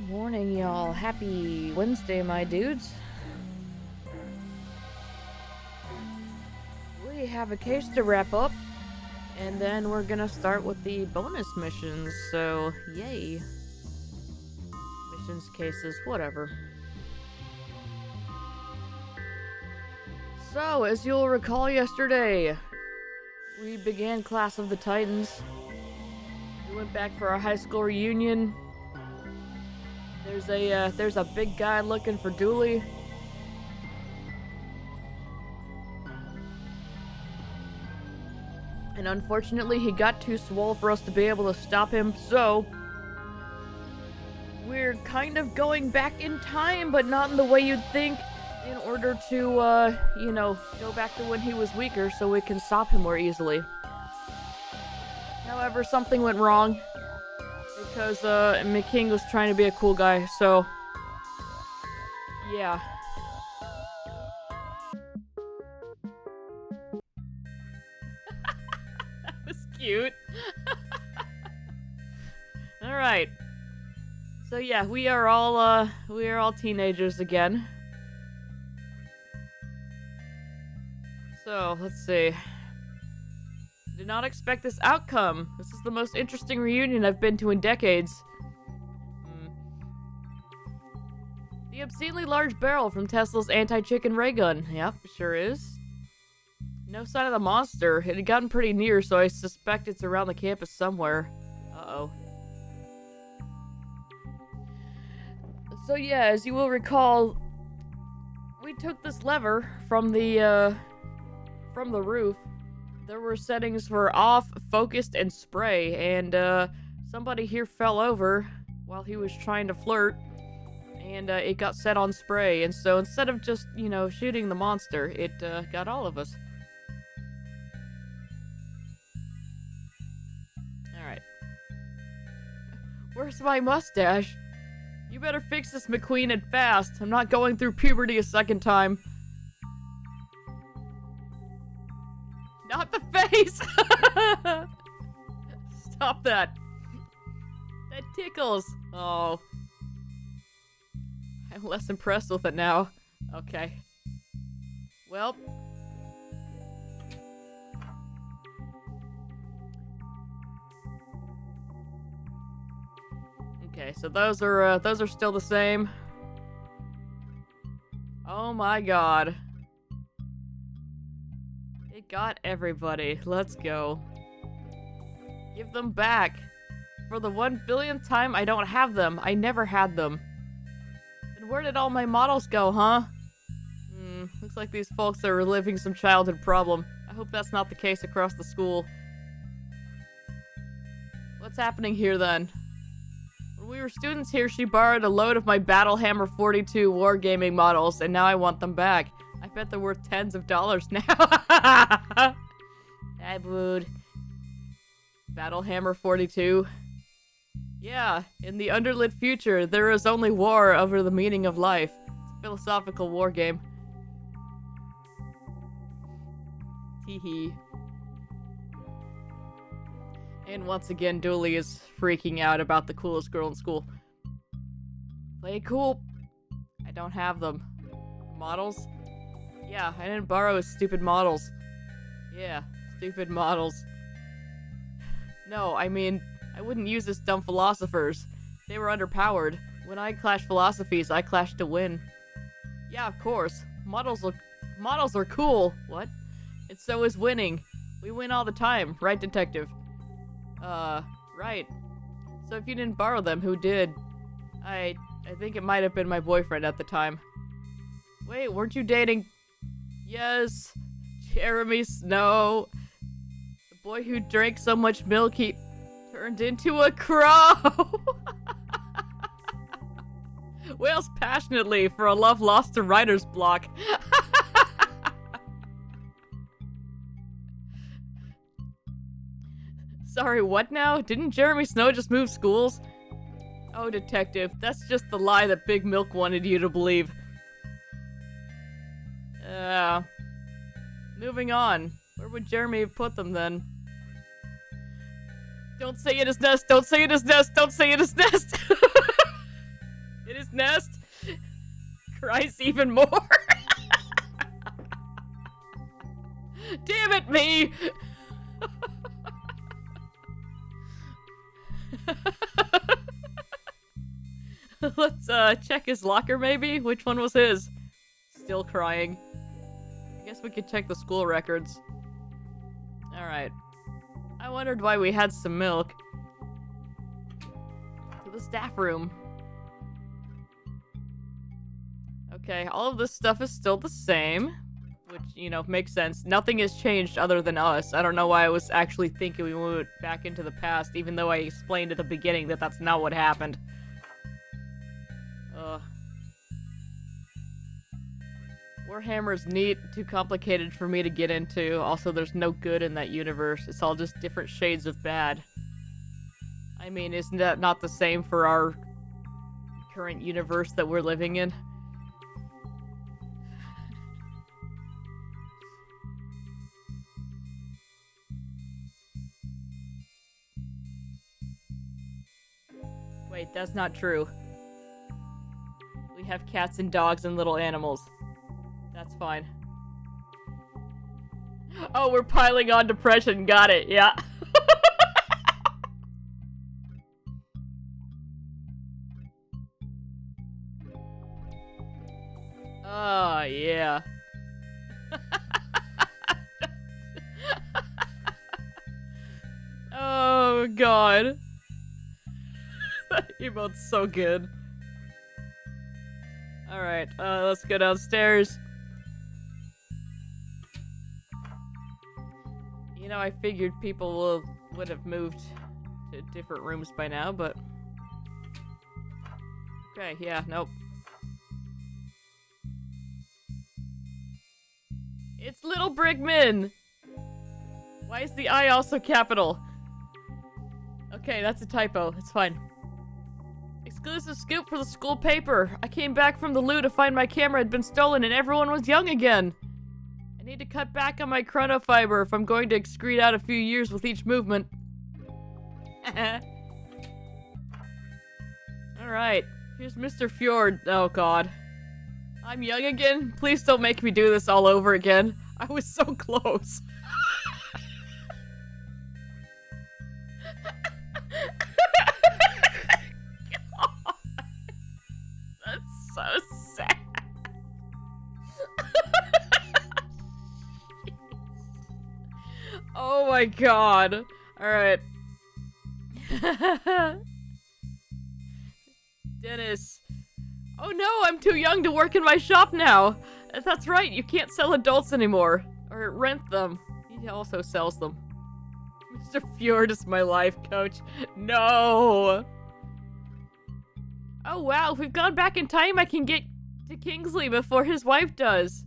Morning, y'all. Happy Wednesday, my dudes. We have a case to wrap up, and then we're gonna start with the bonus missions, so yay. Missions, cases, whatever. So, as you'll recall yesterday, we began Class of the Titans. We went back for our high school reunion. There's a big guy looking for Dooley. And unfortunately, he got too swole for us to be able to stop him, so we're kind of going back in time, but not in the way you'd think, in order to, go back to when he was weaker so we can stop him more easily. However, something went wrong. Because, McKing was trying to be a cool guy, so yeah. That was cute. Alright. So yeah, we are all teenagers again. So, let's see. Did not expect this outcome. This is the most interesting reunion I've been to in decades. The obscenely large barrel from Tesla's anti-chicken ray gun. Yep, sure is. No sign of the monster. It had gotten pretty near, so I suspect it's around the campus somewhere. Uh-oh. So yeah, as you will recall, we took this lever from the roof. There were settings for off, focused, and spray, and somebody here fell over while he was trying to flirt, and it got set on spray, and so instead of just, shooting the monster, it got all of us. Alright. Where's my mustache? You better fix this, McQueen, and fast. I'm not going through puberty a second time. Not the face! Stop that. That tickles. Oh. I'm less impressed with it now. Okay. Well. Okay, so those are still the same. Oh my god. It got everybody. Let's go. Give them back. For the 1 billionth time, I don't have them. I never had them. And where did all my models go, huh? Looks like these folks are reliving some childhood problem. I hope that's not the case across the school. What's happening here, then? When we were students here, she borrowed a load of my Battlehammer 42 wargaming models, and now I want them back. I bet they're worth tens of dollars now. I would. Battlehammer 42. Yeah, in the underlit future, there is only war over the meaning of life. It's a philosophical war game. Teehee. And once again, Dooley is freaking out about the coolest girl in school. Play cool. I don't have them. Models? Yeah, I didn't borrow his stupid models. Yeah, stupid models. No, I mean, I wouldn't use his dumb philosophers. They were underpowered. When I clash philosophies, I clash to win. Yeah, of course. Models are cool. What? And so is winning. We win all the time, right, detective? Right. So if you didn't borrow them, who did? I think it might have been my boyfriend at the time. Wait, weren't you dating... Yes, Jeremy Snow. The boy who drank so much milk he turned into a crow. Wails passionately for a love lost to writer's block. Sorry, what now? Didn't Jeremy Snow just move schools? Oh, detective, that's just the lie that Big Milk wanted you to believe. Moving on. Where would Jeremy have put them then? Don't say in his nest, don't say in his nest, don't say in his nest! in his nest. Cries even more. Damn it, me! Let's check his locker maybe? Which one was his? Still crying. I guess we could check the school records. Alright. I wondered why we had some milk. To the staff room. Okay, all of this stuff is still the same. Which, you know, makes sense. Nothing has changed other than us. I don't know why I was actually thinking we went back into the past, even though I explained at the beginning that that's not what happened. Warhammer's neat, too complicated for me to get into. Also, there's no good in that universe. It's all just different shades of bad. I mean, isn't that not the same for our current universe that we're living in? Wait, that's not true. We have cats and dogs and little animals. That's fine. Oh, we're piling on depression. Got it, yeah. Oh, yeah. Oh, God. That emote's so good. Alright, let's go downstairs. You know, I figured people would have moved to different rooms by now, but... Okay, yeah, nope. It's Little Brigman! Why is the I also capital? Okay, that's a typo. It's fine. Exclusive scoop for the school paper. I came back from the loo to find my camera had been stolen and everyone was young again. I need to cut back on my chronofiber if I'm going to excrete out a few years with each movement. Alright, here's Mr. Fjord. Oh god. I'm young again? Please don't make me do this all over again. I was so close. God. That's so sad. Oh my god. Alright. Dennis. Oh no, I'm too young to work in my shop now. That's right, you can't sell adults anymore. Or rent them. He also sells them. Mr. Fjord is my life coach. No! Oh wow, if we've gone back in time, I can get to Kingsley before his wife does.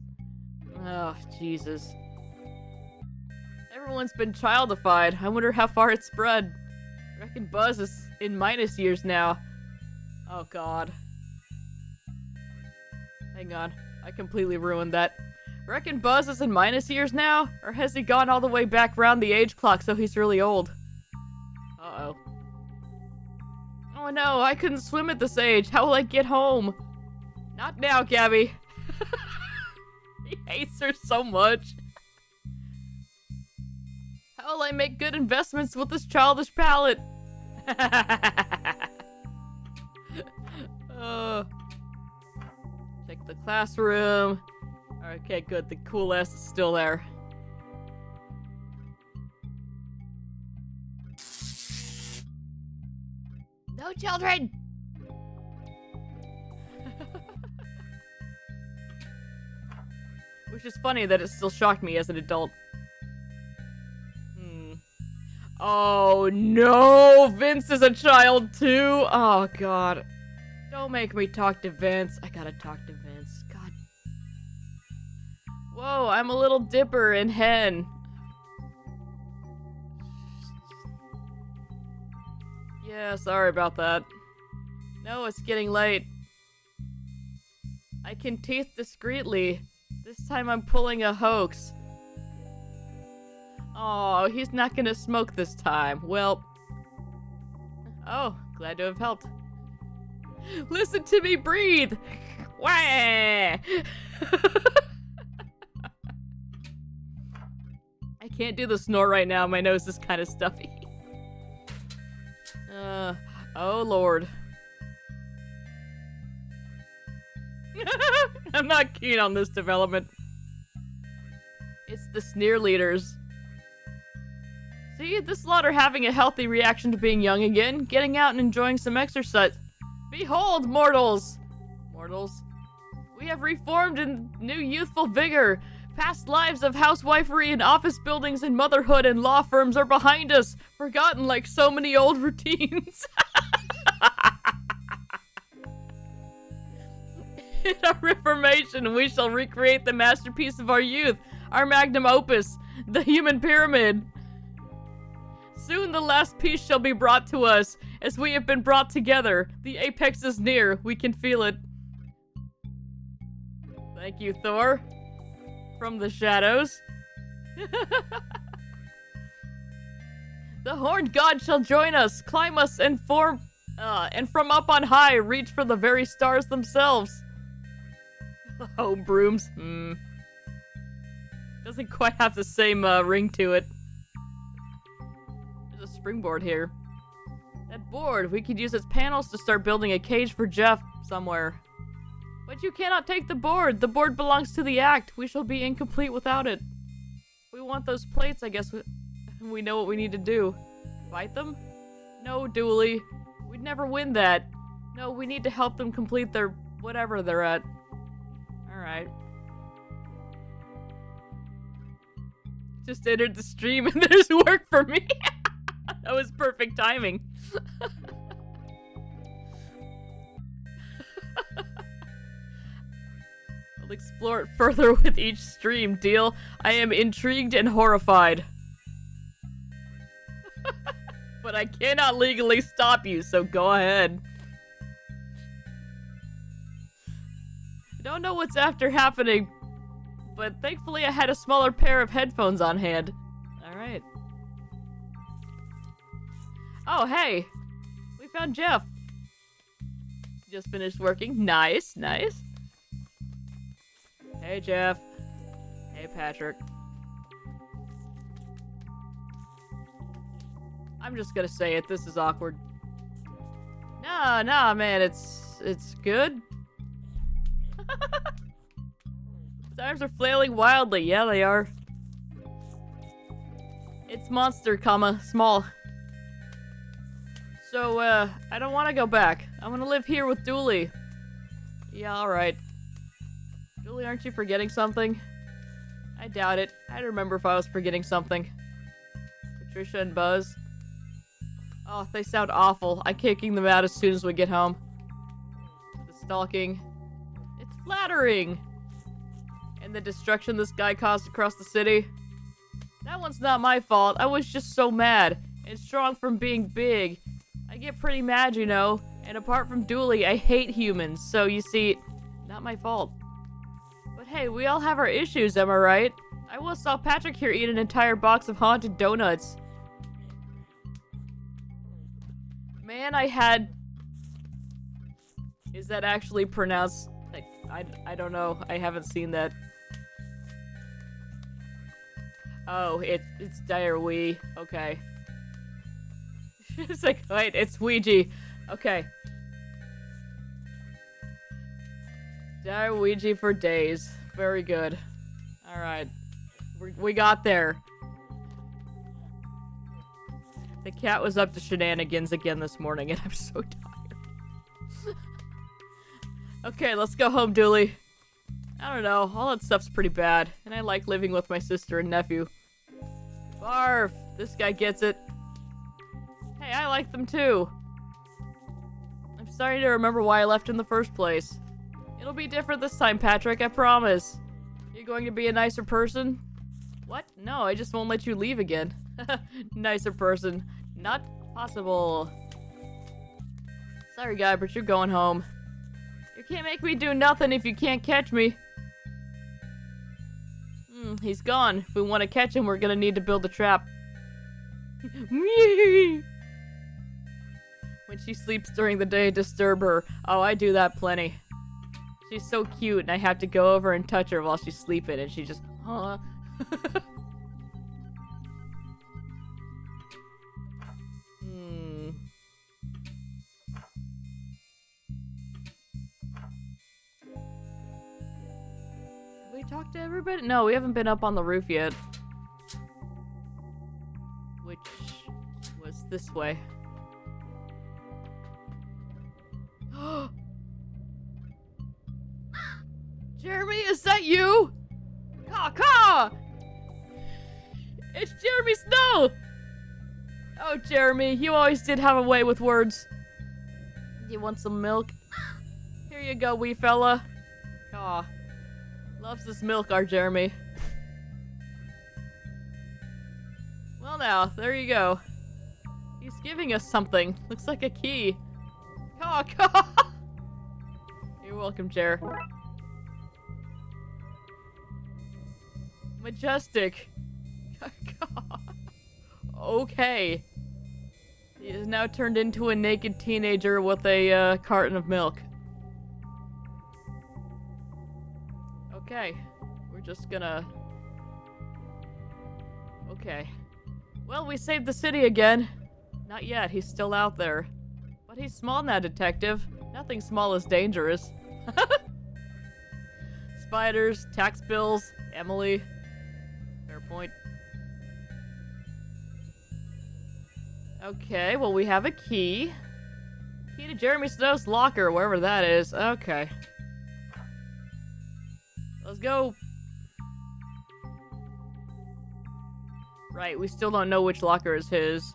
Oh, Jesus. Everyone's been childified. I wonder how far it's spread. I reckon Buzz is in minus years now. Oh god. Hang on. I completely ruined that. Reckon Buzz is in minus years now? Or has he gone all the way back round the age clock so he's really old? Uh-oh. Oh no, I couldn't swim at this age. How will I get home? Not now, Gabby. He hates her so much. How will I make good investments with this childish palate? Check the classroom. Okay, good. The cool ass is still there. No children! Which is funny that it still shocked me as an adult. Oh no! Vince is a child too! Oh god. Don't make me talk to Vince. I gotta talk to Vince. God. Whoa, I'm a little dipper in hen. Yeah, sorry about that. No, it's getting late. I can teeth discreetly. This time I'm pulling a hoax. Oh, he's not gonna smoke this time. Well. Oh, glad to have helped. Listen to me breathe! Wah! I can't do the snort right now. My nose is kind of stuffy. Oh lord. I'm not keen on this development. It's the sneer leaders. See, this lot are having a healthy reaction to being young again, getting out and enjoying some exercise. Behold, mortals! Mortals. We have reformed in new youthful vigor. Past lives of housewifery and office buildings and motherhood and law firms are behind us, forgotten like so many old routines. In our reformation, we shall recreate the masterpiece of our youth, our magnum opus, the human pyramid. Soon the last piece shall be brought to us, as we have been brought together. The apex is near, we can feel it. Thank you, Thor. From the shadows. The horned god shall join us, climb us, and from up on high, reach for the very stars themselves. Oh, brooms. Doesn't quite have the same ring to it. There's a springboard here. That board, we could use its panels to start building a cage for Jeff somewhere. But you cannot take the board. The board belongs to the act. We shall be incomplete without it. If we want those plates, I guess we know what we need to do. Fight them? No, Dooley. We'd never win that. No, we need to help them complete their whatever they're at. Alright. Just entered the stream and there's work for me. That was perfect timing. I'll explore it further with each stream, deal? I am intrigued and horrified. But I cannot legally stop you, so go ahead. I don't know what's after happening, but thankfully I had a smaller pair of headphones on hand. Alright. Oh, hey! We found Jeff. Just finished working. Nice, nice. Hey, Jeff. Hey, Patrick. I'm just gonna say it. This is awkward. Nah, man. It's good. His arms are flailing wildly. Yeah, they are. It's monster, small. So, I don't want to go back. I want to live here with Dooley. Yeah, alright. Dooley, aren't you forgetting something? I doubt it. I'd remember if I was forgetting something. Patricia and Buzz. Oh, they sound awful. I'm kicking them out as soon as we get home. The stalking. It's flattering! And the destruction this guy caused across the city. That one's not my fault. I was just so mad. And strong from being big. I get pretty mad, you know. And apart from Dooley, I hate humans. So, you see, not my fault. But hey, we all have our issues, am I right? I once saw Patrick here eat an entire box of haunted donuts. Man, I had... Is that actually pronounced... Like, I don't know. I haven't seen that. Oh, it's dire-wee. Okay. It's like, wait, it's Ouija. Okay. Dire Ouija for days. Very good. Alright. We got there. The cat was up to shenanigans again this morning, and I'm so tired. Okay, let's go home, Dooley. I don't know, all that stuff's pretty bad, and I like living with my sister and nephew. Barf! This guy gets it. Hey, I like them too. I'm starting to remember why I left in the first place. It'll be different this time, Patrick, I promise. You're going to be a nicer person? What? No, I just won't let you leave again. Nicer person. Not possible. Sorry, guy, but you're going home. You can't make me do nothing if you can't catch me. He's gone. If we want to catch him, we're gonna need to build a trap. When When she sleeps during the day, disturb her. Oh, I do that plenty. She's so cute, and I have to go over and touch her while she's sleeping, and she just, huh? Have we talked to everybody? No, we haven't been up on the roof yet. Which was this way. Jeremy, is that you? Caw! It's Jeremy Snow! Oh, Jeremy, you always did have a way with words. You want some milk? Here you go, wee fella. Aw. Loves this milk, our Jeremy. Well now, there you go. He's giving us something. Looks like a key. Caw! You're welcome, Jer. Majestic. Okay. He is now turned into a naked teenager with a carton of milk. Okay. We're just gonna... Okay. Well, we saved the city again. Not yet, he's still out there. But he's small now, detective. Nothing small is dangerous. Spiders, tax bills, Emily. Fair point. Okay, well, we have a key. Key to Jeremy Snow's locker, wherever that is. Okay. Let's go. Right, we still don't know which locker is his.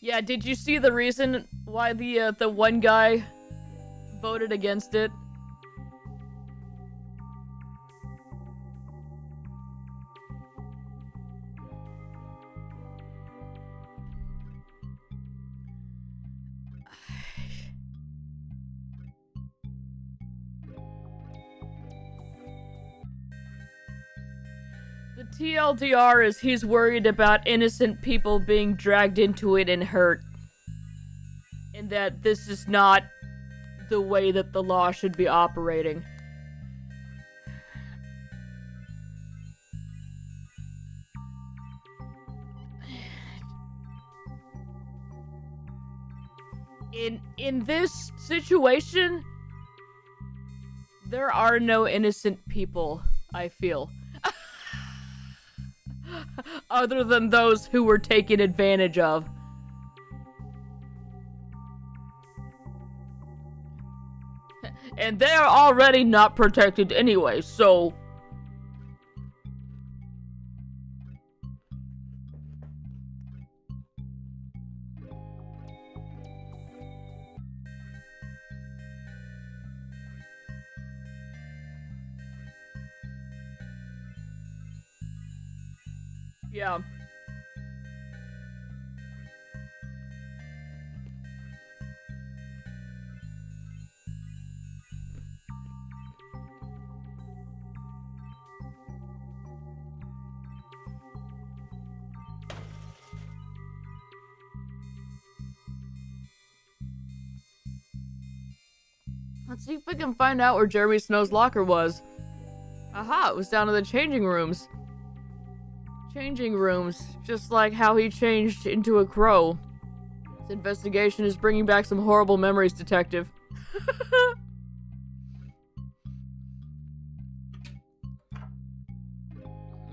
Yeah, did you see the reason why the one guy voted against it? The TLDR is he's worried about innocent people being dragged into it and hurt. And that this is not the way that the law should be operating. In this situation, there are no innocent people, I feel. Other than those who were taken advantage of. And they're already not protected anyway, so... Yeah. Let's see if we can find out where Jeremy Snow's locker was. Aha, it was down in the changing rooms. Changing rooms, just like how he changed into a crow. This investigation is bringing back some horrible memories, detective.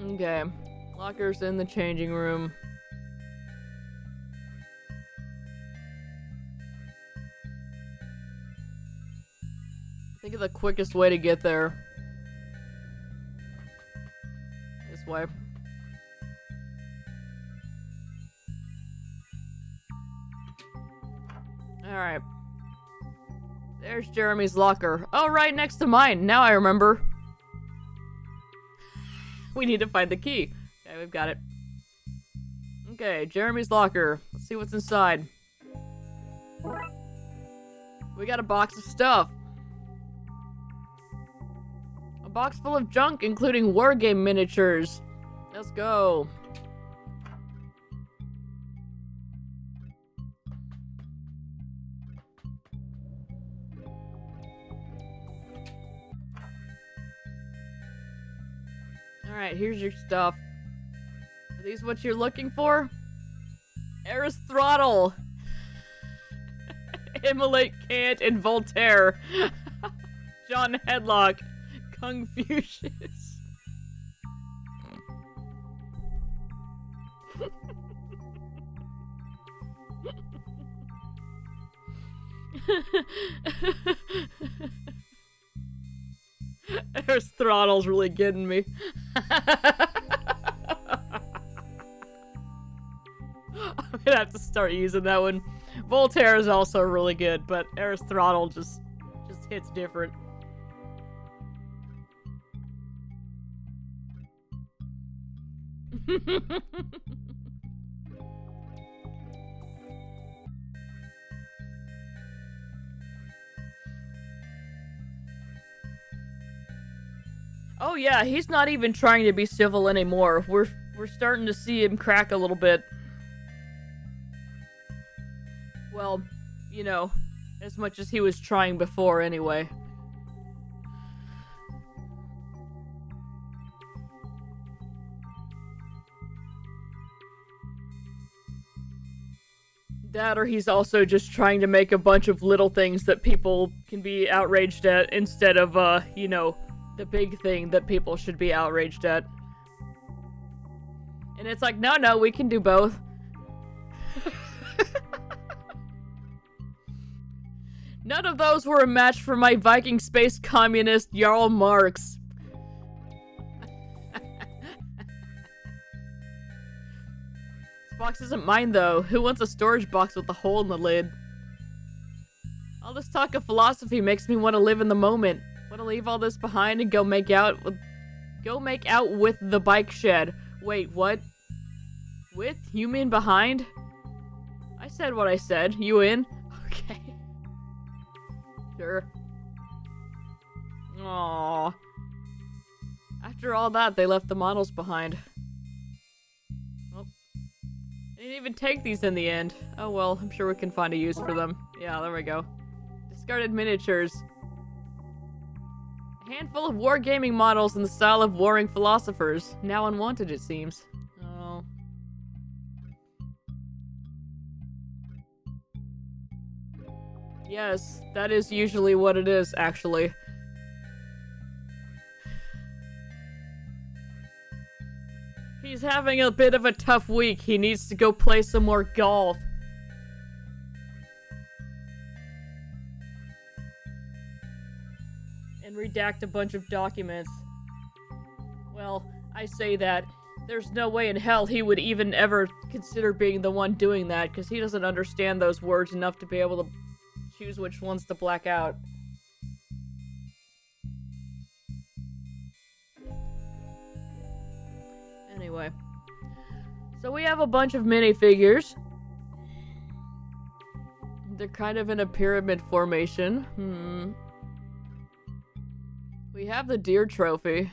Okay, locker's in the changing room. Think of the quickest way to get there. This way. Alright. There's Jeremy's locker. Oh, right next to mine. Now I remember. We need to find the key. Okay, we've got it. Okay, Jeremy's locker. Let's see what's inside. We got a box of stuff. box full of junk, including wargame miniatures. Let's go. Alright, here's your stuff. Are these what you're looking for? Eris Throttle! Immolate Kant and Voltaire. John Headlock. Confucius. Eris Throttle's really getting me. I'm gonna have to start using that one. Voltaire is also really good, but Eris Throttle just hits different. Oh yeah, he's not even trying to be civil anymore. We're starting to see him crack a little bit. Well, you know, as much as he was trying before anyway. That, or he's also just trying to make a bunch of little things that people can be outraged at instead of, you know, the big thing that people should be outraged at. And it's like, no, we can do both. None of those were a match for my Viking space communist Jarl Marx. This box isn't mine though. Who wants a storage box with a hole in the lid? All this talk of philosophy makes me want to live in the moment. Want to leave all this behind and go make out with the bike shed. Wait, what? With? You mean behind? I said what I said. You in? Okay. Sure. Aww. After all that, they left the models behind. Well, they didn't even take these in the end. Oh well, I'm sure we can find a use for them. Yeah, there we go. Discarded miniatures. A handful of wargaming models in the style of warring philosophers. Now unwanted, it seems. Oh. Yes, that is usually what it is, actually. He's having a bit of a tough week. He needs to go play some more golf. And redact a bunch of documents. Well, I say that. There's no way in hell he would even ever consider being the one doing that, because he doesn't understand those words enough to be able to choose which ones to black out. Anyway. So we have a bunch of minifigures. They're kind of in a pyramid formation. We have the deer trophy.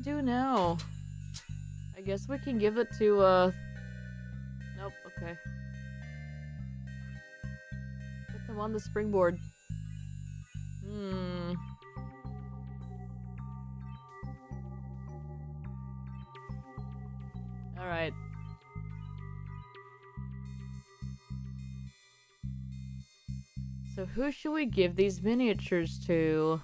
Do now? I guess we can give it to, nope, okay. Put them on the springboard. Alright. So who should we give these miniatures to?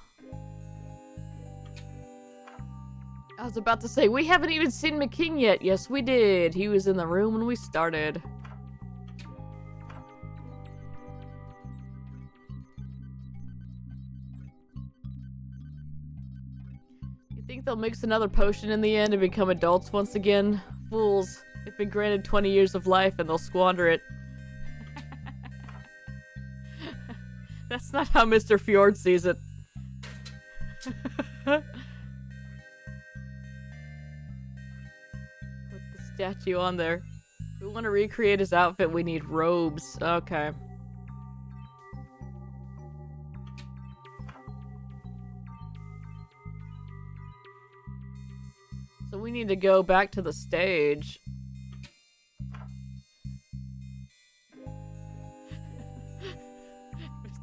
I was about to say, we haven't even seen McKing yet. Yes, we did. He was in the room when we started. You think they'll mix another potion in the end and become adults once again? Fools. They've been granted 20 years of life and they'll squander it. That's not how Mr. Fjord sees it. statue on there. If we want to recreate his outfit, we need robes. Okay. So we need to go back to the stage.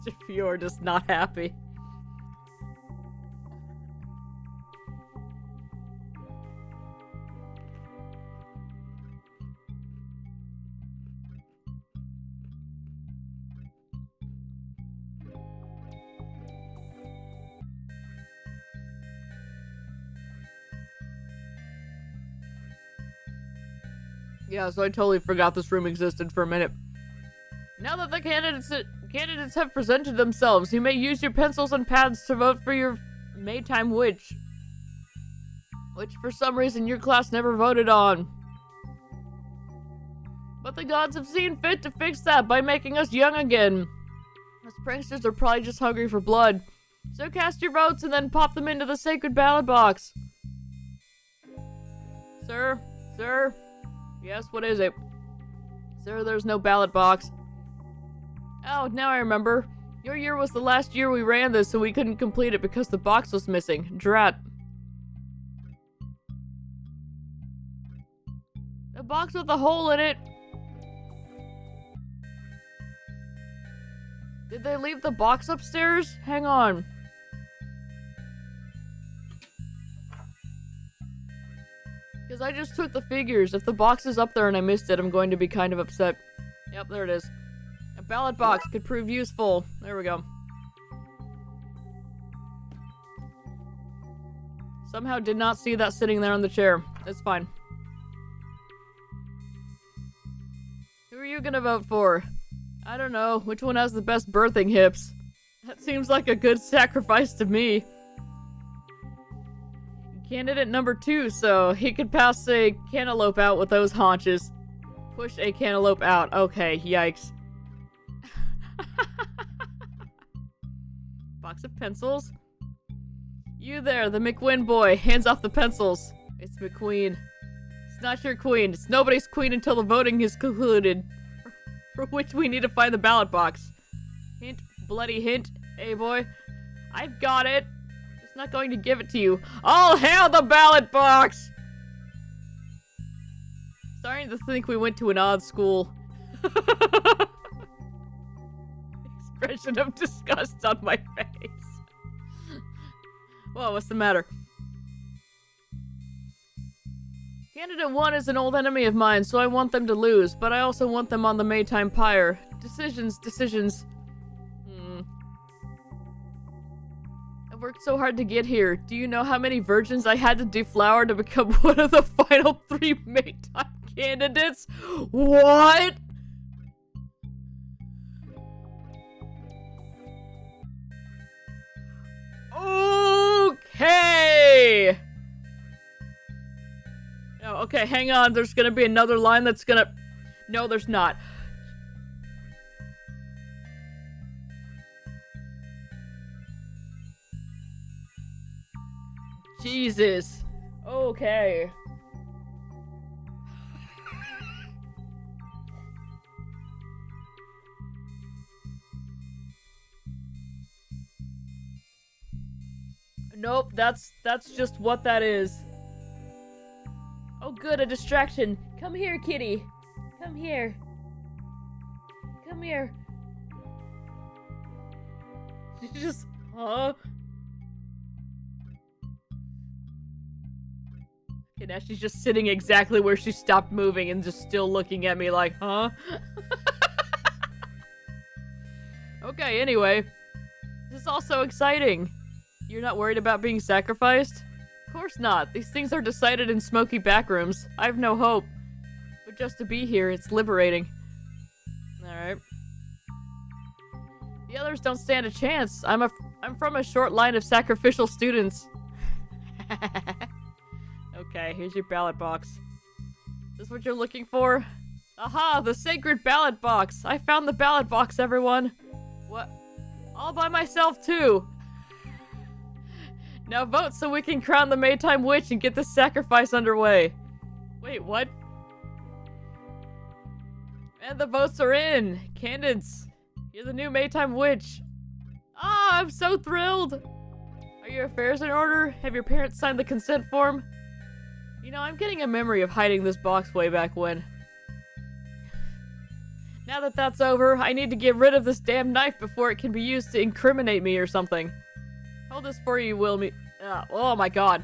Mr. Fjord is not happy. Yeah, so I totally forgot this room existed for a minute. Now that the candidates have presented themselves, you may use your pencils and pads to vote for your Maytime Witch. Which, for some reason, your class never voted on. But the gods have seen fit to fix that by making us young again. Us pranksters are probably just hungry for blood. So cast your votes and then pop them into the sacred ballot box. Sir? Sir? Yes, what is it? Sir, there's no ballot box. Oh, now I remember. Your year was the last year we ran this, so we couldn't complete it because the box was missing. Drat. A box with a hole in it. Did they leave the box upstairs? Hang on. Because I just took the figures. If the box is up there and I missed it, I'm going to be kind of upset. Yep, there it is. A ballot box could prove useful. There we go. Somehow did not see that sitting there on the chair. It's fine. Who are you gonna vote for? I don't know. Which one has the best birthing hips? That seems like a good sacrifice to me. Candidate number 2, so he could pass a cantaloupe out with those haunches. Push a cantaloupe out. Okay, yikes. Box of pencils. You there, the McWin boy. Hands off the pencils. It's McQueen. It's not your queen. It's nobody's queen until the voting is concluded. For which we need to find the ballot box. Hint, bloody hint. Hey, boy. I've got it. Just not going to give it to you. I'll have the ballot box! Starting to think we went to an odd school. Expression of disgust on my face. Whoa, what's the matter? Candidate 1 is an old enemy of mine, so I want them to lose, but I also want them on the Maytime Pyre. Decisions. I worked so hard to get here. Do you know how many virgins I had to deflower to become one of the final 3 Maytime candidates? What? Okay! Oh, okay, hang on. There's gonna be another line that's gonna... No, there's not. Jesus. Okay. Nope, that's just what that is. Oh good, a distraction. Come here, kitty. Come here. Come here. She just... Huh? Okay, now she's just sitting exactly where she stopped moving and just still looking at me like, huh? Okay, anyway. This is all so exciting. You're not worried about being sacrificed? Of course not. These things are decided in smoky backrooms. I have no hope. But just to be here, it's liberating. Alright. The others don't stand a chance. I'm from a short line of sacrificial students. Okay, here's your ballot box. Is this what you're looking for? Aha, the sacred ballot box! I found the ballot box, everyone! What? All by myself, too! Now vote so we can crown the Maytime Witch and get this sacrifice underway. Wait, what? And the votes are in! Candace, you're the new Maytime Witch. Ah, I'm so thrilled! Are your affairs in order? Have your parents signed the consent form? You know, I'm getting a memory of hiding this box way back when. Now that that's over, I need to get rid of this damn knife before it can be used to incriminate me or something. Hold this for you, will me? Oh my god.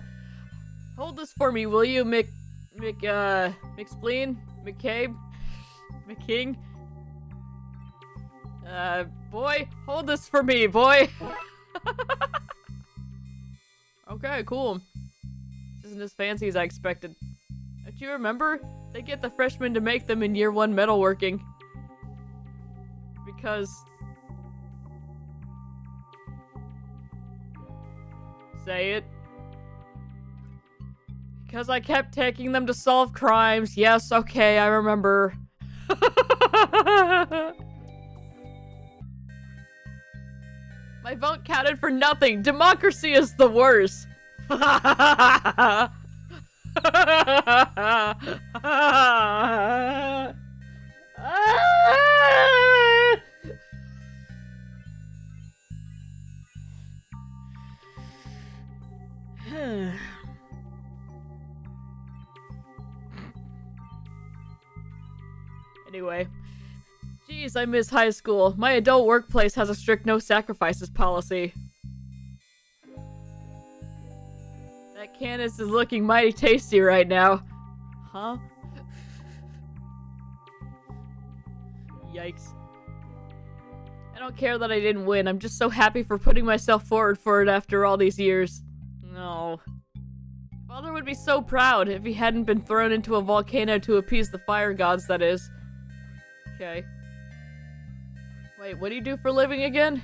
Hold this for me, will you, McSpleen? McCabe? McKing? Boy, hold this for me, boy! Okay, cool. This isn't as fancy as I expected. Don't you remember? They get the freshmen to make them in year 1 metalworking. Because... Say it. Because I kept taking them to solve crimes. Yes, okay, I remember. My vote counted for nothing. Democracy is the worst. Anyway. Jeez, I miss high school. My adult workplace has a strict no sacrifices policy. That Candace is looking mighty tasty right now. Huh? Yikes. I don't care that I didn't win. I'm just so happy for putting myself forward for it after all these years. No. Father would be so proud if he hadn't been thrown into a volcano to appease the fire gods, that is. Okay. Wait, what do you do for a living again?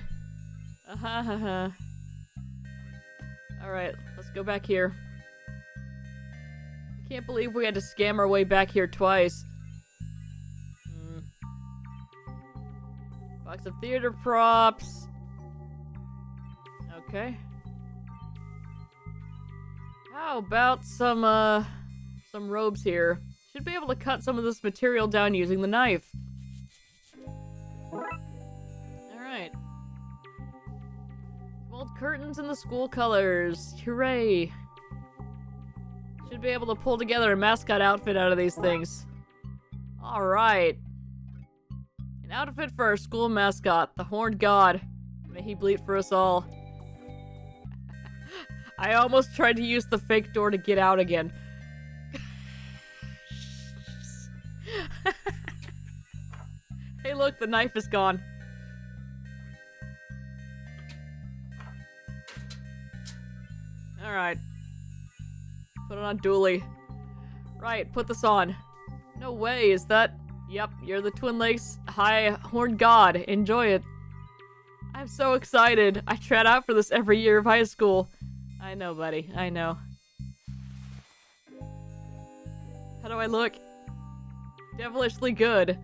Alright, let's go back here. I can't believe we had to scam our way back here twice. Box of theater props. Okay. How about some robes here? Should be able to cut some of this material down using the knife. Alright. Gold curtains in the school colors. Hooray. Should be able to pull together a mascot outfit out of these things. Alright. An outfit for our school mascot, the Horned God. May he bleed for us all. I almost tried to use the fake door to get out again. Hey look, the knife is gone. Alright. Put it on Dooley. Right, put this on. No way, is that... Yep, you're the Twin Lakes High Horned God. Enjoy it. I'm so excited. I tried out for this every year of high school. I know, buddy. I know. How do I look? Devilishly good.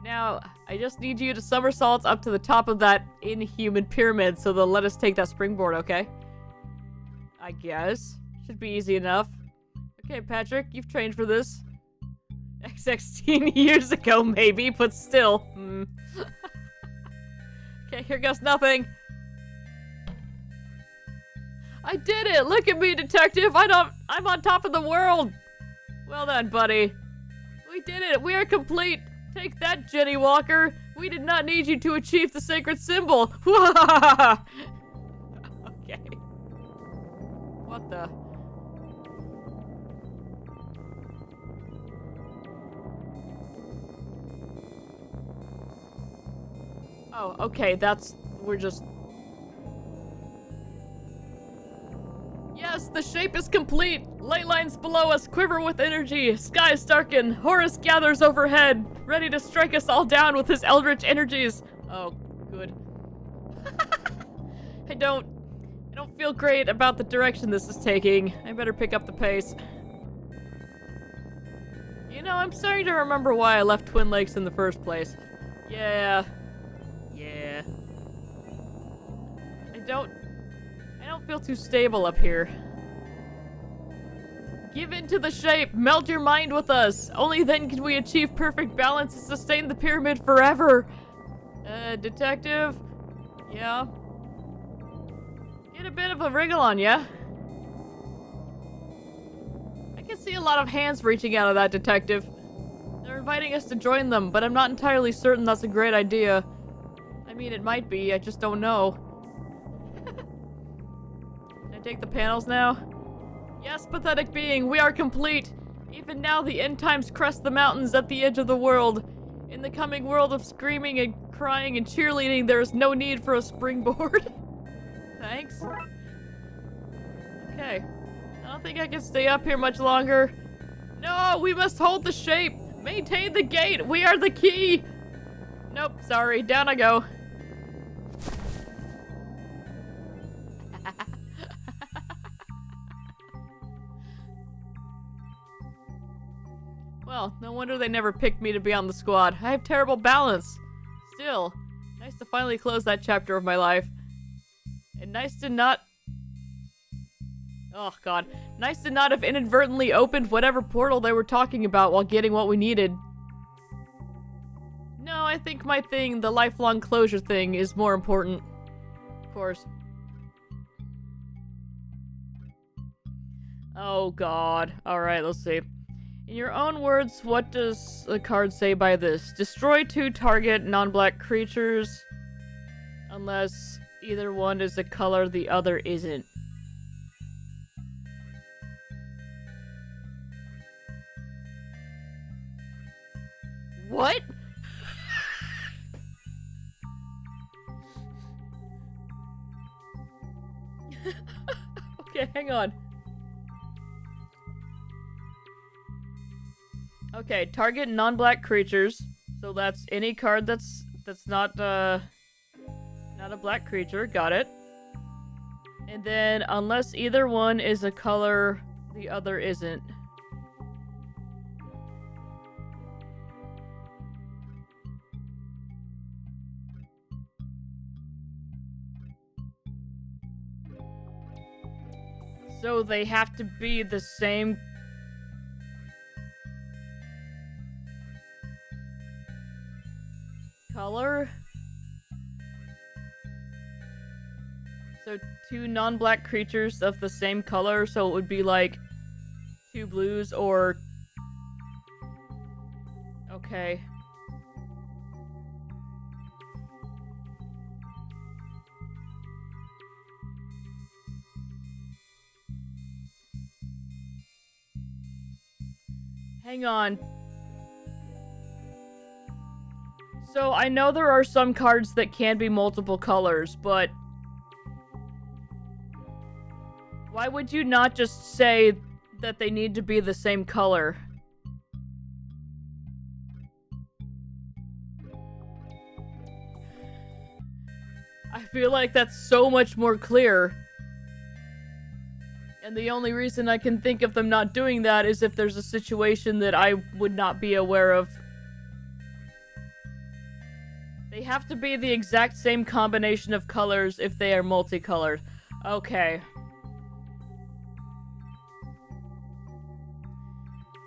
Now, I just need you to somersault up to the top of that inhuman pyramid so they'll let us take that springboard, okay? I guess. Should be easy enough. Okay, Patrick, you've trained for this. 16 years ago, maybe, but still. Okay, here goes nothing. I did it! Look at me, detective! I'm on top of the world! Well done, buddy. We did it! We are complete! Take that, Jenny Walker! We did not need you to achieve the sacred symbol! Okay. What the... Oh, okay, we're just... Yes, the shape is complete! Light lines below us quiver with energy, skies darken, Horus gathers overhead, ready to strike us all down with his eldritch energies. Oh, good. I don't feel great about the direction this is taking. I better pick up the pace. You know, I'm starting to remember why I left Twin Lakes in the first place. Yeah. I don't feel too stable up here. Give in to the shape. Meld your mind with us. Only then can we achieve perfect balance and sustain the pyramid forever. Detective? Yeah? Get a bit of a wriggle on ya. I can see a lot of hands reaching out of that detective. They're inviting us to join them, but I'm not entirely certain that's a great idea. I mean, it might be, I just don't know. Can I take the panels now? Yes, pathetic being, we are complete. Even now, the end times crest the mountains at the edge of the world. In the coming world of screaming and crying and cheerleading, there is no need for a springboard. Thanks. Okay. I don't think I can stay up here much longer. No, we must hold the shape. Maintain the gate. We are the key. Nope, sorry. Down I go. Well, no wonder they never picked me to be on the squad. I have terrible balance. Still, nice to finally close that chapter of my life. And nice to not... Oh, God. Nice to not have inadvertently opened whatever portal they were talking about while getting what we needed. No, I think my thing, the lifelong closure thing, is more important. Of course. Oh, God. Alright, let's see. In your own words, what does the card say by this? Destroy 2 target non-black creatures unless either one is a color the other isn't. What? Okay, hang on. Okay, target non-black creatures. So that's any card that's not a black creature. Got it. And then unless either one is a color the other isn't. So they have to be the same color? So 2 non-black creatures of the same color, so it would be like 2 blues or... Okay. Hang on. So I know there are some cards that can be multiple colors, but why would you not just say that they need to be the same color? I feel like that's so much more clear. And the only reason I can think of them not doing that is if there's a situation that I would not be aware of. They have to be the exact same combination of colors if they are multicolored. Okay.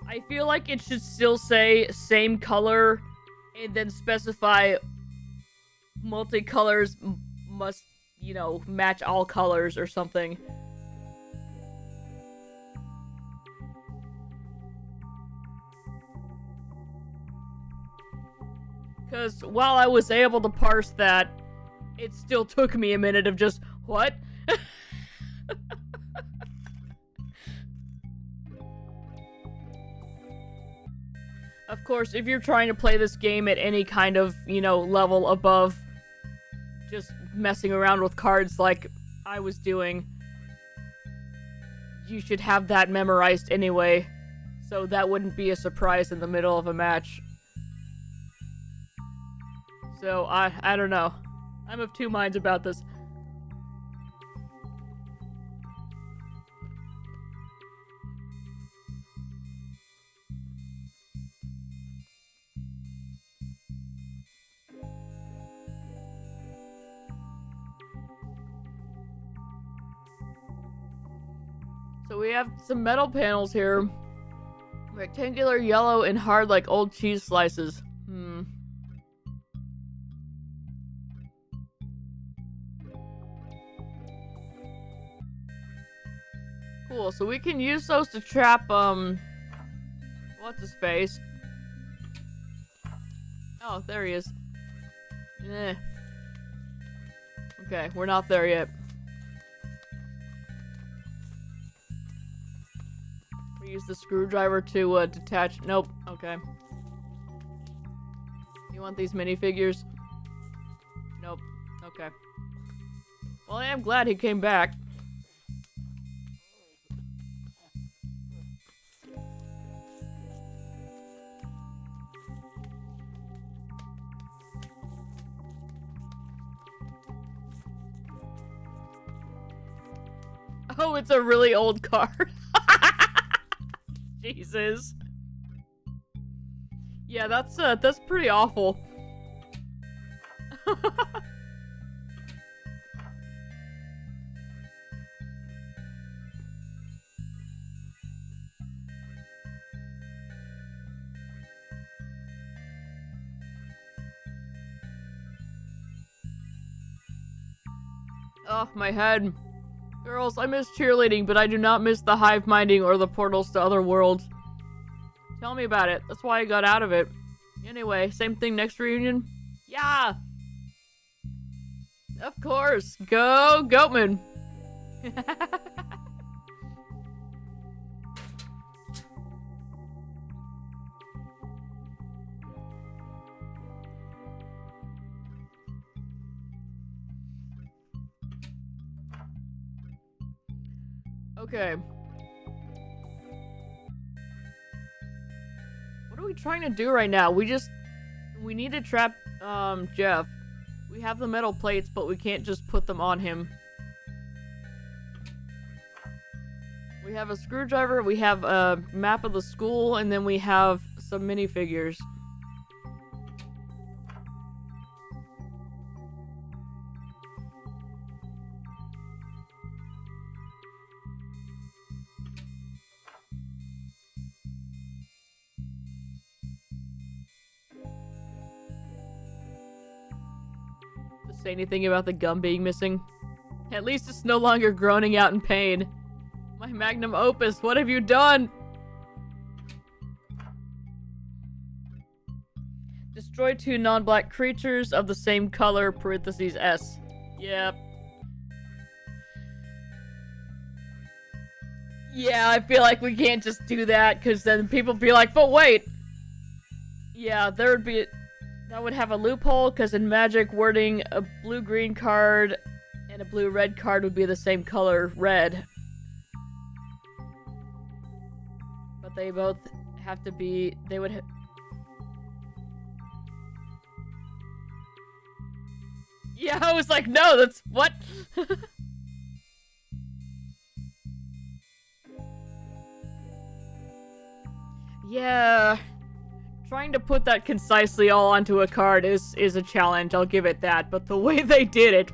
I feel like it should still say same color and then specify multicolors must, you know, match all colors or something. Because while I was able to parse that, it still took me a minute of just, what? Of course, if you're trying to play this game at any kind of, you know, level above just messing around with cards like I was doing, you should have that memorized anyway, so that wouldn't be a surprise in the middle of a match. So, I don't know. I'm of 2 minds about this. So we have some metal panels here. Rectangular, yellow, and hard like old cheese slices. Cool, so we can use those to trap, what's his face? Oh, there he is. Eh. Okay, we're not there yet. We use the screwdriver to, detach. Nope. Okay. You want these minifigures? Nope. Okay. Well, I am glad he came back. Oh, it's a really old card. Jesus. Yeah, that's pretty awful. Oh, my head. Girls, I miss cheerleading, but I do not miss the hive minding or the portals to other worlds. Tell me about it. That's why I got out of it. Anyway, same thing next reunion? Yeah! Of course. Go, Goatman! Okay. What are we trying to do right now? We need to trap, Jeff. We have the metal plates, but we can't just put them on him. We have a screwdriver, we have a map of the school, and then we have some minifigures. Say anything about the gum being missing? At least it's no longer groaning out in pain. My magnum opus, what have you done? Destroy 2 non-black creatures of the same color, parentheses S. Yep. Yeah, I feel like we can't just do that, because then people be like, but wait! Yeah, that would have a loophole, because in Magic wording, a blue-green card and a blue-red card would be the same color, red. But they both have to be, yeah, I was like, no, that's, what? Yeah. Trying to put that concisely all onto a card is a challenge, I'll give it that, but the way they did it...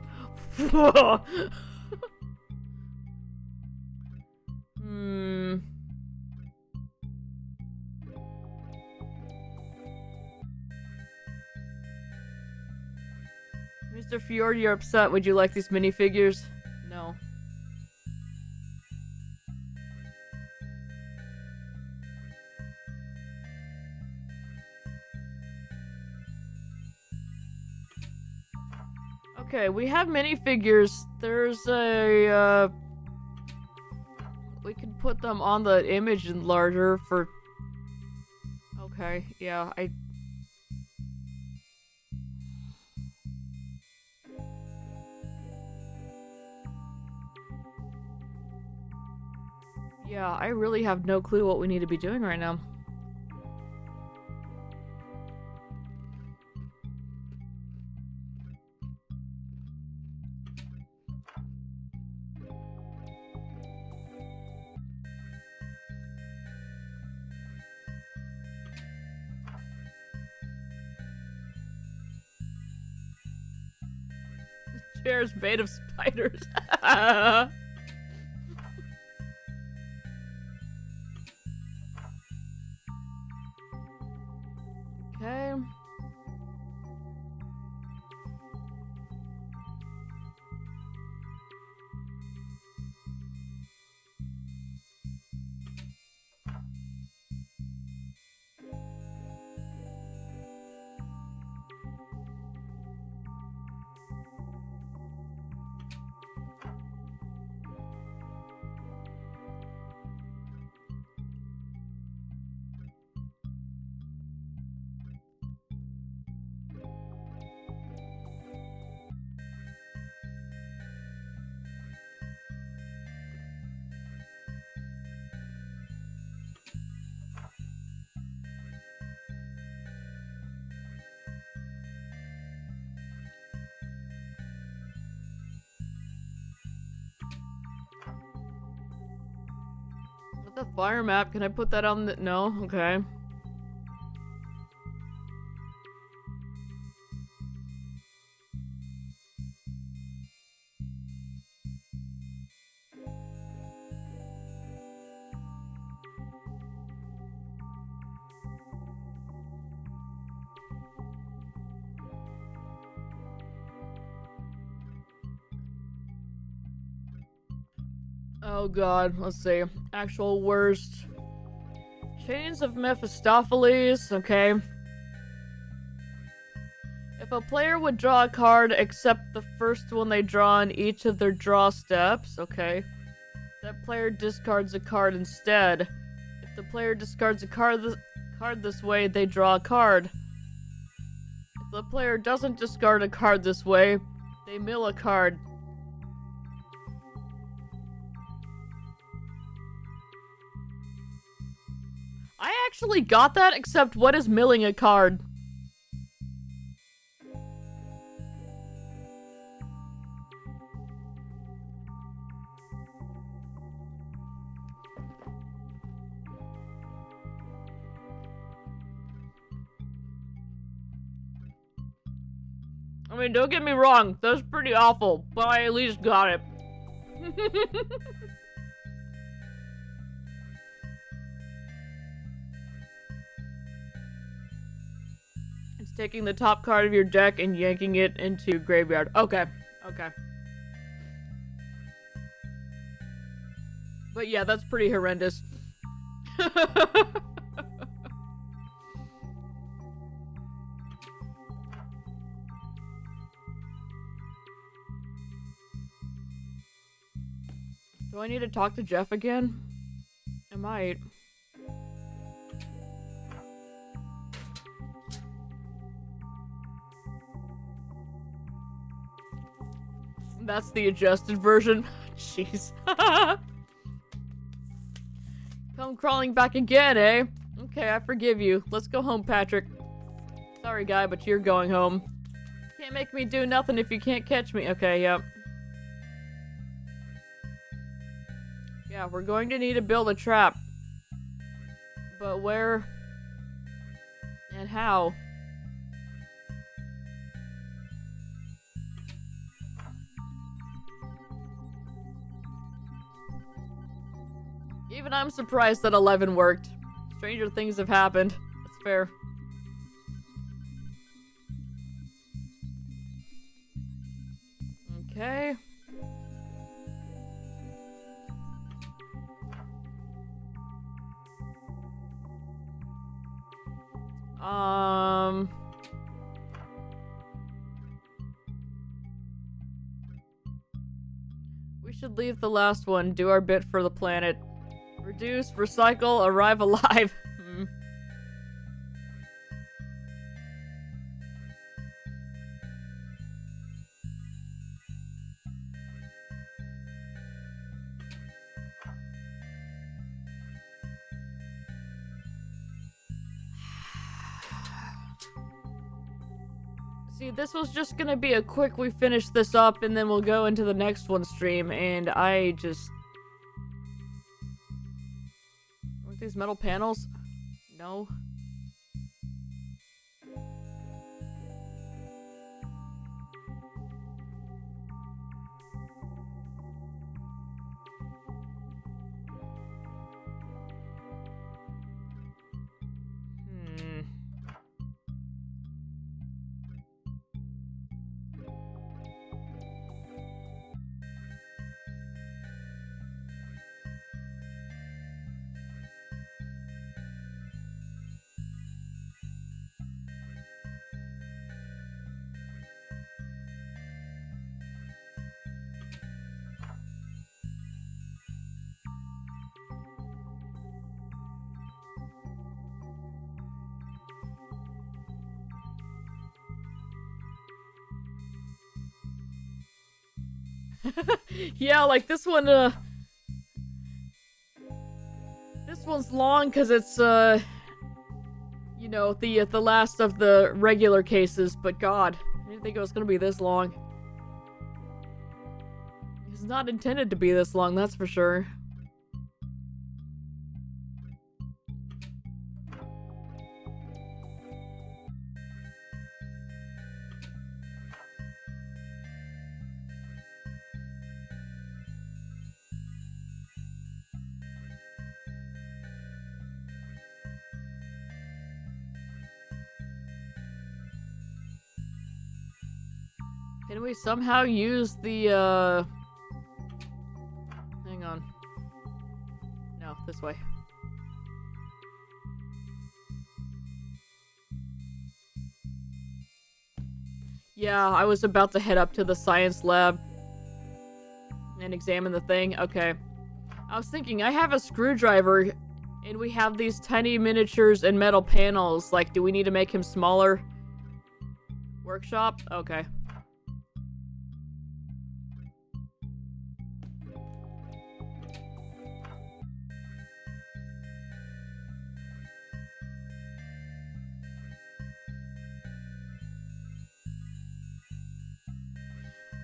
Mr. Fjord, you're upset. Would you like these minifigures? No. Okay, we have minifigures. There's a, we can put them on the image enlarger for... Okay, yeah, Yeah, I really have no clue what we need to be doing right now. Chair's made of spiders. The fire map, can I put that on the... No? Okay. Oh god, let's see. Actual worst. Chains of Mephistopheles, okay. If a player would draw a card except the first one they draw on each of their draw steps, okay. That player discards a card instead. If the player discards a card this way, they draw a card. If the player doesn't discard a card this way, they mill a card. I actually got that, except what is milling a card? I mean, don't get me wrong, that's pretty awful, but I at least got it. It's taking the top card of your deck and yanking it into your graveyard. Okay, okay. But yeah, that's pretty horrendous. Do I need to talk to Jeff again? I might. That's the adjusted version. Jeez. Come crawling back again, eh? Okay, I forgive you. Let's go home, Patrick. Sorry, guy, but you're going home. Can't make me do nothing if you can't catch me. Okay, yep. Yeah, we're going to need to build a trap. But where and how? Even I'm surprised that 11 worked. Stranger things have happened. That's fair. Okay. We should leave the last one, do our bit for the planet. Reduce, recycle, arrive alive. See, this was just gonna be a quick we finish this up and then we'll go into the next one stream, and I just... Weren't these metal panels? No. Yeah, like this one, this one's long because it's, you know, the last of the regular cases, but God, I didn't think it was gonna be this long. It's not intended to be this long, that's for sure. Can we somehow use the, Hang on. No, this way. Yeah, I was about to head up to the science lab and examine the thing. Okay. I was thinking, I have a screwdriver, and we have these tiny miniatures and metal panels. Like, do we need to make him smaller? Workshop? Okay.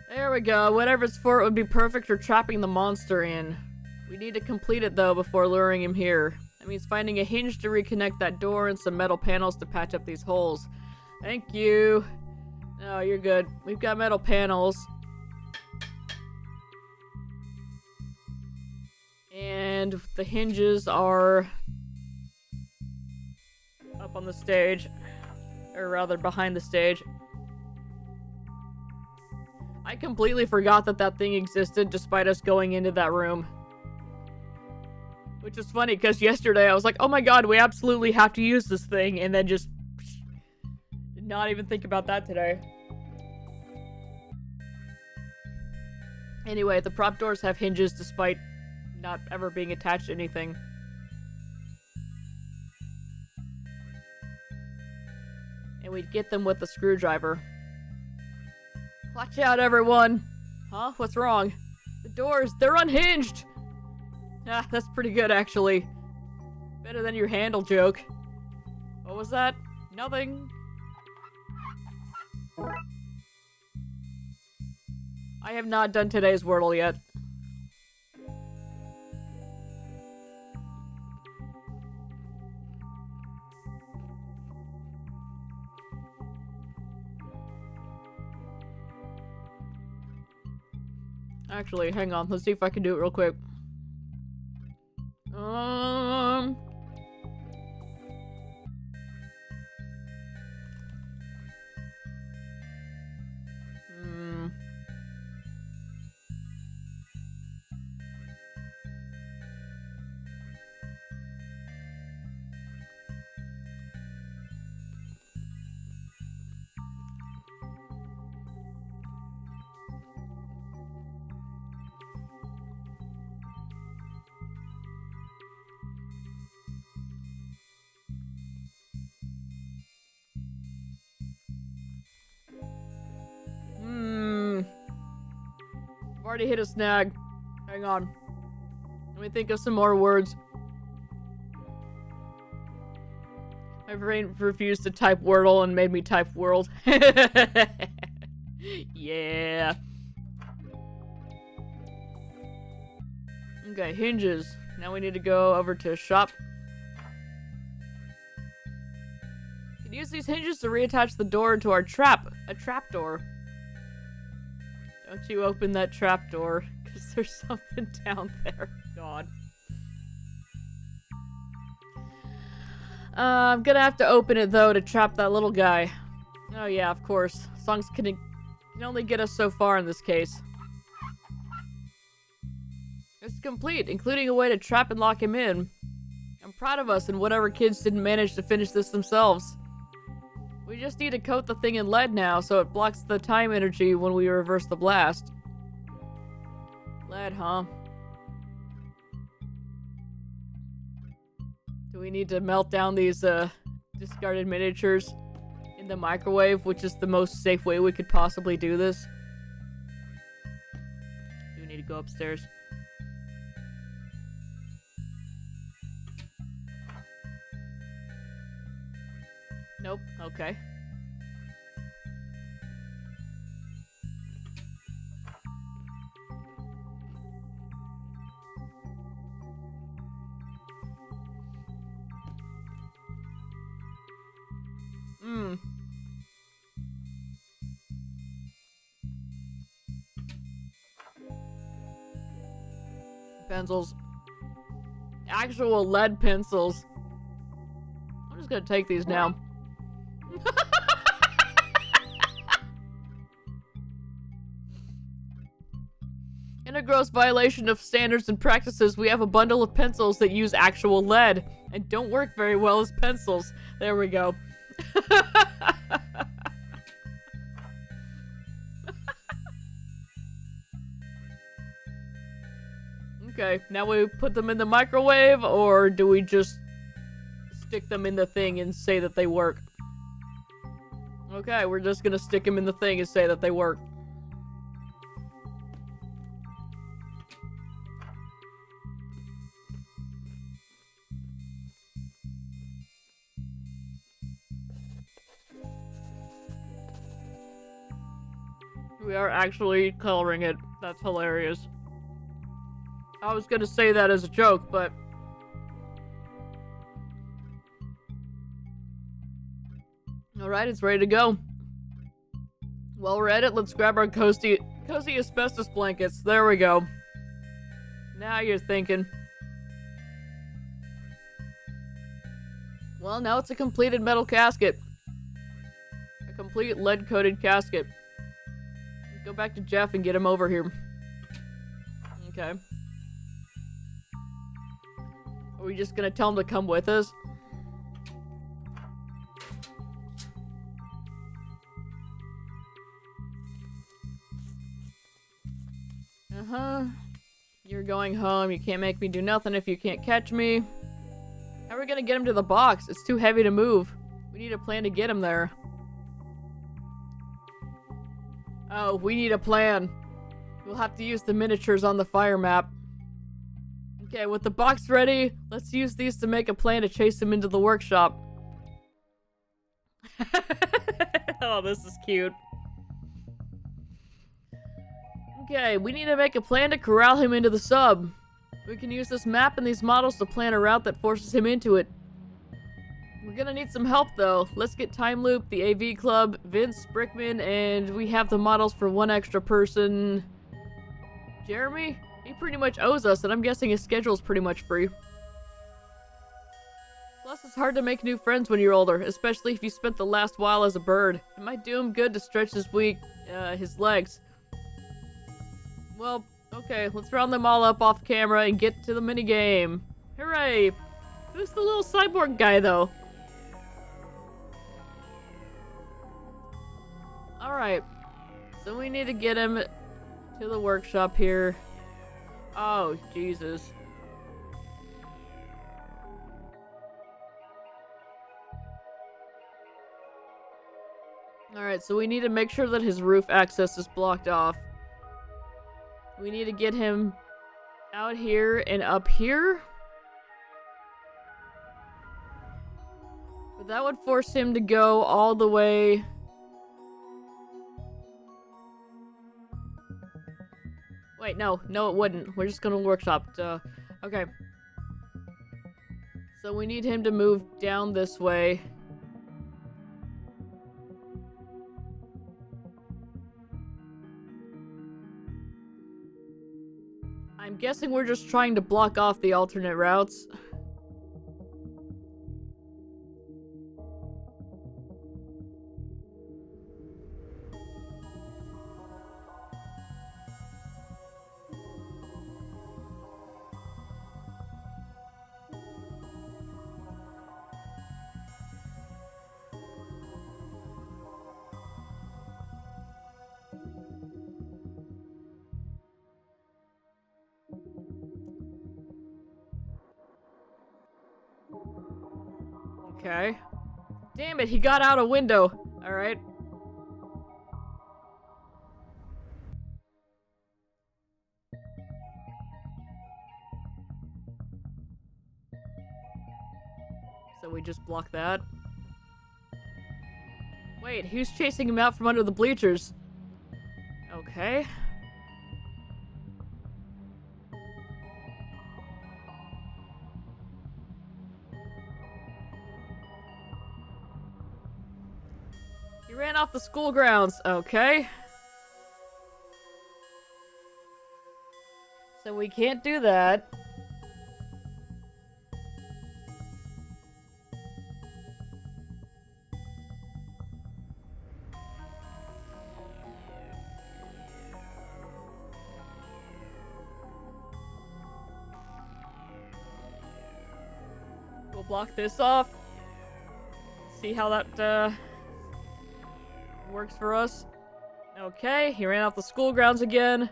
There we go. Whatever it's for, it would be perfect for trapping the monster in. We need to complete it, though, before luring him here. That means finding a hinge to reconnect that door and some metal panels to patch up these holes. Thank you. No, you're good. We've got metal panels. And the hinges are up on the stage. Or rather, behind the stage. I completely forgot that that thing existed despite us going into that room. Which is funny, because yesterday I was like, oh my god, we absolutely have to use this thing, and then just did not even think about that today. Anyway, the prop doors have hinges despite not ever being attached to anything. And we'd get them with the screwdriver. Watch out, everyone! Huh? What's wrong? The doors, they're unhinged! Ah, that's pretty good, actually. Better than your handle joke. What was that? Nothing. I have not done today's Wordle yet. Actually, hang on. Let's see if I can do it real quick. I've already hit a snag. Hang on. Let me think of some more words. My brain refused to type Wordle and made me type world. Yeah. Okay, hinges. Now we need to go over to shop. We can use these hinges to reattach the door to our trap. A trap door. Don't you open that trap door, because there's something down there. God. I'm gonna have to open it, though, to trap that little guy. Oh yeah, of course. Songs can only get us so far in this case. It's complete, including a way to trap and lock him in. I'm proud of us and whatever kids didn't manage to finish this themselves. We just need to coat the thing in lead now so it blocks the time energy when we reverse the blast. Lead, huh? Do we need to melt down these discarded miniatures in the microwave, which is the most safe way we could possibly do this? Do we need to go upstairs? Nope. Okay. Pencils. Actual lead pencils. I'm just gonna take these now. In a gross violation of standards and practices, we have a bundle of pencils that use actual lead and don't work very well as pencils. There we go. Okay, now we put them in the microwave, or do we just stick them in the thing and say that they work? Okay, we're just gonna stick them in the thing and say that they work. We are actually coloring it. That's hilarious. I was gonna say that as a joke, but... Alright, it's ready to go. While we're at it, let's grab our cozy asbestos blankets. There we go. Now you're thinking. Well, now it's a completed metal casket. A complete lead-coated casket. Go back to Jeff and get him over here. Okay. Are we just gonna tell him to come with us? Uh-huh. You're going home. You can't make me do nothing if you can't catch me. How are we gonna get him to the box? It's too heavy to move. We need a plan to get him there. Oh, we need a plan. We'll have to use the miniatures on the fire map. Okay, with the box ready, let's use these to make a plan to chase him into the workshop. Oh, this is cute. Okay, we need to make a plan to corral him into the sub. We can use this map and these models to plan a route that forces him into it. We're gonna need some help though. Let's get Time Loop, the AV Club, Vince, Brickman, and we have the models for one extra person. Jeremy? He pretty much owes us, and I'm guessing his schedule's pretty much free. Plus, it's hard to make new friends when you're older, especially if you spent the last while as a bird. It might do him good to stretch his legs. Well, okay, let's round them all up off camera and get to the minigame. Hooray! Who's the little cyborg guy, though? Alright, so we need to get him to the workshop here. Oh, Jesus. Alright, so we need to make sure that his roof access is blocked off. We need to get him out here and up here. But that would force him to go all the way... Wait, no, it wouldn't. We're just gonna workshop. Okay. So we need him to move down this way. I'm guessing we're just trying to block off the alternate routes. Okay. Damn it, he got out a window. Alright. So we just block that. Wait, who's chasing him out from under the bleachers? Okay. He ran off the school grounds. Okay. So we can't do that. block this off. See how that, works for us. Okay, he ran off the school grounds again.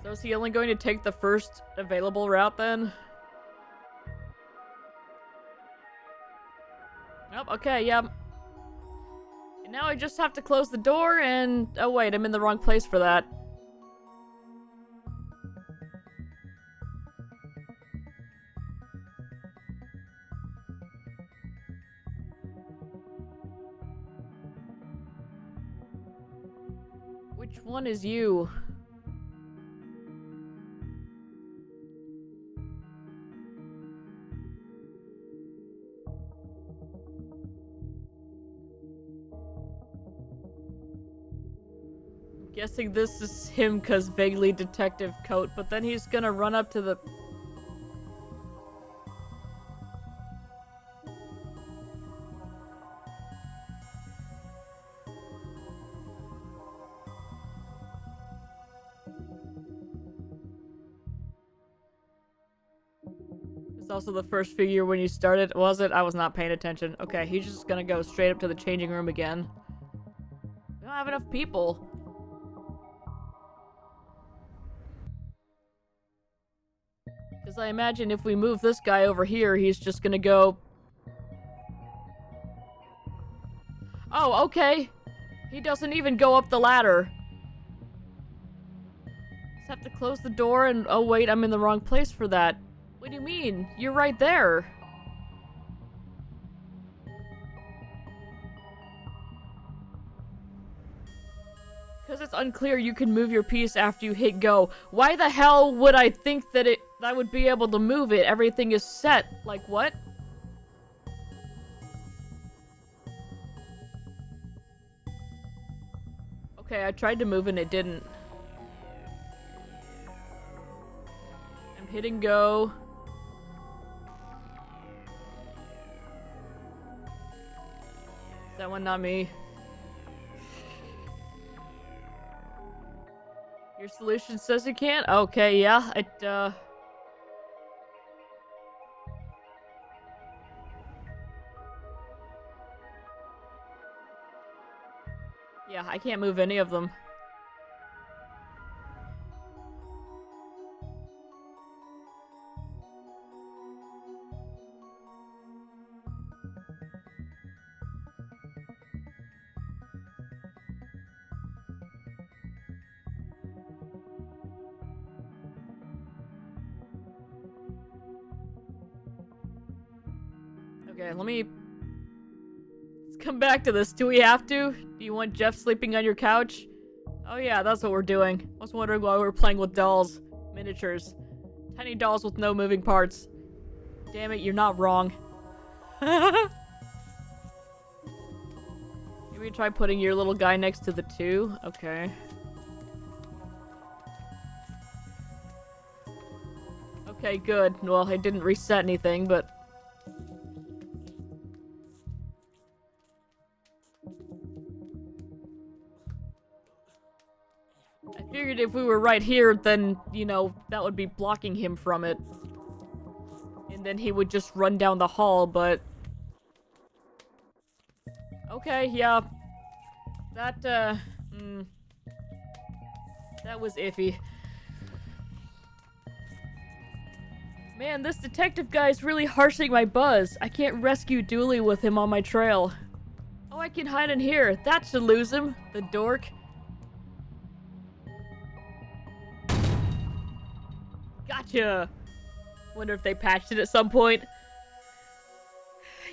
So is he only going to take the first available route then? Nope, okay, yep. And now I just have to close the door and... Oh wait, I'm in the wrong place for that. Which one is you? Guessing this is him cause vaguely detective coat, but then he's gonna run up to the... It's also the first figure when you started, was it? I was not paying attention. Okay, he's just gonna go straight up to the changing room again. We don't have enough people. Because I imagine if we move this guy over here, he's just gonna go... Oh, okay. He doesn't even go up the ladder. Just have to close the door and... Oh, wait, I'm in the wrong place for that. What do you mean? You're right there. Because it's unclear you can move your piece after you hit go. Why the hell would I think that I would be able to move it? Everything is set. Like, what? Okay, I tried to move and it didn't. I'm hitting go. Is that one not me? Your solution says you can't? Okay, yeah, yeah, I can't move any of them. Okay, let's come back to this. Do we have to? Do you want Jeff sleeping on your couch? Oh yeah, that's what we're doing. I was wondering why we were playing with dolls. Miniatures. Tiny dolls with no moving parts. Damn it, you're not wrong. Maybe try putting your little guy next to the 2. Okay. Okay, good. Well, it didn't reset anything, but... I figured if we were right here, then, you know, that would be blocking him from it. And then he would just run down the hall, but... Okay, yeah. That was iffy. Man, this detective guy is really harshing my buzz. I can't rescue Dooley with him on my trail. Oh, I can hide in here. That should lose him, the dork. Gotcha! Wonder if they patched it at some point.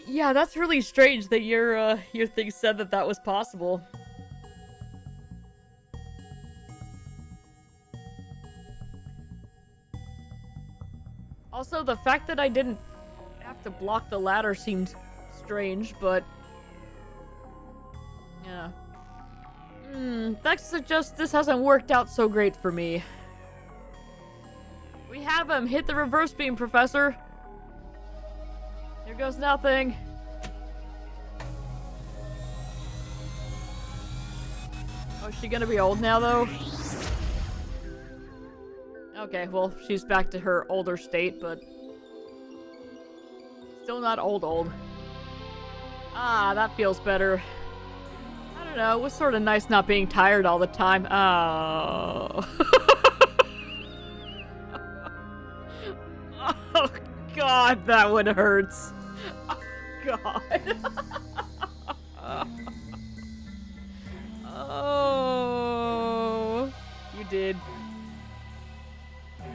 Yeah, that's really strange that your thing said that that was possible. Also, the fact that I didn't have to block the ladder seemed strange, but... yeah. That suggests this hasn't worked out so great for me. We have him! Hit the reverse beam, Professor! Here goes nothing. Oh, is she gonna be old now, though? Okay, well, she's back to her older state, but still not old. Ah, that feels better. I don't know, it was sort of nice not being tired all the time. Oh. Oh, God, that one hurts. Oh, God. Oh, you did.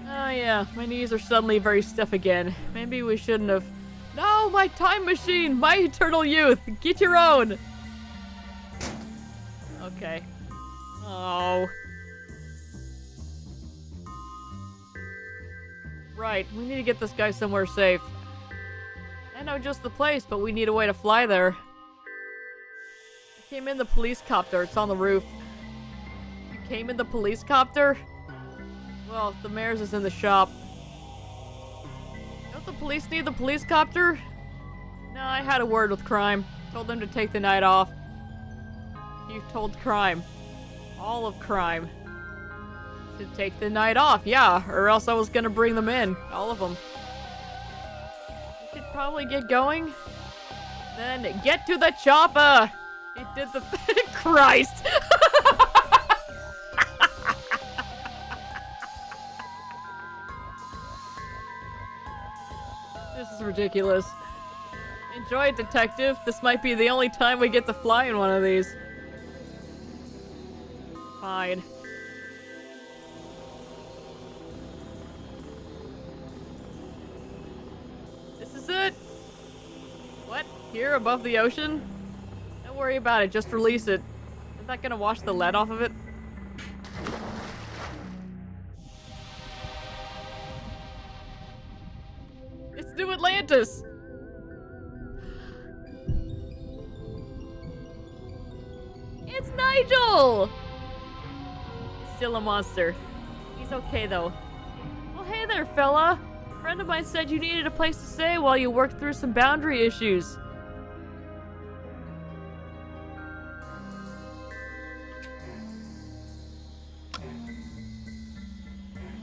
Oh yeah, my knees are suddenly very stiff again. Maybe we shouldn't have... No, my time machine! My eternal youth! Get your own! Okay. Oh. Right, we need to get this guy somewhere safe. I know just the place, but we need a way to fly there. I came in the police copter. It's on the roof. You came in the police copter? Well, the mayor's is in the shop. Don't the police need the police copter? No, I had a word with crime. Told them to take the night off. You told crime. All of crime. To take the night off, yeah, or else I was gonna bring them in. All of them. We should probably get going. Then get to the chopper! It did the Christ! This is ridiculous. Enjoy it, detective. This might be the only time we get to fly in one of these. Fine. This is it! What? Here above the ocean? Don't worry about it, just release it. Is that gonna wash the lead off of it? It's New Atlantis! It's Nigel! He's still a monster. He's okay though. Well, hey there, fella. A friend of mine said you needed a place to stay while you worked through some boundary issues.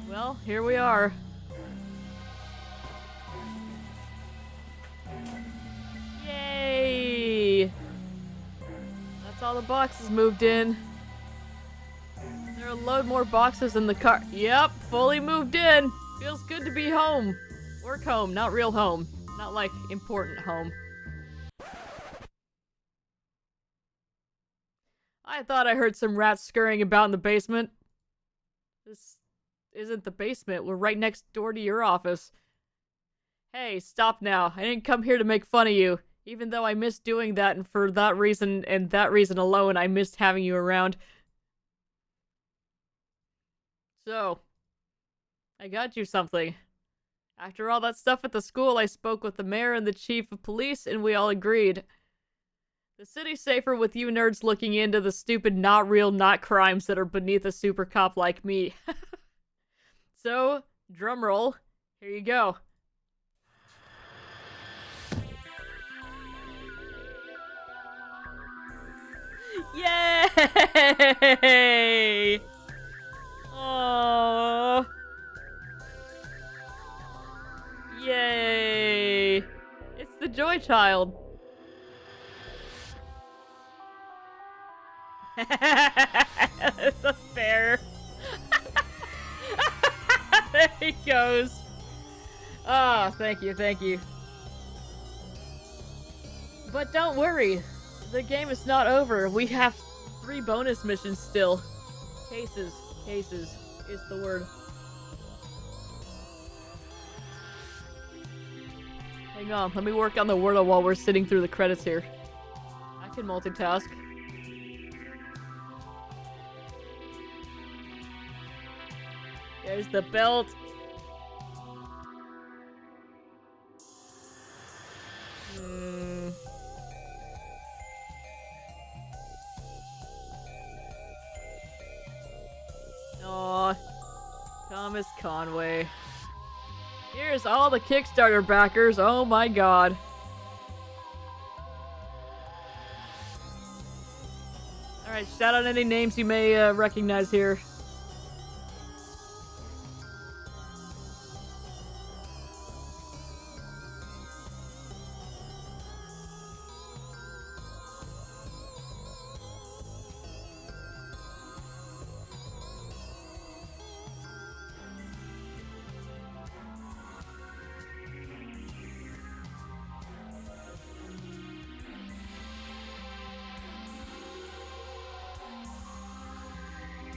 Well, here we are. Yay! That's all the boxes moved in. There are a load more boxes in the car. Yep, fully moved in. Feels good to be home. Work home, not real home. Not like important home. I thought I heard some rats scurrying about in the basement. This isn't the basement. We're right next door to your office. Hey, stop now. I didn't come here to make fun of you. Even though I missed doing that, and for that reason, and that reason alone, I missed having you around. So, I got you something. After all that stuff at the school, I spoke with the mayor and the chief of police, and we all agreed. The city's safer with you nerds looking into the stupid, not real, not crimes that are beneath a super cop like me. So, drumroll, here you go. Yay! Oh. Yay! It's the Joy Child. It's a bear. There he goes. Ah, oh, thank you, thank you. But don't worry. The game is not over. We have 3 bonus missions still. Cases is the word. Hang on, let me work on the Wordle while we're sitting through the credits here. I can multitask. There's the belt. Aw, Thomas Conway. Here's all the Kickstarter backers. Oh my god. Alright, shout out any names you may recognize here.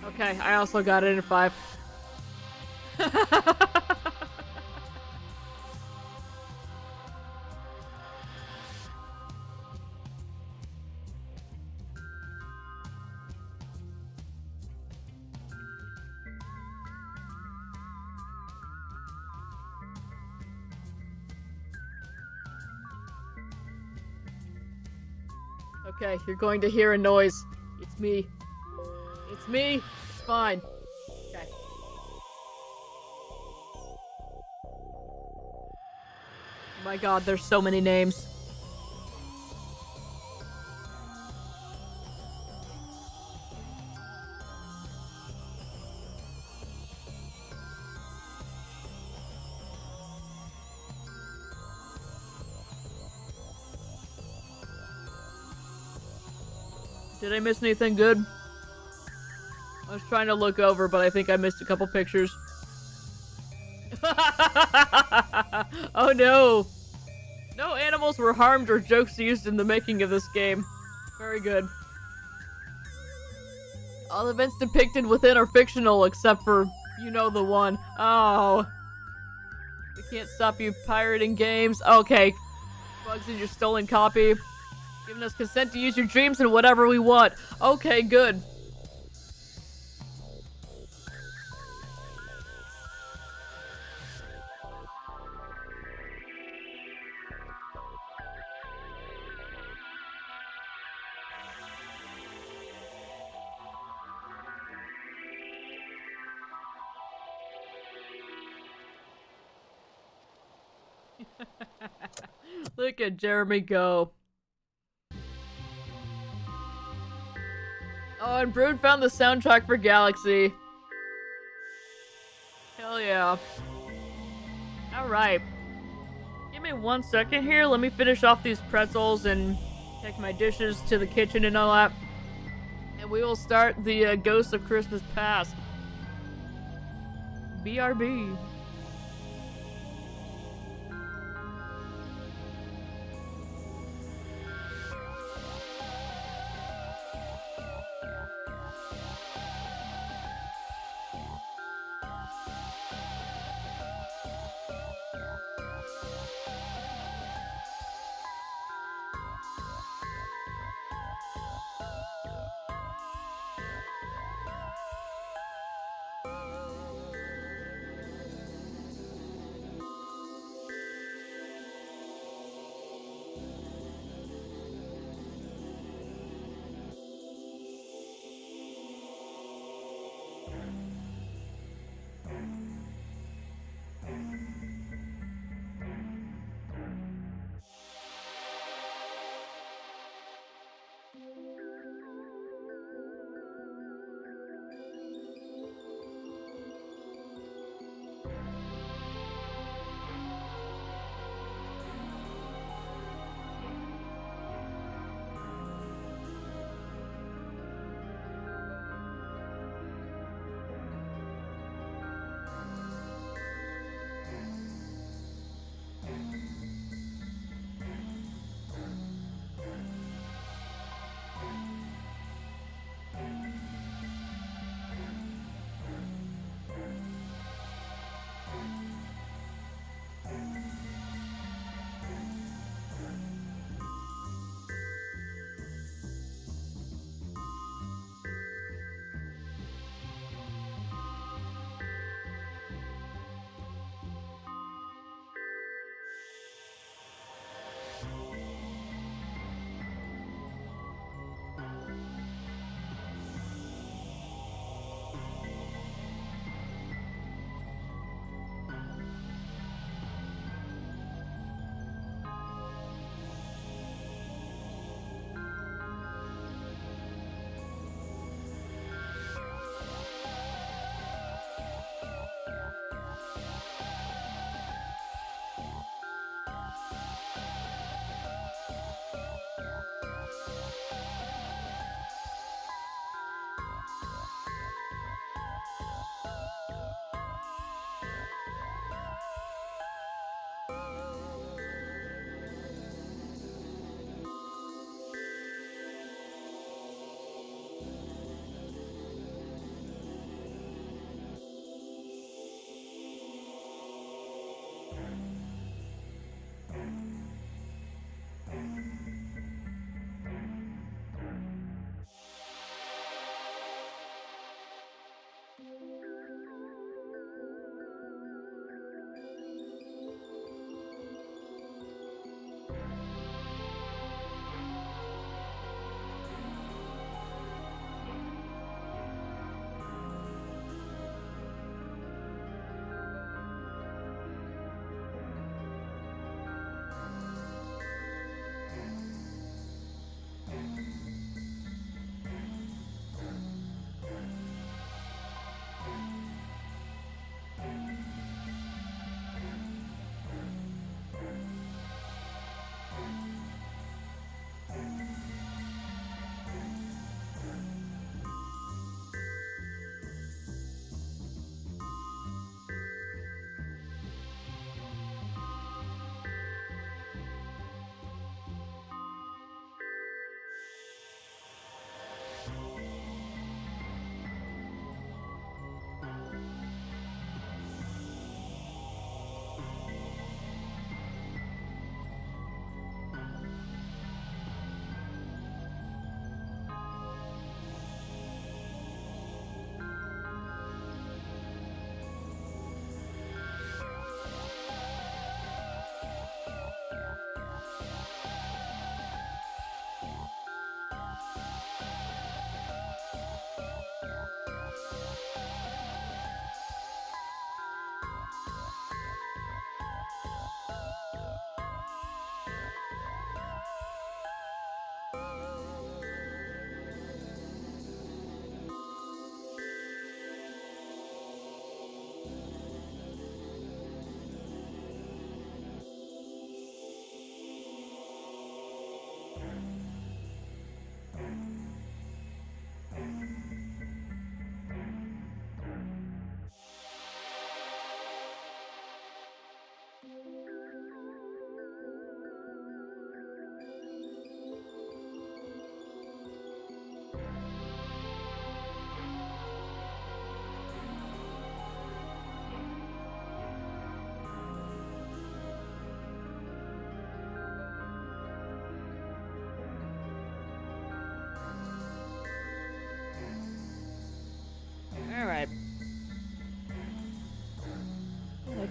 Okay, I also got it in 5. Okay, you're going to hear a noise. It's me. It's me. It's fine. Okay. Oh my god, there's so many names. Did I miss anything good? I was trying to look over, but I think I missed a couple pictures. Oh no! No animals were harmed or jokes used in the making of this game. Very good. All events depicted within are fictional, except for, you know, the one. Oh. We can't stop you pirating games. Okay. Bugs in your stolen copy. Giving us consent to use your dreams and whatever we want. Okay, good. Look at Jeremy go. Oh, and Brood found the soundtrack for Galaxy. Hell yeah. Alright. Give me 1 second here. Let me finish off these pretzels and take my dishes to the kitchen and all that. And we will start the Ghost of Christmas Past. BRB.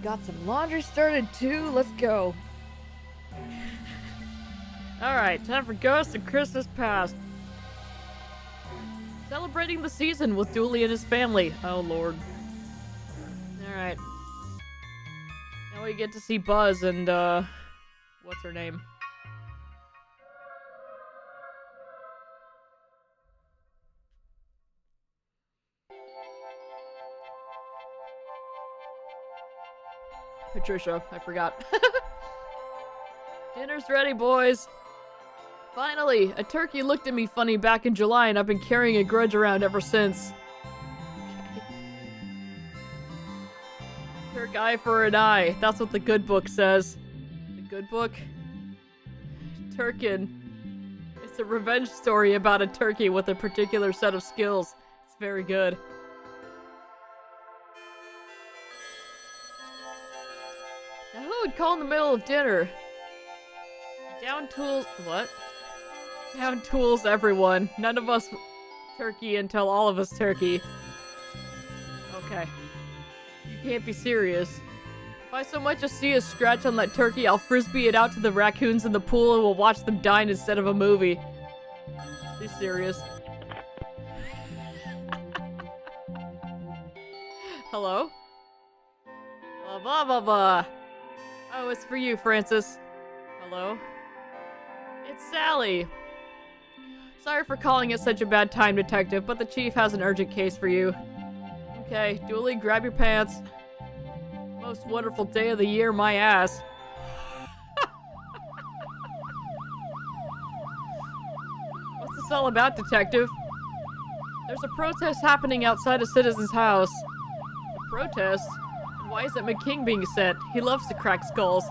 got some laundry started too. Let's go. Alright, time for Ghost of Christmas Past. Celebrating the season with Dooley and his family. Oh lord. Alright. Now we get to see Buzz and, what's her name? Patricia, I forgot. Dinner's ready, boys. Finally, a turkey looked at me funny back in July and I've been carrying a grudge around ever since. Turk eye for an eye. That's what the good book says. The good book? Turkin. It's a revenge story about a turkey with a particular set of skills. It's very good. Now who would call in the middle of dinner? Down tools. What? Down tools, everyone. None of us turkey until all of us turkey. Okay. You can't be serious. If I so much as see a scratch on that turkey, I'll frisbee it out to the raccoons in the pool and we'll watch them dine instead of a movie. Be serious. Hello? Blah blah blah blah. Oh, it's for you, Francis. Hello? It's Sally. Sorry for calling it such a bad time, Detective, but the Chief has an urgent case for you. Okay, Dooley, grab your pants. Most wonderful day of the year, my ass. What's this all about, Detective? There's a protest happening outside a citizen's house. A protest? Why isn't McKing being sent? He loves to crack skulls.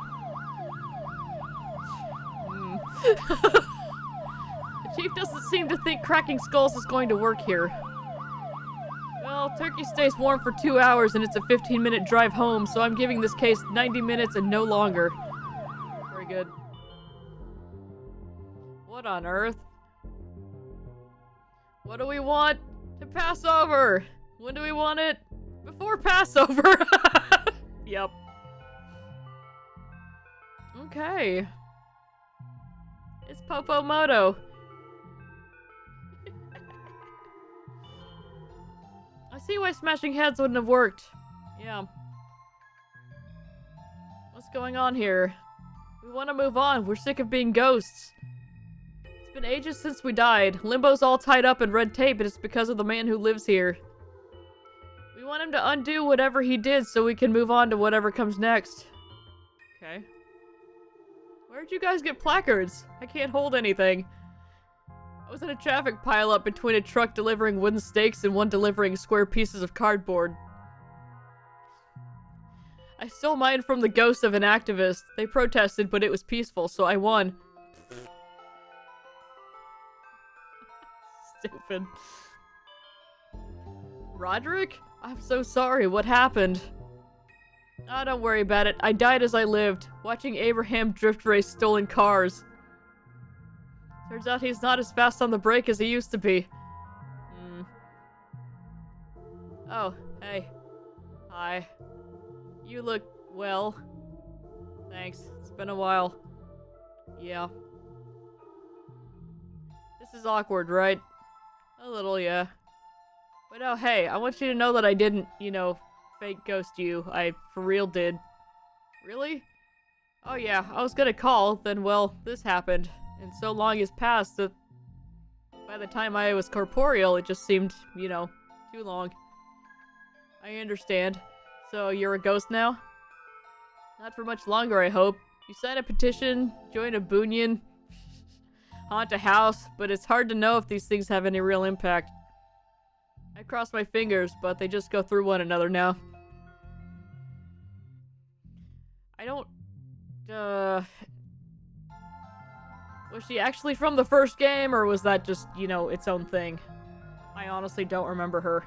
The Chief doesn't seem to think cracking skulls is going to work here. Well, turkey stays warm for 2 hours and it's a 15-minute drive home, so I'm giving this case 90 minutes and no longer. Very good. What on earth? What do we want to pass over? When do we want it? Before Passover! Yep. Okay. It's Popomoto. I see why smashing heads wouldn't have worked. Yeah. What's going on here? We want to move on. We're sick of being ghosts. It's been ages since we died. Limbo's all tied up in red tape, and it's because of the man who lives here. We want him to undo whatever he did so we can move on to whatever comes next. Okay. Where'd you guys get placards? I can't hold anything. I was in a traffic pileup between a truck delivering wooden stakes and one delivering square pieces of cardboard. I stole mine from the ghost of an activist. They protested, but it was peaceful, so I won. Stupid. Roderick? I'm so sorry. What happened? Oh, don't worry about it. I died as I lived, watching Abraham drift race stolen cars. Turns out he's not as fast on the brake as he used to be. Oh, hey. Hi. You look well. Thanks. It's been a while. Yeah. This is awkward, right? A little, yeah. But oh, hey, I want you to know that I didn't, you know, fake ghost you. I for real did. Really? Oh yeah, I was gonna call, then well, this happened. And so long has passed that by the time I was corporeal, it just seemed, you know, too long. I understand. So you're a ghost now? Not for much longer, I hope. You sign a petition, join a Bunyan, haunt a house, but it's hard to know if these things have any real impact. I cross my fingers, but they just go through one another now. I don't... Was she actually from the first game, or was that just, you know, its own thing? I honestly don't remember her.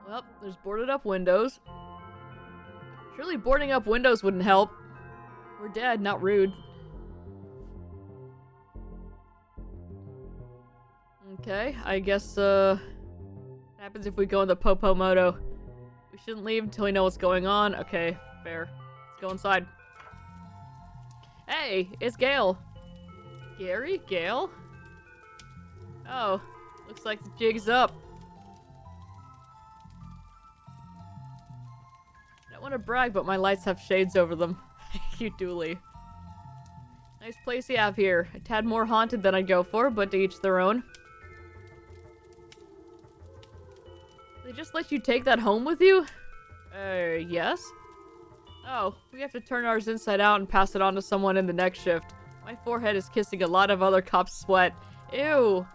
Well, there's boarded up windows. Surely boarding up windows wouldn't help. We're dead, not rude. Okay, I guess, what happens if we go in the Popomoto? We shouldn't leave until we know what's going on. Okay, fair. Let's go inside. Hey, it's Gale. Gary? Gale? Oh, looks like the jig's up. I don't want to brag, but my lights have shades over them. Thank you, Dooley. Nice place you have here. A tad more haunted than I'd go for, but to each their own. They just let you take that home with you? Yes? Oh, we have to turn ours inside out and pass it on to someone in the next shift. My forehead is kissing a lot of other cops' sweat. Ew.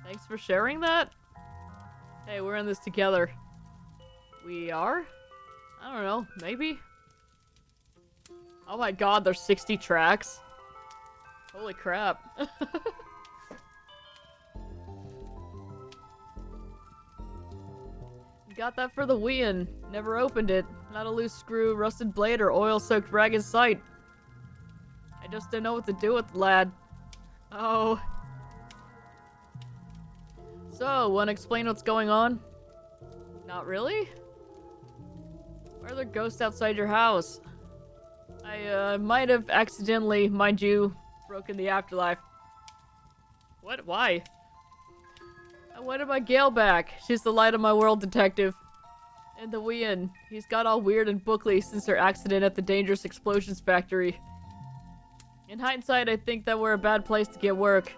Thanks for sharing that? Hey, we're in this together. We are? I don't know, maybe? Oh my god, there's 60 tracks. Holy crap. Got that for the Wii-in. Never opened it. Not a loose screw, rusted blade, or oil-soaked rag in sight. I just don't know what to do with the lad. Oh. So, wanna explain what's going on? Not really? Why are there ghosts outside your house? I might have accidentally, mind you, broken the afterlife. What? Why? I wanted my Gale back. She's the light of my world, detective. And the Wii-in. He's got all weird and bookly since her accident at the dangerous explosions factory. In hindsight, I think that we're a bad place to get work.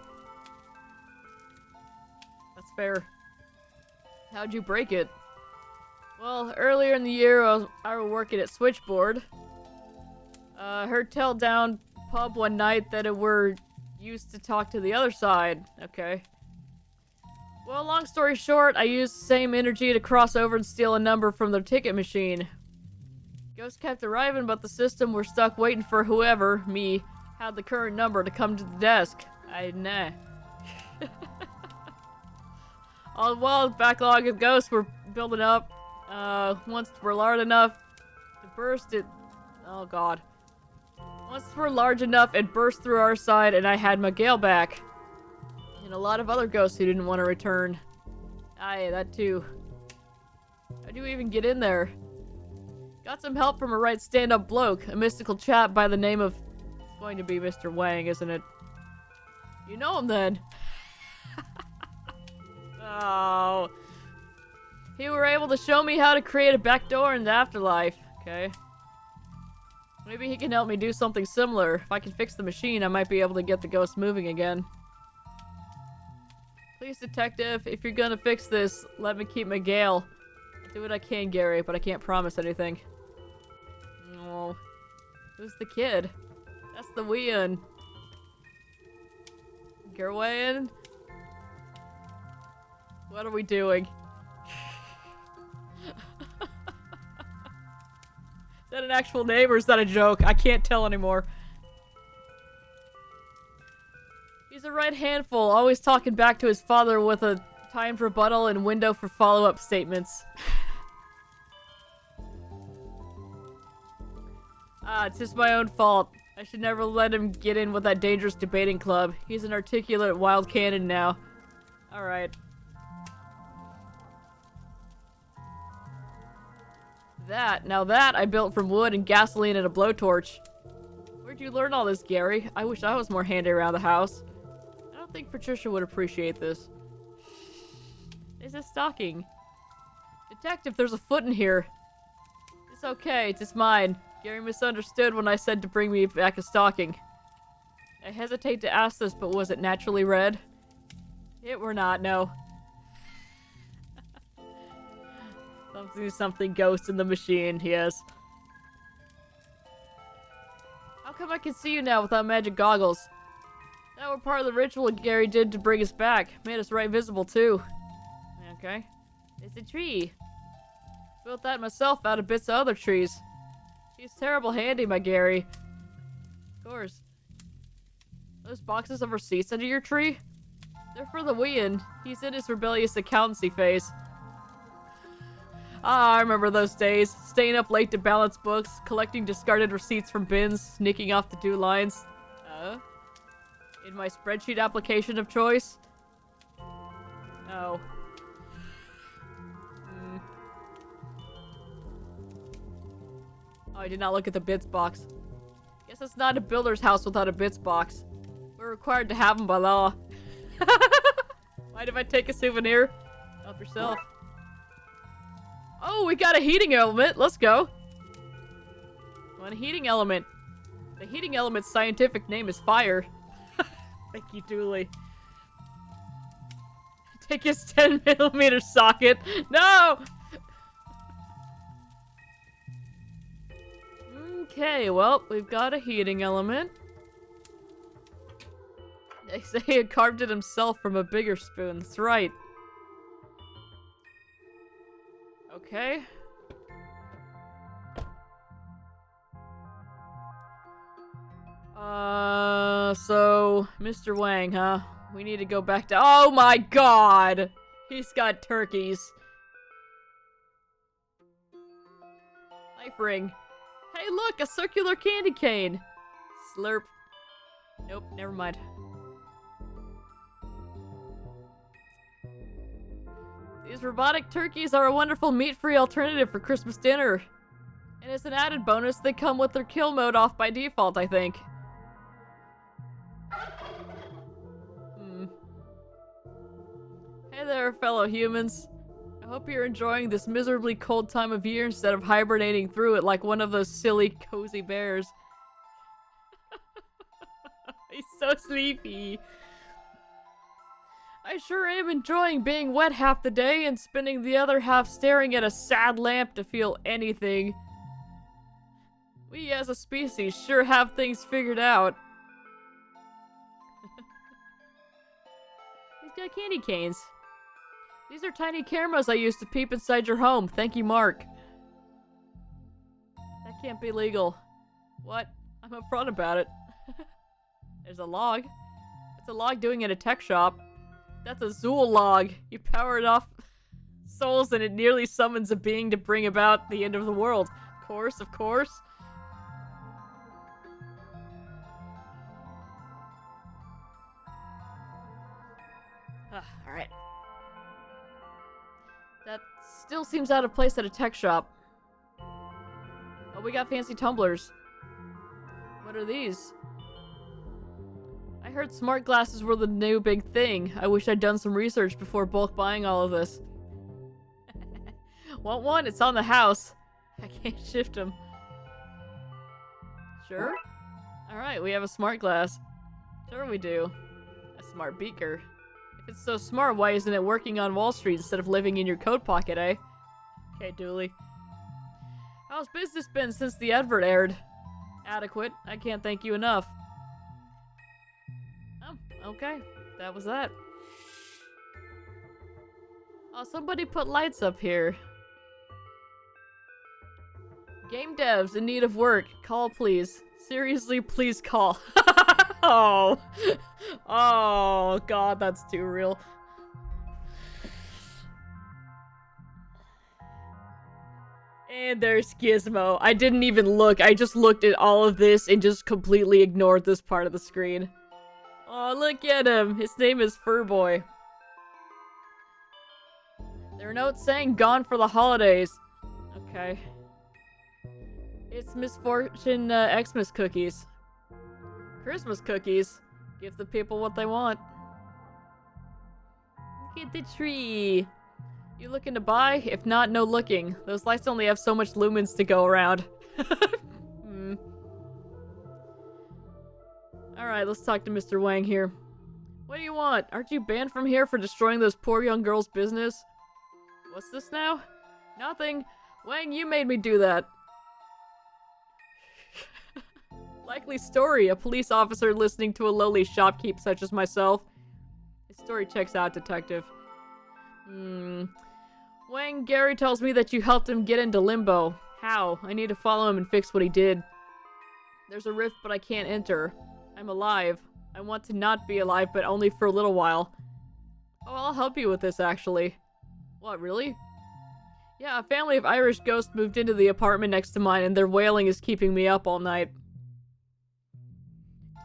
That's fair. How'd you break it? Well, earlier in the year, I was working at Switchboard. Heard tell down pub one night that it were used to talk to the other side. Okay. Well, long story short, I used the same energy to cross over and steal a number from their ticket machine. Ghosts kept arriving, but the system were stuck waiting for whoever, me, had the current number to come to the desk. Nah. All the while, the backlog of ghosts were building up. Once we're large enough to burst it... Oh god. Once we're large enough, it burst through our side and I had my Gale back. And a lot of other ghosts who didn't want to return. Aye, that too. How'd you even get in there? Got some help from a right stand-up bloke, a mystical chap by the name of... It's going to be Mr. Wang, isn't it? You know him then. Oh. He were able to show me how to create a backdoor in the afterlife. Okay. Maybe he can help me do something similar. If I can fix the machine, I might be able to get the ghost moving again. Please, detective, if you're gonna fix this, let me keep my Gale. I'll do what I can, Gary, but I can't promise anything. Oh. Who's the kid? That's the Wii-in. Gerwain? What are we doing? Is that an actual name or is that a joke? I can't tell anymore. He's a right handful, always talking back to his father with a timed rebuttal and window for follow-up statements. It's just my own fault. I should never let him get in with that dangerous debating club. He's an articulate wild cannon now. Alright. Now that I built from wood and gasoline and a blowtorch. Where'd you learn all this, Gary? I wish I was more handy around the house. I don't think Patricia would appreciate this. There's a stocking. Detective, there's a foot in here. It's okay, it's just mine. Gary misunderstood when I said to bring me back a stocking. I hesitate to ask this, but was it naturally red? It were not, no. Something ghost in the machine, yes. How come I can see you now without magic goggles? That were part of the ritual Gary did to bring us back. Made us right visible, too. Okay. It's a tree. Built that myself out of bits of other trees. She's terrible handy, my Gary. Of course. Those boxes of receipts under your tree? They're for the Wii-in. He's in his rebellious accountancy phase. Ah, I remember those days. Staying up late to balance books, collecting discarded receipts from bins, sneaking off to do lines. In my spreadsheet application of choice? No. Oh, I did not look at the bits box. Guess it's not a builder's house without a bits box. We're required to have them by law. Mind if I take a souvenir? Help yourself. Oh, we got a heating element. Let's go. Want a heating element? The heating element's scientific name is fire. Thank you, Dooley. Take his 10mm socket. No! Okay, well, we've got a heating element. They say he carved it himself from a bigger spoon. That's right. Okay. So, Mr. Wang, huh? We need to go back to- Oh my god! He's got turkeys. Knife ring. Hey look, a circular candy cane! Slurp. Nope, never mind. These robotic turkeys are a wonderful meat-free alternative for Christmas dinner. And as an added bonus, they come with their kill mode off by default, I think. Hey there, fellow humans. I hope you're enjoying this miserably cold time of year instead of hibernating through it like one of those silly, cozy bears. He's so sleepy. I sure am enjoying being wet half the day and spending the other half staring at a sad lamp to feel anything. We as a species sure have things figured out. He's got candy canes. These are tiny cameras I used to peep inside your home. Thank you, Mark. That can't be legal. What? I'm upfront about it. There's a log. What's a log doing in a tech shop? That's a Zool log. You power it off souls and it nearly summons a being to bring about the end of the world. Of course, of course. Alright. That still seems out of place at a tech shop. Oh, we got fancy tumblers. What are these? I heard smart glasses were the new big thing. I wish I'd done some research before bulk buying all of this. Want one? It's on the house. I can't shift them. Sure? Alright, we have a smart glass. Sure we do. A smart beaker. If it's so smart, why isn't it working on Wall Street instead of living in your coat pocket, eh? Okay, Dooley. How's business been since the advert aired? Adequate. I can't thank you enough. Oh, okay. That was that. Oh, somebody put lights up here. Game devs in need of work. Call, please. Seriously, please call. Oh. Oh, God, that's too real. And there's Gizmo. I didn't even look. I just looked at all of this and just completely ignored this part of the screen. Oh, look at him. His name is Furboy. There are notes saying gone for the holidays. Okay. It's Misfortune Xmas cookies. Christmas cookies. Give the people what they want. Look at the tree. You looking to buy? If not, no looking. Those lights only have so much lumens to go around. Alright, let's talk to Mr. Wang here. What do you want? Aren't you banned from here for destroying those poor young girls' business? What's this now? Nothing. Wang, you made me do that. Likely story, a police officer listening to a lowly shopkeep such as myself. His story checks out, detective. Wang, Gary tells me that you helped him get into limbo. How? I need to follow him and fix what he did. There's a rift, but I can't enter. I'm alive. I want to not be alive, but only for a little while. Oh, I'll help you with this, actually. What, really? Yeah, a family of Irish ghosts moved into the apartment next to mine, and their wailing is keeping me up all night.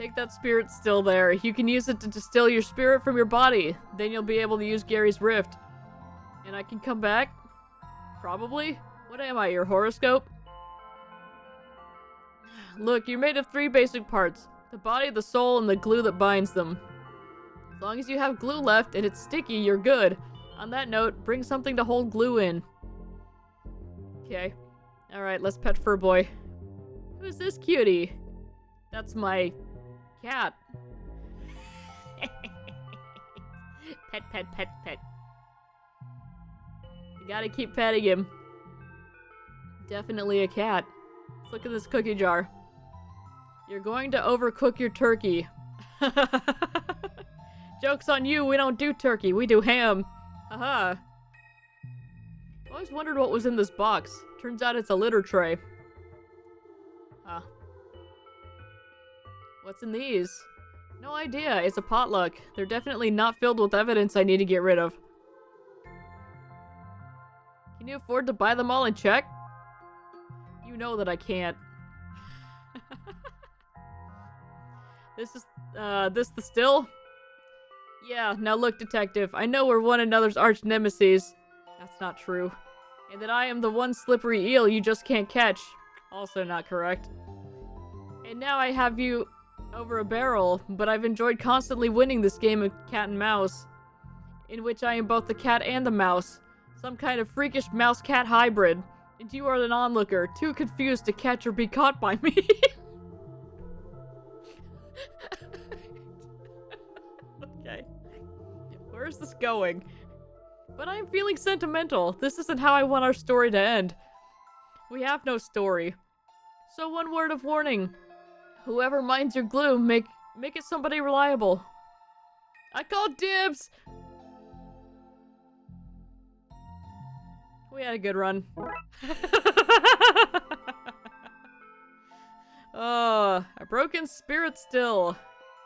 Take that spirit still there. You can use it to distill your spirit from your body. Then you'll be able to use Gary's rift. And I can come back? Probably? What am I, your horoscope? Look, you're made of 3 basic parts. The body, the soul, and the glue that binds them. As long as you have glue left and it's sticky, you're good. On that note, bring something to hold glue in. Okay. Alright, let's pet Furboy. Who's this cutie? That's my cat. Pet, pet, pet, pet. You gotta keep petting him. Definitely a cat. Let's look at this cookie jar. You're going to overcook your turkey. Joke's on you, we don't do turkey, we do ham. Haha. I always wondered what was in this box. Turns out it's a litter tray. Huh. What's in these? No idea, it's a potluck. They're definitely not filled with evidence I need to get rid of. Can you afford to buy them all in check? You know that I can't. This the still? Yeah, now look, detective. I know we're one another's arch nemesis. That's not true. And that I am the one slippery eel you just can't catch. Also not correct. And now I have you over a barrel, but I've enjoyed constantly winning this game of cat and mouse, in which I am both the cat and the mouse. Some kind of freakish mouse-cat hybrid. And you are an onlooker, too confused to catch or be caught by me. Okay. Where's this going? But I'm feeling sentimental. This isn't how I want our story to end. We have no story. So one word of warning. Whoever minds your glue, make it somebody reliable. I call dibs! We had a good run. Oh, a broken spirit still.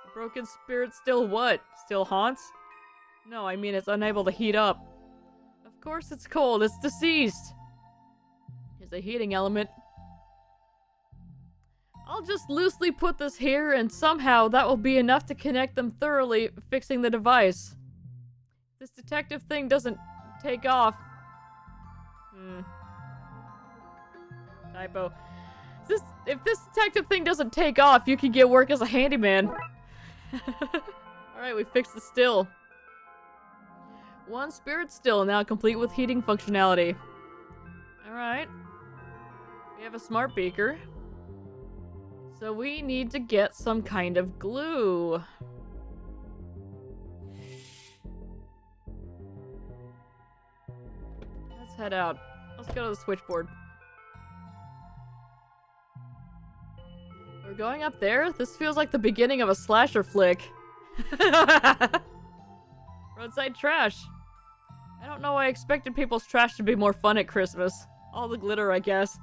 A broken spirit still what? Still haunts? No, I mean it's unable to heat up. Of course it's cold, it's deceased. There's a heating element. I'll just loosely put this here and somehow that will be enough to connect them thoroughly, fixing the device. This detective thing doesn't take off. Typo. If this detective thing doesn't take off, you can get work as a handyman. Alright, we fixed the still. One spirit still, now complete with heating functionality. Alright. We have a smart beaker. So we need to get some kind of glue. Let's head out. Let's go to the switchboard. We're going up there? This feels like the beginning of a slasher flick. Roadside trash. I don't know why I expected people's trash to be more fun at Christmas. All the glitter, I guess.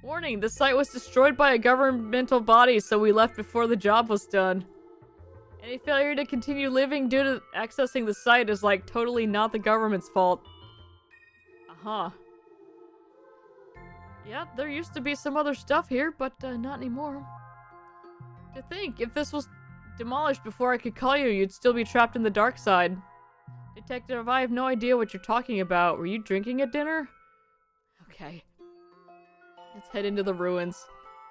Warning, the site was destroyed by a governmental body, so we left before the job was done. Any failure to continue living due to accessing the site is like totally not the government's fault. Uh-huh. Yep, there used to be some other stuff here, but not anymore. To think, if this was demolished before I could call you, you'd still be trapped in the dark side. Detective, I have no idea what you're talking about. Were you drinking at dinner? Okay. Let's head into the ruins.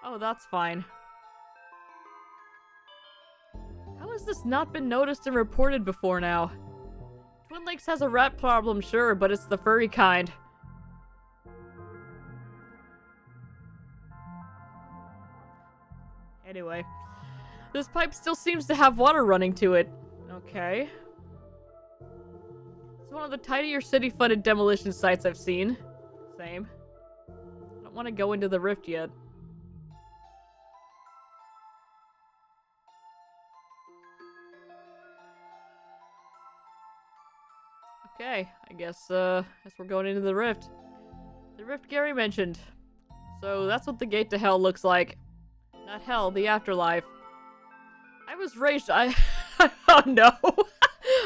Oh, that's fine. How has this not been noticed and reported before now? Twin Lakes has a rat problem, sure, but it's the furry kind. Anyway. This pipe still seems to have water running to it. Okay. It's one of the tidier city-funded demolition sites I've seen. Same. I don't want to go into the rift yet. Okay, I guess we're going into the rift. The rift Gary mentioned. So that's what the gate to hell looks like. Not hell, the afterlife. I was raised oh no.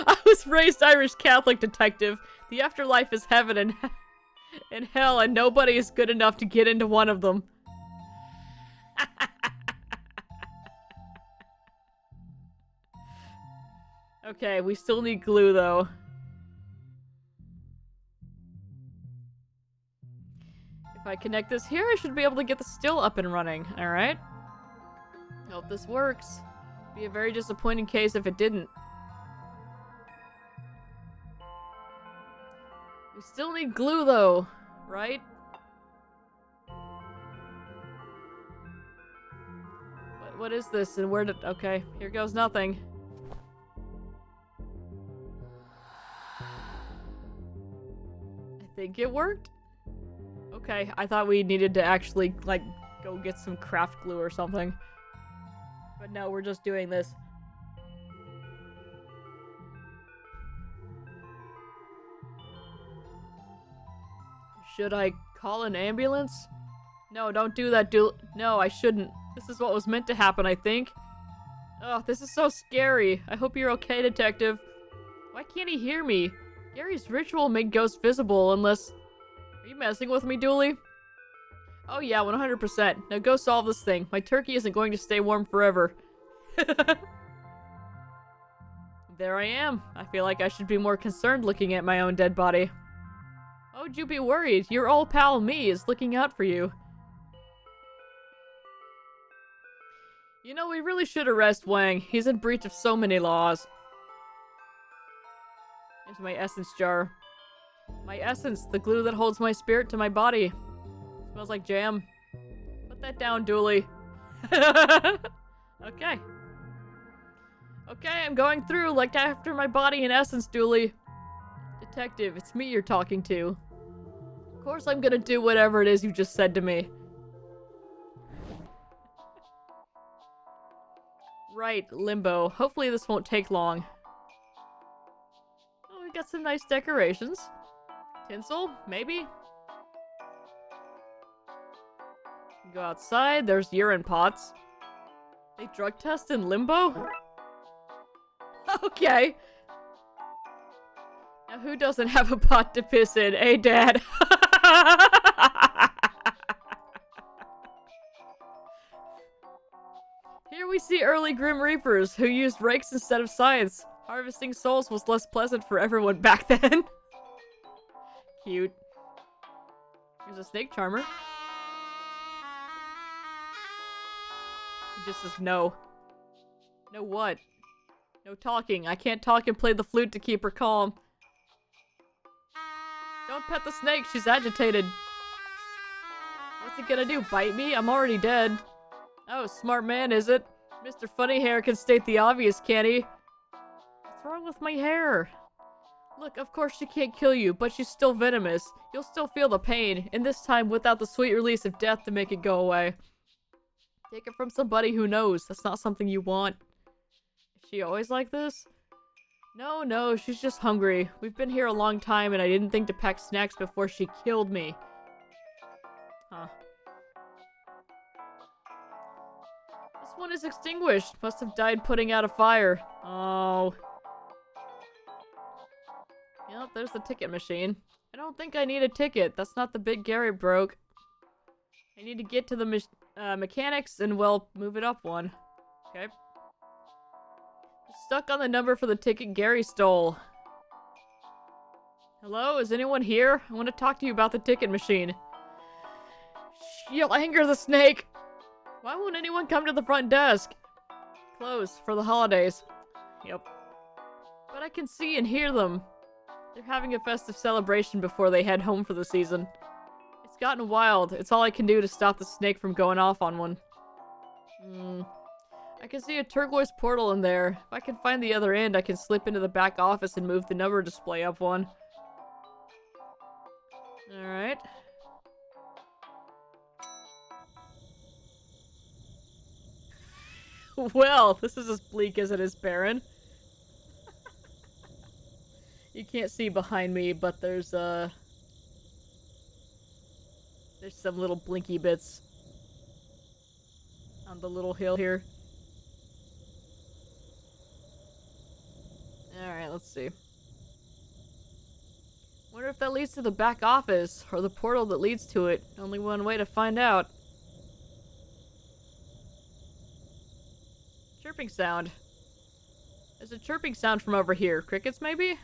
I was raised Irish Catholic, detective. The afterlife is heaven and hell, and nobody is good enough to get into one of them. Okay, we still need glue, though. If I connect this here, I should be able to get the still up and running. Alright. Hope this works. Be a very disappointing case if it didn't. We still need glue, though. Right? What is this, and where did... Okay, here goes nothing. I think it worked? Okay, I thought we needed to actually, like, go get some craft glue or something. But no, we're just doing this. Should I call an ambulance? No, don't do that, No, I shouldn't. This is what was meant to happen, I think. Oh, this is so scary. I hope you're okay, detective. Why can't he hear me? Gary's ritual made ghosts visible unless... Are you messing with me, Dooley? Oh yeah, 100%. Now go solve this thing. My turkey isn't going to stay warm forever. There I am. I feel like I should be more concerned looking at my own dead body. Why would you be worried? Your old pal me is looking out for you. You know, we really should arrest Wang. He's in breach of so many laws. Here's my essence jar. My essence, the glue that holds my spirit to my body. Smells like jam. Put that down, Dooley. Okay. Okay, I'm going through, like after my body and essence, Dooley. Detective, it's me you're talking to. Of course I'm gonna do whatever it is you just said to me. Right, limbo. Hopefully this won't take long. Oh, we got some nice decorations. Tinsel, maybe? Go outside, there's urine pots. They drug test in limbo? Okay. Now who doesn't have a pot to piss in, eh, Dad? Here we see early Grim Reapers who used rakes instead of scythes. Harvesting souls was less pleasant for everyone back then. Cute. Here's a snake charmer. He just says no. No what? No talking. I can't talk and play the flute to keep her calm. Don't pet the snake, she's agitated. What's it gonna do, bite me? I'm already dead. Oh, smart man, is it? Mr. Funny Hair can state the obvious, can't he? What's wrong with my hair? Look, of course she can't kill you, but she's still venomous. You'll still feel the pain, and this time without the sweet release of death to make it go away. Take it from somebody who knows. That's not something you want. Is she always like this? No, she's just hungry. We've been here a long time, and I didn't think to pack snacks before she killed me. Huh. This one is extinguished. Must have died putting out a fire. Oh. Yep, there's the ticket machine. I don't think I need a ticket. That's not the bit Gary broke. I need to get to the mechanics and, well, move it up one. Okay. Stuck on the number for the ticket Gary stole. Hello? Is anyone here? I want to talk to you about the ticket machine. You'll anger the snake. Why won't anyone come to the front desk? Closed for the holidays. Yep. But I can see and hear them. They're having a festive celebration before they head home for the season. It's gotten wild. It's all I can do to stop the snake from going off on one. I can see a turquoise portal in there. If I can find the other end, I can slip into the back office and move the number display up one. Alright. Well, this is as bleak as it is barren. You can't see behind me, but there's some little blinky bits on the little hill here. Alright, let's see. Wonder if that leads to the back office, or the portal that leads to it. Only one way to find out. Chirping sound. There's a chirping sound from over here. Crickets, maybe?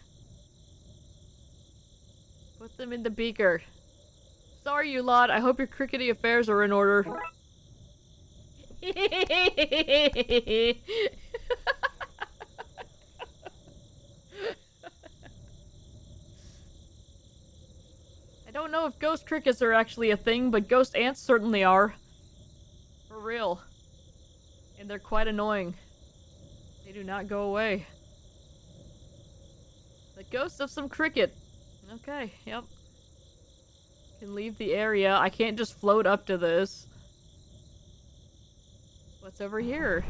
Put them in the beaker. Sorry, you lot. I hope your crickety affairs are in order. I don't know if ghost crickets are actually a thing, but ghost ants certainly are. For real. And they're quite annoying. They do not go away. The ghost of some cricket. Okay, yep. Can leave the area. I can't just float up to this. What's over here?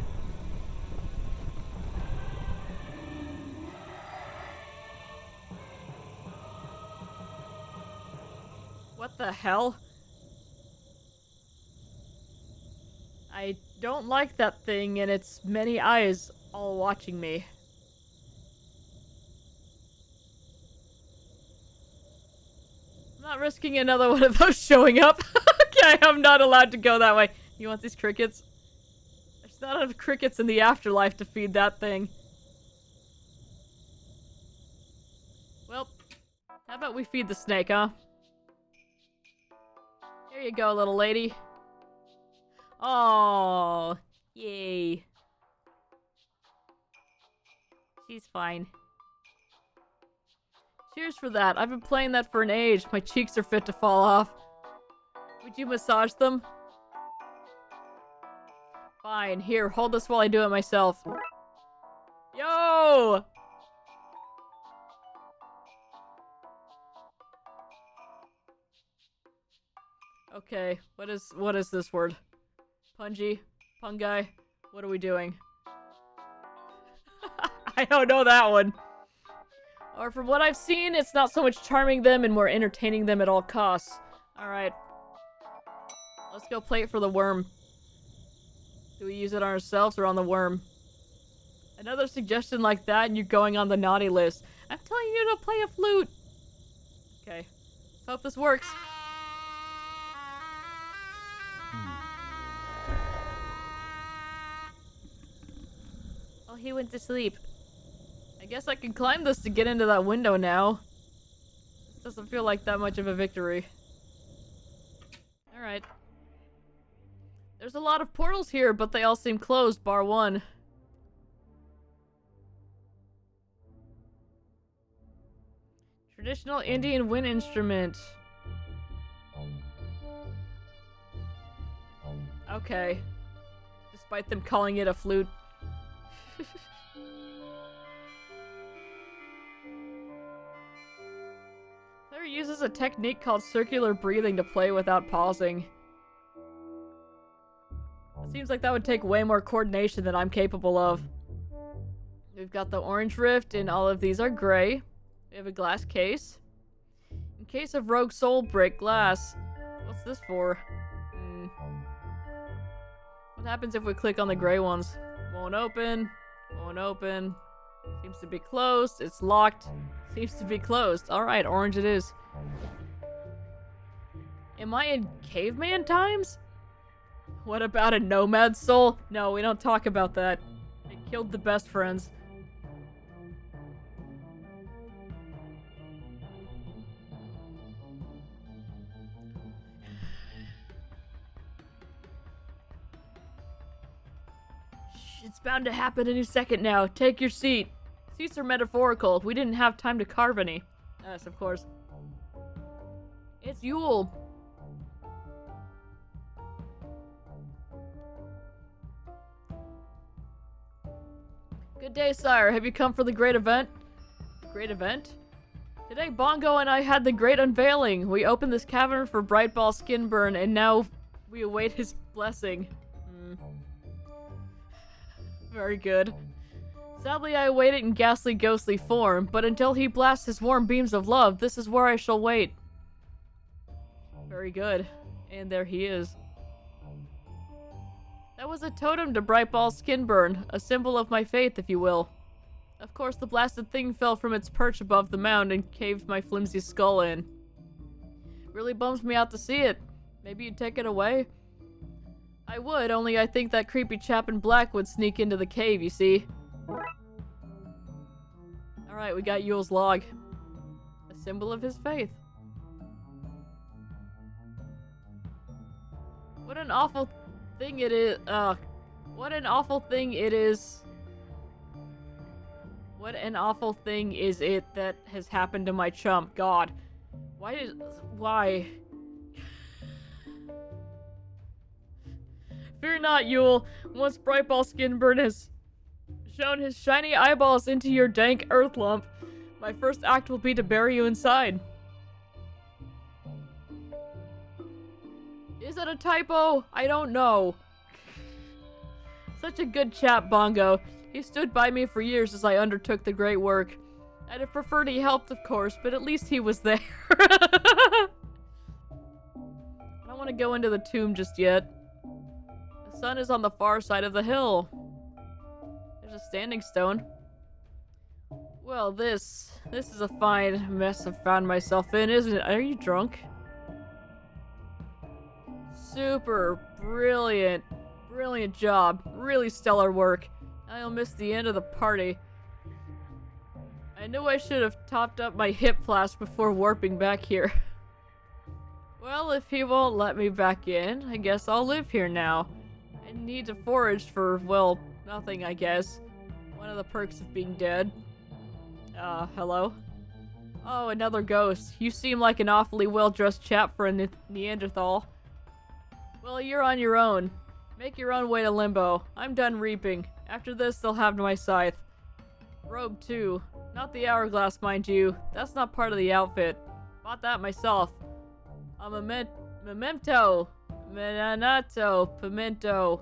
What the hell? I don't like that thing and its many eyes all watching me. I'm not risking another one of those showing up. Okay, I'm not allowed to go that way. You want these crickets? There's not enough crickets in the afterlife to feed that thing. Well, how about we feed the snake, huh? Here you go, little lady. Oh, yay. She's fine. Cheers for that. I've been playing that for an age. My cheeks are fit to fall off. Would you massage them? Fine. Here, hold this while I do it myself. Yo! Okay, what is this word? Pungy? Pungi? What are we doing? I don't know that one. Or from what I've seen, it's not so much charming them and more entertaining them at all costs. Alright. Let's go play it for the worm. Do we use it on ourselves or on the worm? Another suggestion like that and you're going on the naughty list. I'm telling you to play a flute. Okay. Let's hope this works. Oh, he went to sleep. I guess I can climb this to get into that window now. This doesn't feel like that much of a victory. Alright. There's a lot of portals here, but they all seem closed, bar one. Traditional Indian wind instrument. Okay. Despite them calling it a flute. Claire uses a technique called circular breathing to play without pausing. It seems like that would take way more coordination than I'm capable of. We've got the orange rift, and all of these are gray. We have a glass case. In case of rogue soul, break glass. What's this for? What happens if we click on the gray ones? Won't open. Won't open. Seems to be closed. It's locked. Seems to be closed. Alright, orange it is. Am I in caveman times? What about a nomad soul? No, we don't talk about that. They killed the best friends. It's bound to happen any second now. Take your seat. Seats are metaphorical. We didn't have time to carve any. Yes, of course. It's Yule. Good day, sire. Have you come for the great event? Great event? Today, Bongo and I had the great unveiling. We opened this cavern for Brightball Skinburn, and now we await his blessing. Very good. Sadly, I await it in ghastly, ghostly form, but until he blasts his warm beams of love, this is where I shall wait. Very good. And there he is. That was a totem to Brightball Skinburn, a symbol of my faith, if you will. Of course, the blasted thing fell from its perch above the mound and caved my flimsy skull in. Really bums me out to see it. Maybe you'd take it away? I would, only I think that creepy chap in black would sneak into the cave, you see. Alright, we got Yule's log. A symbol of his faith. What an awful thing it is. What an awful thing it is. What an awful thing is it that has happened to my chump. God. Why? Fear not, Yule. Once Brightball Skinburn has shown his shiny eyeballs into your dank earth lump, my first act will be to bury you inside. Is it a typo? I don't know. Such a good chap, Bongo. He stood by me for years as I undertook the great work. I'd have preferred he helped, of course, but at least he was there. I don't want to go into the tomb just yet. The sun is on the far side of the hill. There's a standing stone. Well, this is a fine mess I've found myself in, isn't it? Are you drunk? Super brilliant. Brilliant job. Really stellar work. I'll miss the end of the party. I knew I should have topped up my hip flask before warping back here. Well, if he won't let me back in, I guess I'll live here now. I need to forage for, well, nothing, I guess. One of the perks of being dead. Hello? Oh, another ghost. You seem like an awfully well-dressed chap for a Neanderthal. Well, you're on your own. Make your own way to Limbo. I'm done reaping. After this, they'll have my scythe. Robe, too. Not the hourglass, mind you. That's not part of the outfit. Bought that myself. A memento. Menato. Pimento.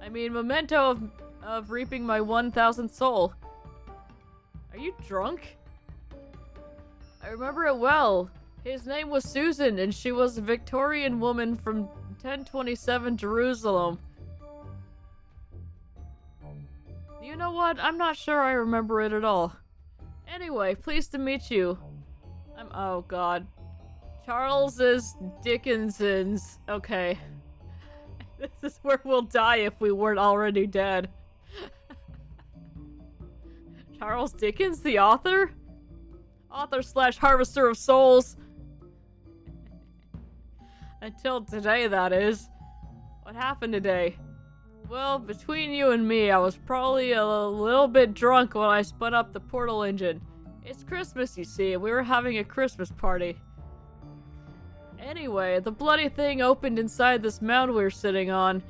I mean, memento of reaping my 1,000th soul. Are you drunk? I remember it well. His name was Susan, and she was a Victorian woman from 1027 Jerusalem. You know what? I'm not sure I remember it at all. Anyway, pleased to meet you. Oh god. Charles is Dickinson's. Okay. This is where we'll die if we weren't already dead. Charles Dickens, the author? Author/harvester of souls. Until today, that is. What happened today? Well, between you and me, I was probably a little bit drunk when I spun up the portal engine. It's Christmas, you see, and we were having a Christmas party. Anyway, the bloody thing opened inside this mound we're sitting on,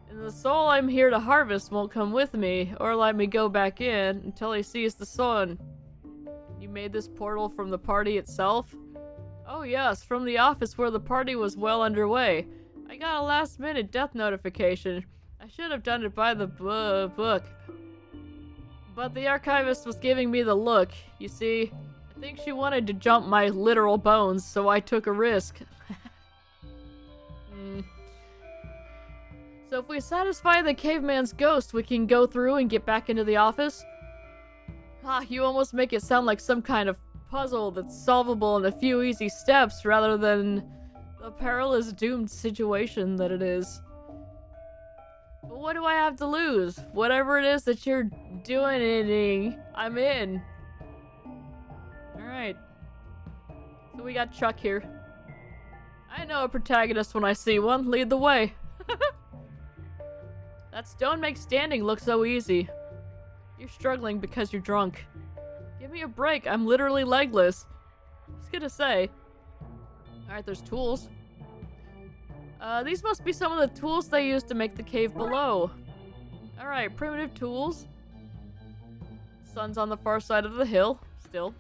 and the soul I'm here to harvest won't come with me, or let me go back in until he sees the sun. You made this portal from the party itself? Oh yes, from the office where the party was well underway. I got a last-minute death notification. I should have done it by the book. But the archivist was giving me the look. You see, I think she wanted to jump my literal bones, so I took a risk. So if we satisfy the caveman's ghost, we can go through and get back into the office? You almost make it sound like some kind of puzzle that's solvable in a few easy steps rather than the perilous doomed situation that it is. But what do I have to lose? Whatever it is that you're doing, I'm in. Alright. So we got Chuck here. I know a protagonist when I see one. Lead the way. That stone makes standing look so easy. You're struggling because you're drunk. Give me a break. I'm literally legless. I was gonna say. Alright, there's tools. These must be some of the tools they used to make the cave below. Alright, primitive tools. Sun's on the far side of the hill. Still.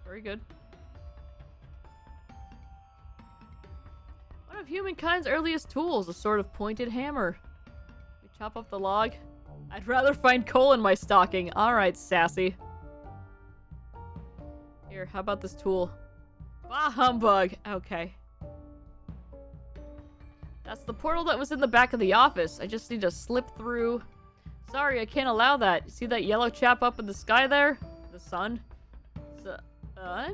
Very good. One of humankind's earliest tools, a sort of pointed hammer. We chop up the log. I'd rather find coal in my stocking. Alright, sassy. Here, how about this tool? Bah humbug! Okay. That's the portal that was in the back of the office. I just need to slip through. Sorry, I can't allow that. See that yellow chap up in the sky there? The sun? Sun?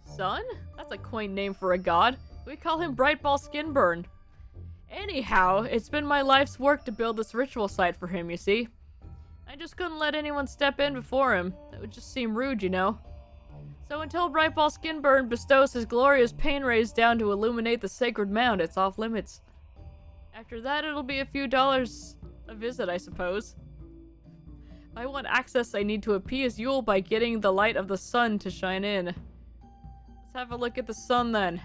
Sun? That's a quaint name for a god. We call him Brightball Skinburn. Anyhow, it's been my life's work to build this ritual site for him, you see. I just couldn't let anyone step in before him. That would just seem rude, you know. So until Brightball Skinburn bestows his glorious pain rays down to illuminate the sacred mound, it's off limits. After that, it'll be a few dollars a visit, I suppose. If I want access, I need to appease Yule by getting the light of the sun to shine in. Let's have a look at the sun, then.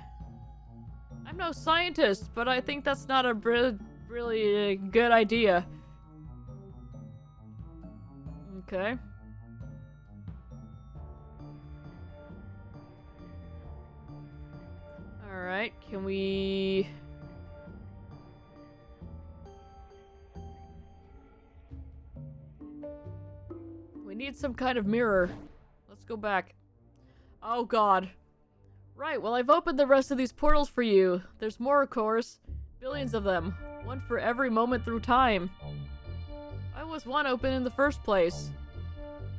I'm no scientist, but I think that's not a really good idea. Okay. Alright, can we... We need some kind of mirror. Let's go back. Oh god. Right, well I've opened the rest of these portals for you. There's more, of course. Billions of them. One for every moment through time. Why was one open in the first place?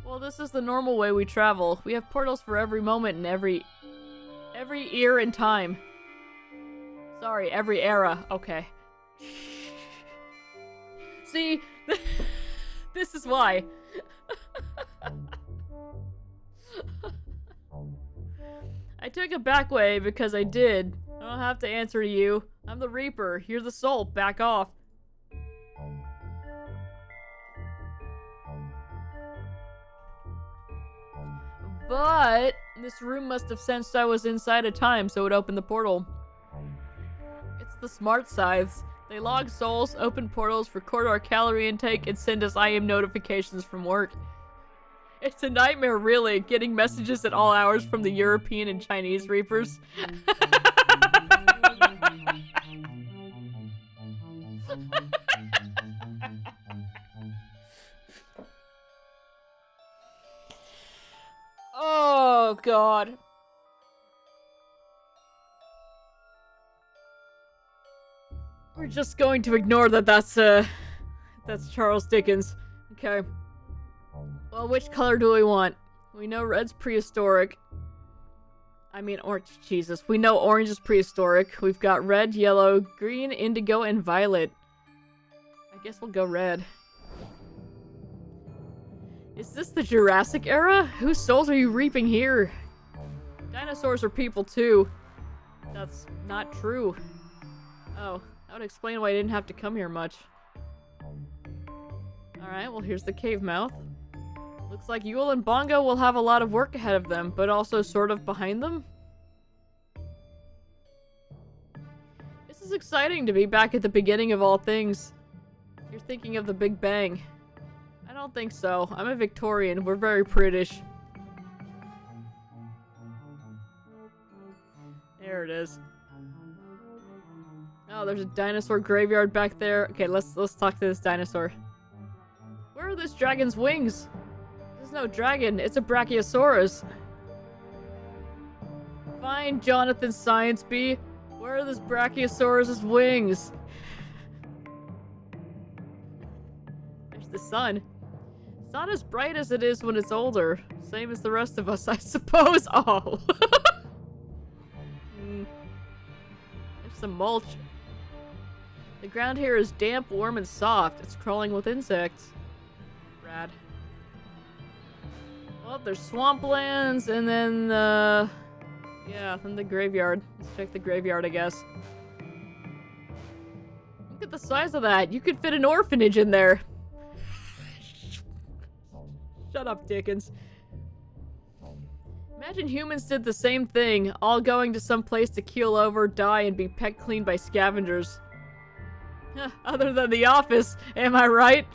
Well, this is the normal way we travel. We have portals for every moment and every year in time. Sorry, every era. Okay. See? This is why. I took a back way because I did. I don't have to answer to you. I'm the Reaper. You're the Soul. Back off. But this room must have sensed I was inside a time, so it opened the portal. It's the smart scythes. They log souls, open portals, record our calorie intake, and send us IM notifications from work. It's a nightmare, really, getting messages at all hours from the European and Chinese Reapers. Oh, God. We're just going to ignore that that's Charles Dickens. Okay. Well, which color do we want? We know red's prehistoric. I mean, orange. Jesus. We know orange is prehistoric. We've got red, yellow, green, indigo, and violet. I guess we'll go red. Is this the Jurassic era? Whose souls are you reaping here? Dinosaurs are people too. That's not true. Oh, that would explain why I didn't have to come here much. Alright, well here's the cave mouth. Looks like Yule and Bongo will have a lot of work ahead of them, but also sort of behind them. This is exciting to be back at the beginning of all things. You're thinking of the Big Bang. I don't think so. I'm a Victorian. We're very British. There it is. Oh, there's a dinosaur graveyard back there. Okay, let's talk to this dinosaur. Where are this dragon's wings? This is no dragon. It's a Brachiosaurus. Fine, Jonathan Science Bee. Where are this Brachiosaurus' wings? There's the sun. It's not as bright as it is when it's older. Same as the rest of us, I suppose. Oh. There's some mulch. The ground here is damp, warm, and soft. It's crawling with insects. Rad. Well, there's swamplands, and then, yeah, then the graveyard. Let's check the graveyard, I guess. Look at the size of that. You could fit an orphanage in there. Shut up, Dickens. Imagine humans did the same thing, all going to some place to keel over, die, and be pecked clean by scavengers. Other than the office, am I right?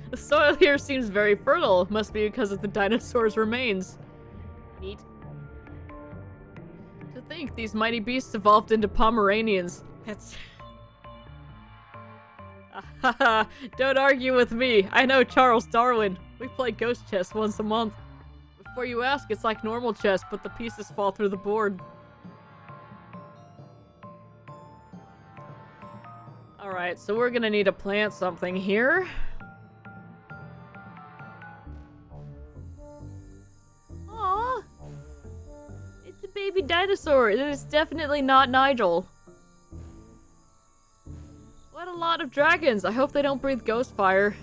The soil here seems very fertile. Must be because of the dinosaurs' remains. Neat. To think these mighty beasts evolved into Pomeranians. That's... Don't argue with me. I know Charles Darwin. We play ghost chess once a month. Before you ask, it's like normal chess, but the pieces fall through the board. Alright, so we're gonna need to plant something here. Aww. It's a baby dinosaur. It is definitely not Nigel. What a lot of dragons. I hope they don't breathe ghost fire.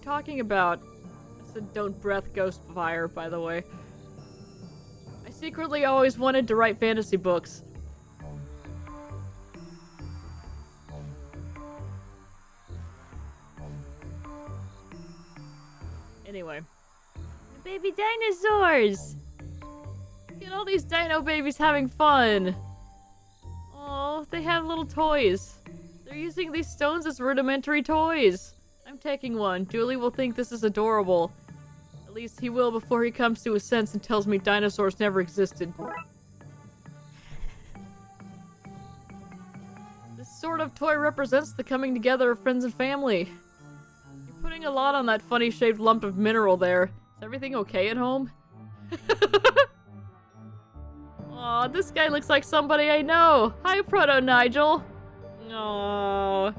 talking about? I said don't breath ghost fire, by the way. I secretly always wanted to write fantasy books. Anyway. Baby dinosaurs! Look at all these dino babies having fun! Oh, they have little toys. They're using these stones as rudimentary toys. I'm taking one. Julie will think this is adorable. At least he will before he comes to his sense and tells me dinosaurs never existed. This sort of toy represents the coming together of friends and family. You're putting a lot on that funny-shaped lump of mineral there. Is everything okay at home? Aw, this guy looks like somebody I know. Hi, Proto-Nigel. Aww.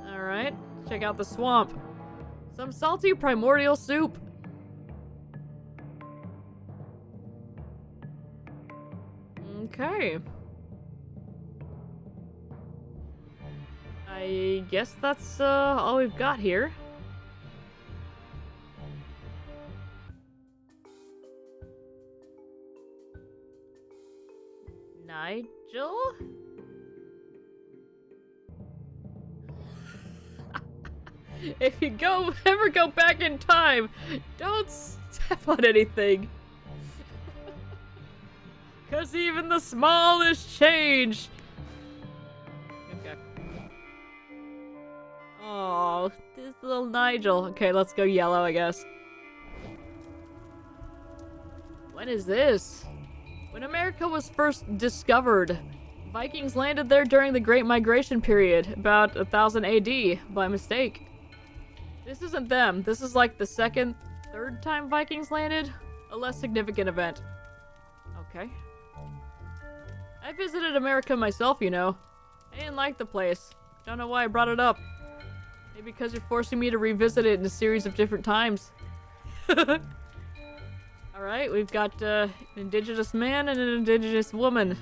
Alright, check out the swamp. Some salty primordial soup. Okay. I guess that's all we've got here. Nigel? If you ever go back in time, don't step on anything. Cause even the smallest change. Okay. Oh, this little Nigel. Okay, let's go yellow, I guess. When is this? When America was first discovered, Vikings landed there during the Great Migration period, about 1000 AD, by mistake. This isn't them. This is like the second, third time Vikings landed. A less significant event. Okay. I visited America myself, you know. I didn't like the place. Don't know why I brought it up. Maybe because you're forcing me to revisit it in a series of different times. Alright, we've got an indigenous man and an indigenous woman.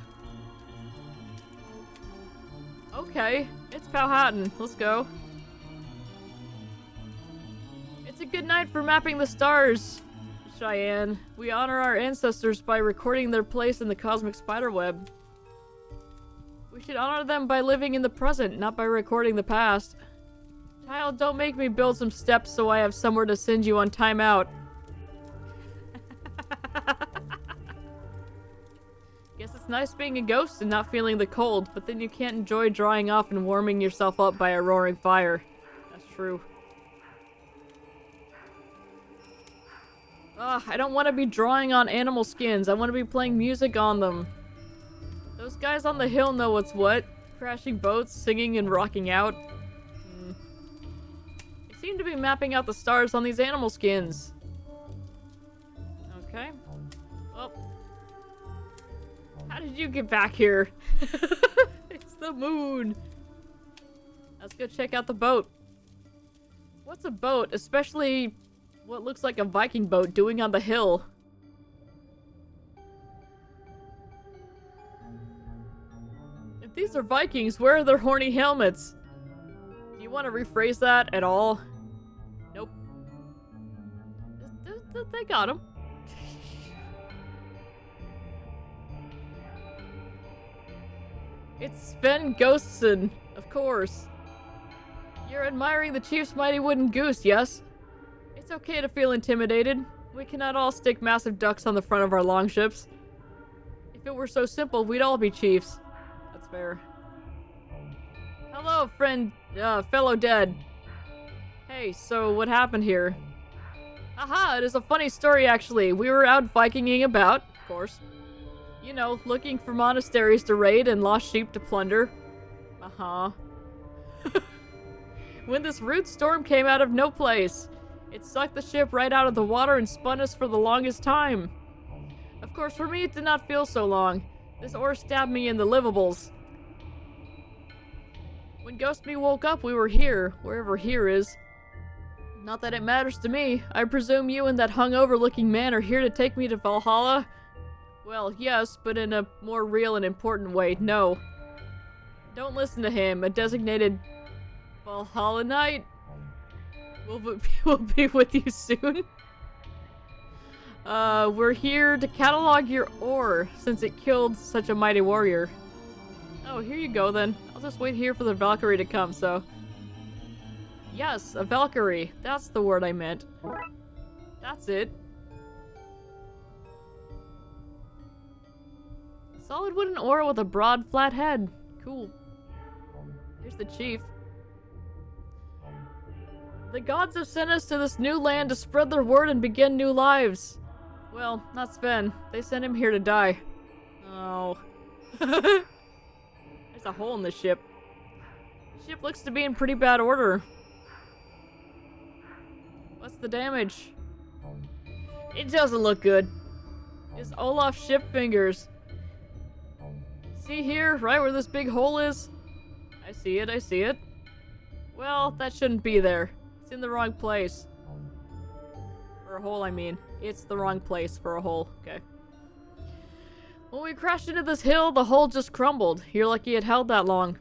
Okay, it's Powhatan. Let's go. It's a good night for mapping the stars, Cheyenne. We honor our ancestors by recording their place in the cosmic spiderweb. We should honor them by living in the present, not by recording the past. Child, don't make me build some steps so I have somewhere to send you on timeout. Guess it's nice being a ghost and not feeling the cold, but then you can't enjoy drying off and warming yourself up by a roaring fire. That's true. Ugh, I don't want to be drawing on animal skins. I want to be playing music on them. Those guys on the hill know what's what. Crashing boats, singing and rocking out. They seem to be mapping out the stars on these animal skins. Okay. Well. How did you get back here? It's the moon. Let's go check out the boat. What's a boat, especially what looks like a Viking boat, doing on the hill? If these are Vikings, where are their horny helmets? Do you want to rephrase that at all? Nope. They got him. It's Sven Ghostson, of course. You're admiring the chief's mighty wooden goose, yes? It's okay to feel intimidated. We cannot all stick massive ducks on the front of our longships. If it were so simple, we'd all be chiefs. That's fair. Hello, friend, fellow dead. Hey, so what happened here? Aha, it is a funny story, actually. We were out Vikinging about, of course. You know, looking for monasteries to raid and lost sheep to plunder. Uh-huh. When this rude storm came out of no place, it sucked the ship right out of the water and spun us for the longest time. Of course, for me, it did not feel so long. This oar stabbed me in the livables. When Ghost Me woke up, we were here, wherever here is. Not that it matters to me. I presume you and that hungover-looking man are here to take me to Valhalla? Well, yes, but in a more real and important way, no. Don't listen to him. A designated Valhalla Knight. We'll be with you soon. We're here to catalog your ore, since it killed such a mighty warrior. Oh, here you go then. I'll just wait here for the Valkyrie to come, so... Yes, a Valkyrie. That's the word I meant. That's it. Solid wooden ore with a broad, flat head. Cool. Here's the chief. The gods have sent us to this new land to spread their word and begin new lives. Well, not Sven. They sent him here to die. Oh. There's a hole in the ship. The ship looks to be in pretty bad order. What's the damage? It doesn't look good. It's Olaf's ship fingers. See here, right where this big hole is? I see it, I see it. Well, that shouldn't be there. It's in the wrong place. For a hole, I mean. It's the wrong place for a hole. Okay. When we crashed into this hill, the hole just crumbled. You're lucky it held that long.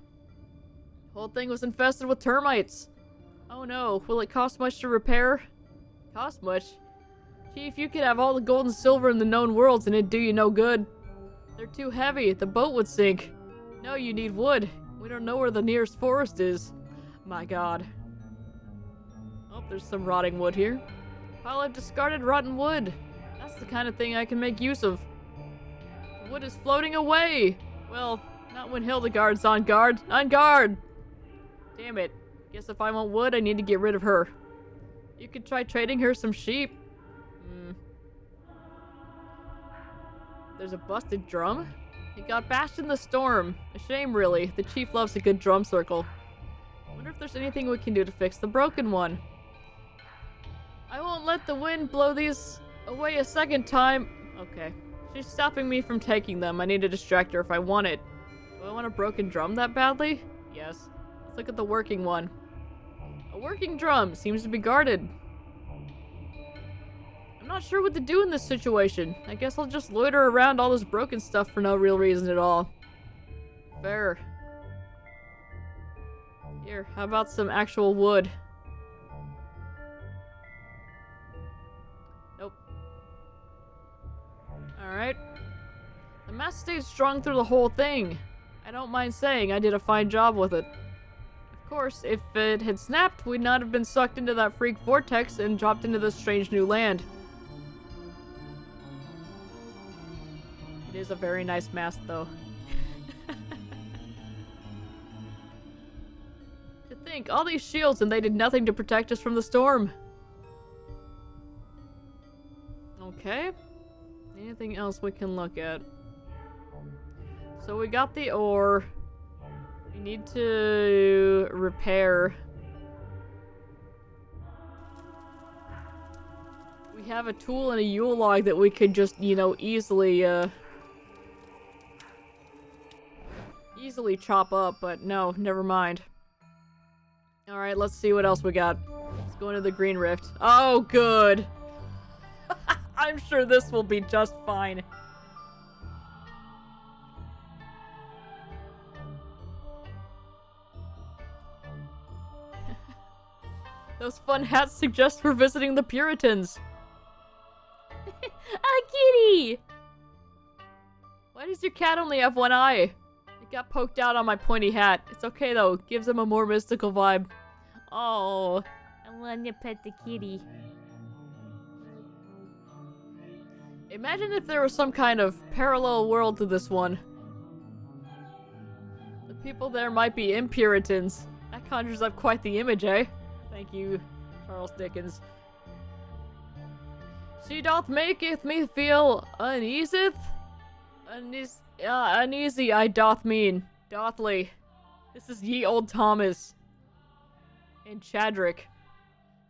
The whole thing was infested with termites. Oh no, will it cost much to repair? Cost much? Chief, you could have all the gold and silver in the known worlds and it'd do you no good. They're too heavy, the boat would sink. No, you need wood. We don't know where the nearest forest is. My god. Oh, there's some rotting wood here. Pile of discarded rotten wood. That's the kind of thing I can make use of. The wood is floating away. Well, not when Hildegard's on guard. On guard! Damn it. Guess if I want wood, I need to get rid of her. You could try trading her some sheep. There's a busted drum? It got bashed in the storm. A shame, really. The chief loves a good drum circle. Wonder if there's anything we can do to fix the broken one. I won't let the wind blow these away a second time. Okay. She's stopping me from taking them. I need to distract her if I want it. Do I want a broken drum that badly? Yes. Let's look at the working one. A working drum. Seems to be guarded. I'm not sure what to do in this situation. I guess I'll just loiter around all this broken stuff for no real reason at all. Fair. Here, how about some actual wood? Nope. Alright. The mast stayed strong through the whole thing. I don't mind saying I did a fine job with it. Of course, if it had snapped, we'd not have been sucked into that freak vortex and dropped into this strange new land. It is a very nice mast, though. To think, all these shields and they did nothing to protect us from the storm. Okay. Anything else we can look at? So we got the ore. We need to repair. We have a tool and a Yule log that we could just, you know, easily chop up, but no, never mind. Alright, let's see what else we got. Let's go into the Green Rift. Oh, good! I'm sure this will be just fine. Those fun hats suggest we're visiting the Puritans. A kitty! Why does your cat only have one eye? It got poked out on my pointy hat. It's okay though, it gives him a more mystical vibe. Oh, I want to pet the kitty. Imagine if there was some kind of parallel world to this one. The people there might be Impuritans. That conjures up quite the image, eh? Thank you, Charles Dickens. She doth maketh me feel uneaseth? Uneasy I doth mean. Dothly. This is ye old Thomas. And Chadrick.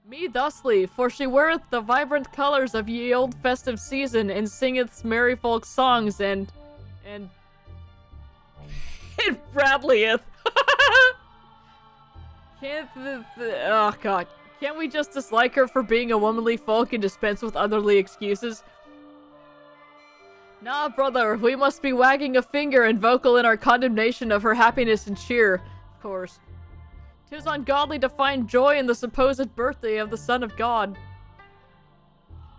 Me thusly, for she weareth the vibrant colors of ye old festive season, and singeth merry folk songs, and Bradleyeth. Oh god. Can't we just dislike her for being a womanly folk and dispense with otherly excuses? Nah, brother, we must be wagging a finger and vocal in our condemnation of her happiness and cheer. Of course. 'Tis ungodly to find joy in the supposed birthday of the Son of God.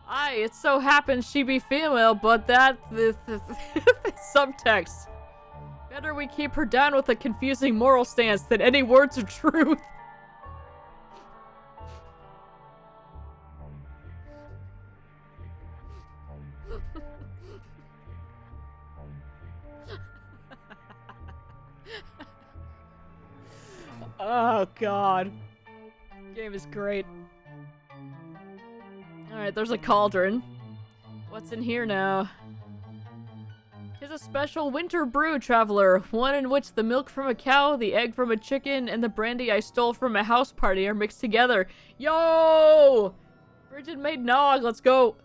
Aye, it so happens she be female, but that the subtext. Better we keep her down with a confusing moral stance than any words of truth. Oh god. Game is great. Alright, there's a cauldron. What's in here now? 'Tis a special winter brew, traveler. One in which the milk from a cow, the egg from a chicken, and the brandy I stole from a house party are mixed together. Yo! Bridget made nog, let's go!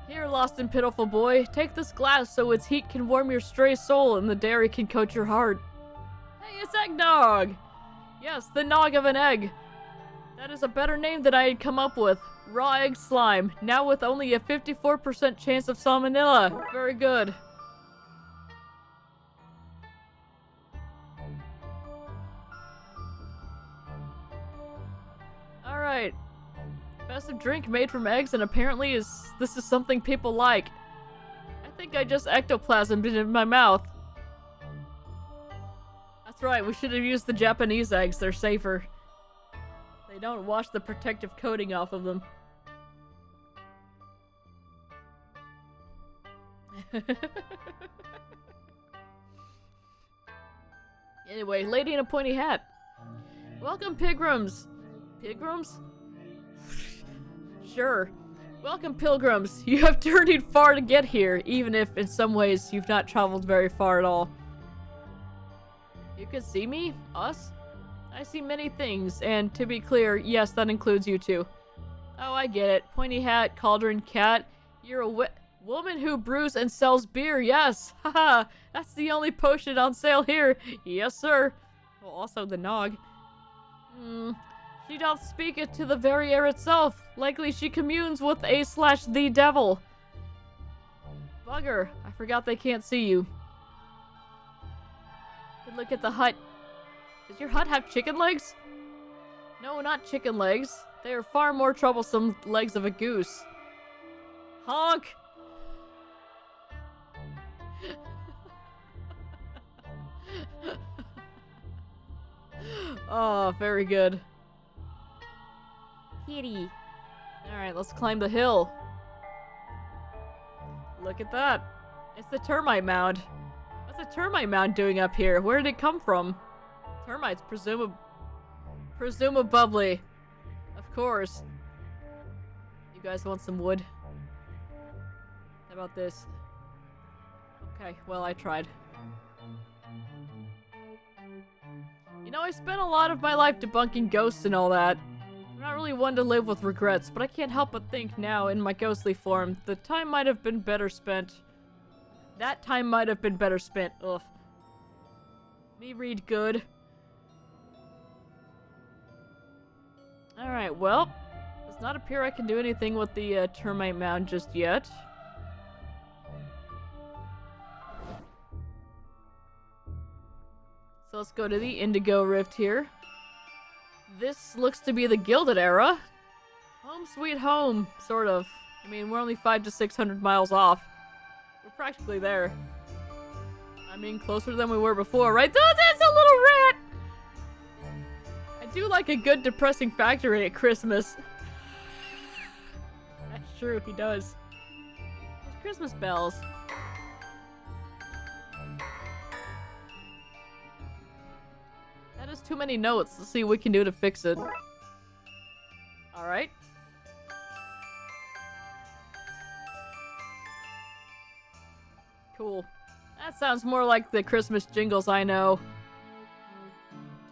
Here, lost and pitiful boy, take this glass so its heat can warm your stray soul and the dairy can coat your heart. Hey, it's eggnog! Yes, the nog of an egg. That is a better name than I had come up with. Raw egg slime, now with only a 54% chance of salmonella. Very good. Alright. Festive drink made from eggs, and apparently this is something people like. I think I just ectoplasmed it in my mouth. That's right, we should have used the Japanese eggs, they're safer. They don't wash the protective coating off of them. Anyway, lady in a pointy hat. Welcome, pilgrims. Pilgrims? Sure. Welcome, pilgrims. You have journeyed far to get here, even if, in some ways, you've not traveled very far at all. You can see me? Us? I see many things, and to be clear, yes, that includes you too. Oh, I get it. Pointy hat, cauldron, cat. You're a woman who brews and sells beer, yes! Haha! That's the only potion on sale here! Yes, sir! Well, also the nog. She doth speak it to the very air itself. Likely she communes with a/the devil. Bugger, I forgot they can't see you. Good look at the hut. Does your hut have chicken legs? No, not chicken legs. They are far more troublesome legs of a goose. Honk! Oh, very good. Kitty. Alright, let's climb the hill. Look at that. It's the termite mound. What's a termite mound doing up here? Where did it come from? Termites, presumably. Of course. You guys want some wood? How about this? Okay, well, I tried. You know, I spent a lot of my life debunking ghosts and all that. I'm not really one to live with regrets, but I can't help but think now, in my ghostly form, the time might have been better spent. That time might have been better spent. Ugh. Me read good. Alright, well, does not appear I can do anything with the termite mound just yet. So let's go to the Indigo Rift here. This looks to be the Gilded Era. Home sweet home, sort of. I mean, we're only 500 to 600 miles off. We're practically there. I mean, closer than we were before, right? Oh, that's a little rat! I do like a good depressing factory at Christmas. That's true, he does. There's Christmas bells. That is too many notes. Let's see what we can do to fix it. Alright. Cool. That sounds more like the Christmas jingles I know.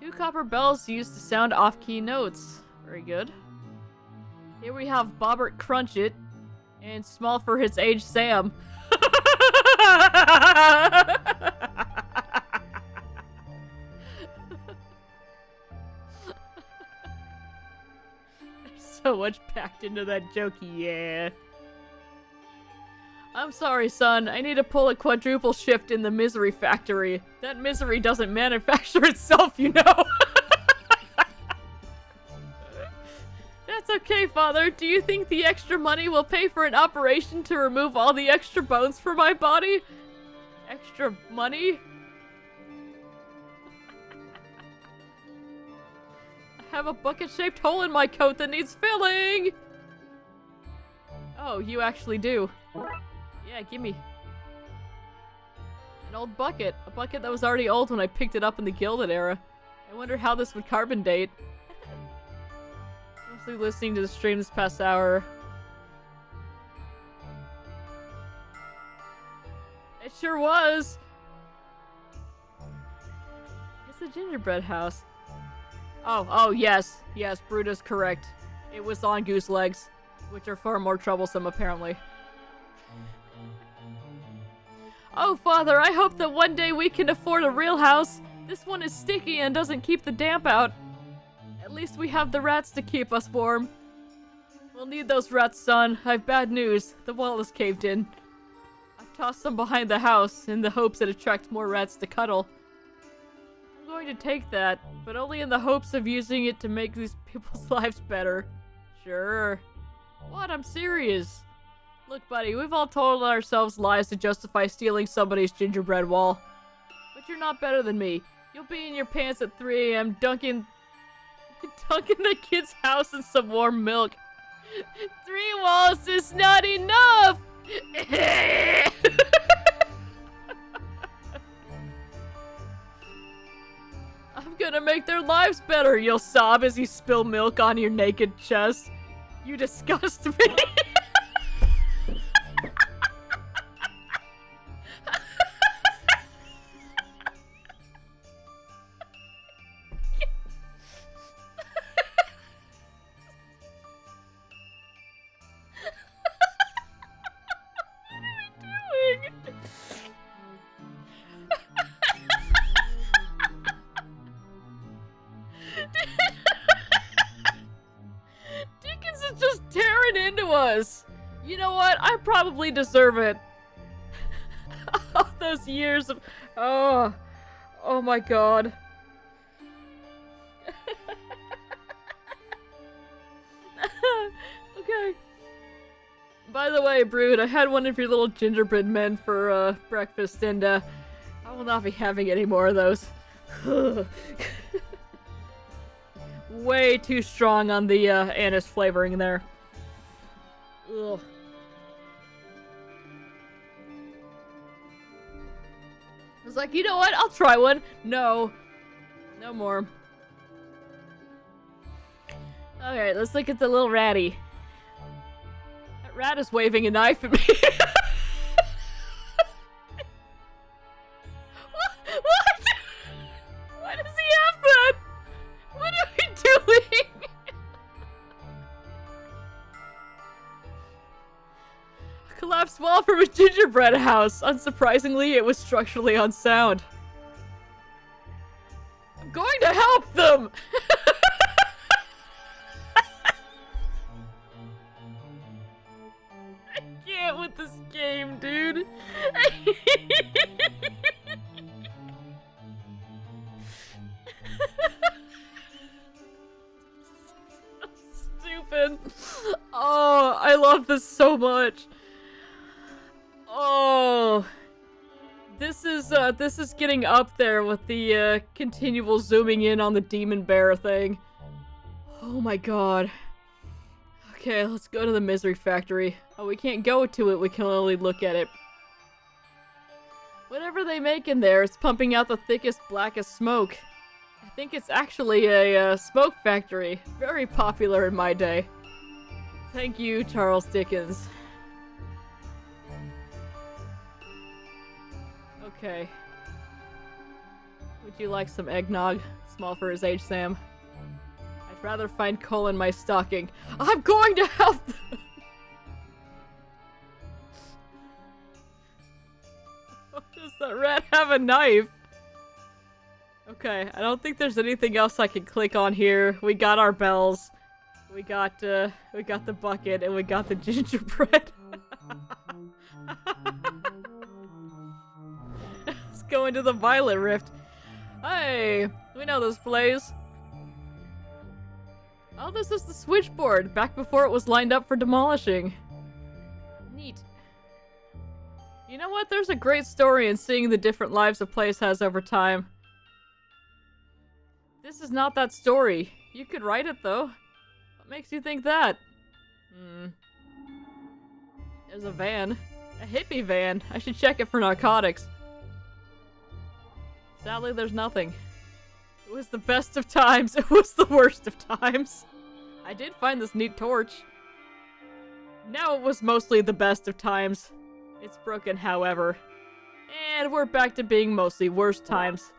2 copper bells used to sound off-key notes. Very good. Here we have Bobbert Crunchit and small for his age Sam. So much packed into that joke, yeah. I'm sorry, son. I need to pull a quadruple shift in the misery factory. That misery doesn't manufacture itself, you know. okay, Father. Do you think the extra money will pay for an operation to remove all the extra bones from my body? Extra money? I have a bucket-shaped hole in my coat that needs filling! Oh, you actually do. Yeah, gimme. An old bucket. A bucket that was already old when I picked it up in the Gilded Era. I wonder how this would carbon date. Mostly listening to the stream this past hour. It sure was! It's a gingerbread house. Oh, yes. Yes, Brutus correct. It was on goose legs, which are far more troublesome, apparently. Oh, Father, I hope that one day we can afford a real house. This one is sticky and doesn't keep the damp out. At least we have the rats to keep us warm. We'll need those rats, son. I've bad news. The wall is caved in. I've tossed them behind the house in the hopes it attracts more rats to cuddle. I'm going to take that, but only in the hopes of using it to make these people's lives better. Sure. What? I'm serious. Look, buddy, we've all told ourselves lies to justify stealing somebody's gingerbread wall. But you're not better than me. You'll be in your pants at 3 a.m. dunking the kid's house in some warm milk. 3 walls is not enough! I'm gonna make their lives better, you'll sob as you spill milk on your naked chest. You disgust me. Dickens is just tearing into us. You know what? I probably deserve it. All those years of... Oh my god. Okay. By the way, Brood, I had one of your little gingerbread men for breakfast, and I will not be having any more of those. Way too strong on the anise flavoring there. Ugh. I was like, you know what? I'll try one. No. No more. Alright, let's look at the little ratty. That rat is waving a knife at me. What? Why does he have that? What are we doing? A collapsed wall from a gingerbread house. Unsurprisingly, it was structurally unsound. I'm going to help them! I can't with this game, dude. Stupid. Oh, I love this so much. Oh, this is getting up there with the continual zooming in on the demon bear thing. Oh my god. Okay, let's go to the misery factory. Oh, we can't go to it, we can only look at it. Whatever they make in there, it's pumping out the thickest, blackest smoke. I think it's actually a smoke factory. Very popular in my day. Thank you, Charles Dickens. Okay. Would you like some eggnog? Small for his age, Sam. I'd rather find coal in my stocking. I'm going to help them! Does that rat have a knife? Okay, I don't think there's anything else I can click on here. We got our bells. We got the bucket, and we got the gingerbread. Let's go into the Violet Rift. Hey, we know this place. Oh, this is the switchboard, back before it was lined up for demolishing. Neat. You know what? There's a great story in seeing the different lives a place has over time. This is not that story. You could write it, though. What makes you think that? There's a van. A hippie van. I should check it for narcotics. Sadly, there's nothing. It was the best of times. It was the worst of times. I did find this neat torch. Now it was mostly the best of times. It's broken, however. And we're back to being mostly worst times.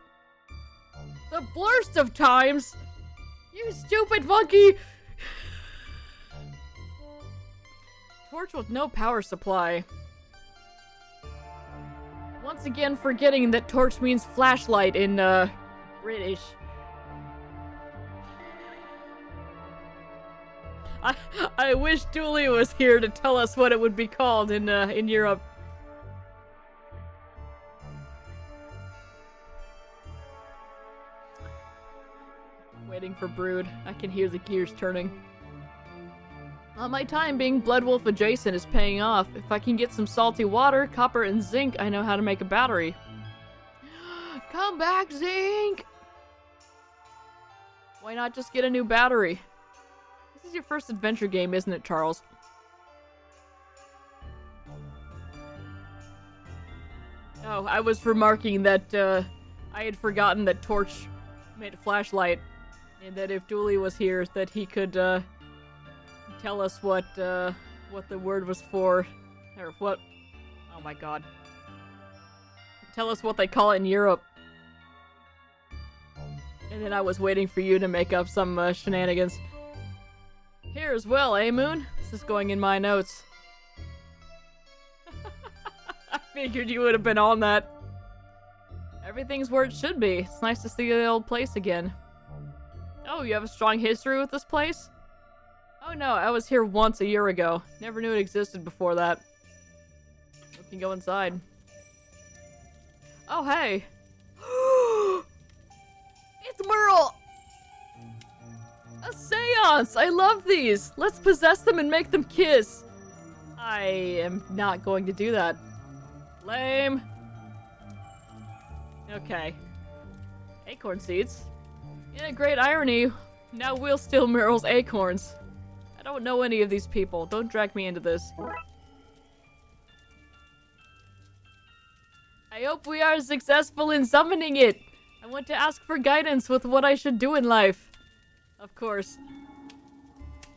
The worst of times? You stupid monkey! Torch with no power supply. Once again forgetting that torch means flashlight in, British. I wish Dooley was here to tell us what it would be called in Europe. Waiting for Brood. I can hear the gears turning. My time being Blood Wolf adjacent is paying off. If I can get some salty water, copper, and zinc, I know how to make a battery. Come back, zinc! Why not just get a new battery? This is your first adventure game, isn't it, Charles? Oh, I was remarking that, I had forgotten that Torch made a flashlight. And that if Dooley was here, that he could, tell us what the word was for. Or what... Oh my god. Tell us what they call it in Europe. And then I was waiting for you to make up some, shenanigans. Here as well, eh, Moon? This is going in my notes. I figured you would have been on that. Everything's where it should be. It's nice to see the old place again. Oh, you have a strong history with this place? Oh no, I was here once a year ago. Never knew it existed before that. We can go inside. Oh, hey. It's Merle! A seance! I love these! Let's possess them and make them kiss! I am not going to do that. Lame. Okay. Acorn seeds. In a great irony, now we'll steal Merle's acorns. I don't know any of these people. Don't drag me into this. I hope we are successful in summoning it. I want to ask for guidance with what I should do in life. Of course.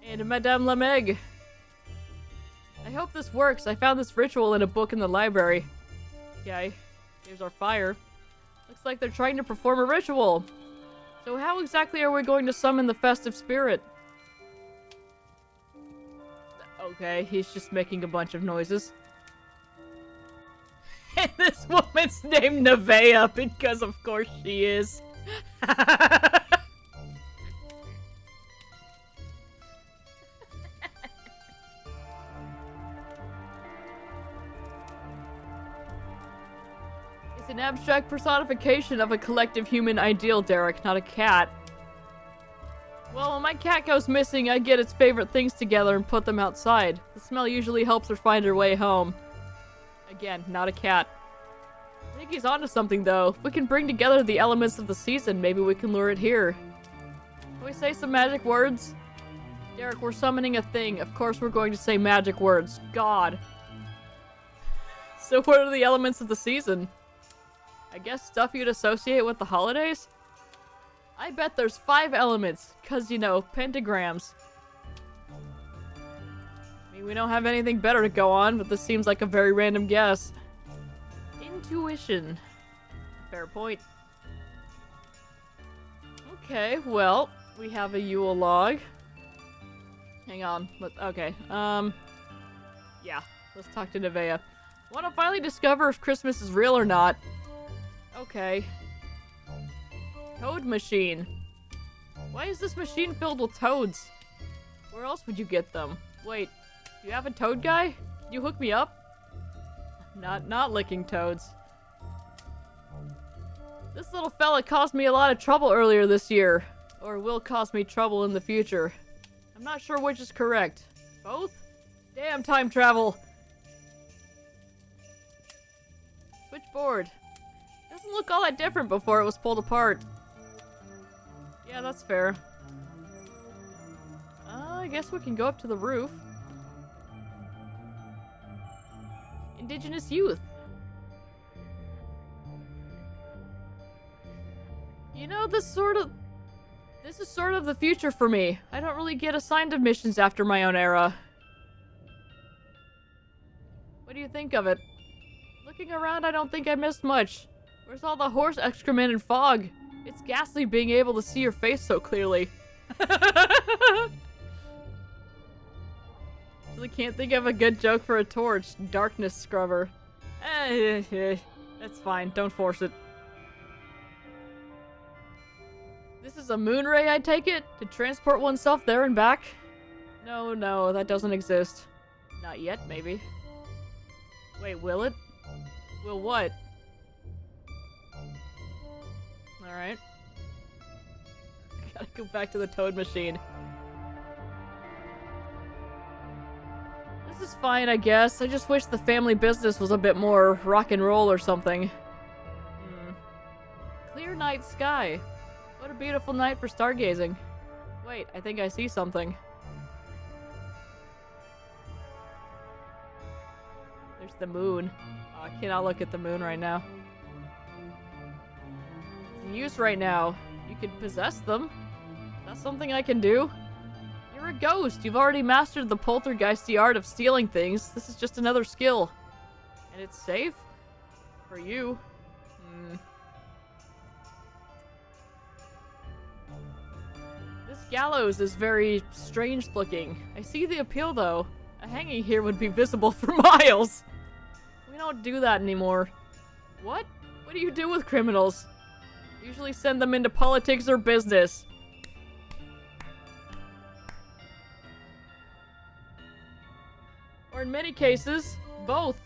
And Madame La Meg. I hope this works. I found this ritual in a book in the library. Okay. Here's our fire. Looks like they're trying to perform a ritual. So how exactly are we going to summon the festive spirit? Okay, he's just making a bunch of noises. And this woman's named Nevaeh because of course she is. It's an abstract personification of a collective human ideal, Derek, not a cat. Well, when my cat goes missing, I get its favorite things together and put them outside. The smell usually helps her find her way home. Again, not a cat. I think he's onto something, though. If we can bring together the elements of the season, maybe we can lure it here. Can we say some magic words? Derek, we're summoning a thing. Of course we're going to say magic words. God. So what are the elements of the season? I guess stuff you'd associate with the holidays? I bet there's 5 elements, cause, you know, pentagrams. I mean, we don't have anything better to go on, but this seems like a very random guess. Intuition. Fair point. Okay, well, we have a Yule log. Hang on. Okay, yeah, let's talk to Nevaeh. Want to finally discover if Christmas is real or not. Okay. Toad machine. Why is this machine filled with toads? Where else would you get them? Wait, you have a toad guy? Can you hook me up? Not licking toads. This little fella caused me a lot of trouble earlier this year. Or will cause me trouble in the future. I'm not sure which is correct. Both? Damn time travel! Switchboard. Doesn't look all that different before it was pulled apart. Yeah, that's fair. I guess we can go up to the roof. Indigenous youth. You know, this is sort of the future for me. I don't really get assigned to missions after my own era. What do you think of it? Looking around, I don't think I missed much. Where's all the horse excrement and fog? It's ghastly being able to see your face so clearly. Really can't think of a good joke for a torch. Darkness scrubber. That's fine. Don't force it. This is a moon ray, I take it? To transport oneself there and back? No, that doesn't exist. Not yet, maybe. Wait, will it? Will what? Alright. Gotta go back to the toad machine. This is fine, I guess. I just wish the family business was a bit more rock and roll or something. Clear night sky. What a beautiful night for stargazing. Wait, I think I see something. There's the moon. Oh, I cannot look at the moon right now. It's in use right now. You could possess them. That's something I can do. You're a ghost. You've already mastered the poltergeisty art of stealing things. This is just another skill. And it's safe? For you. This gallows is very strange looking. I see the appeal though. A hanging here would be visible for miles. We don't do that anymore. What? What do you do with criminals? Usually send them into politics or business. Or in many cases, both.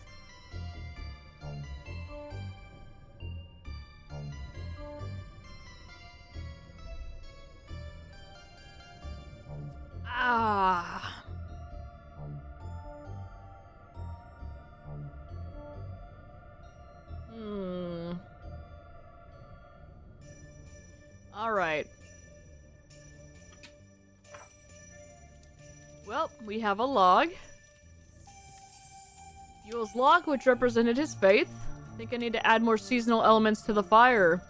Ah. Alright. Well, we have a log. Yule's log, which represented his faith. I think I need to add more seasonal elements to the fire.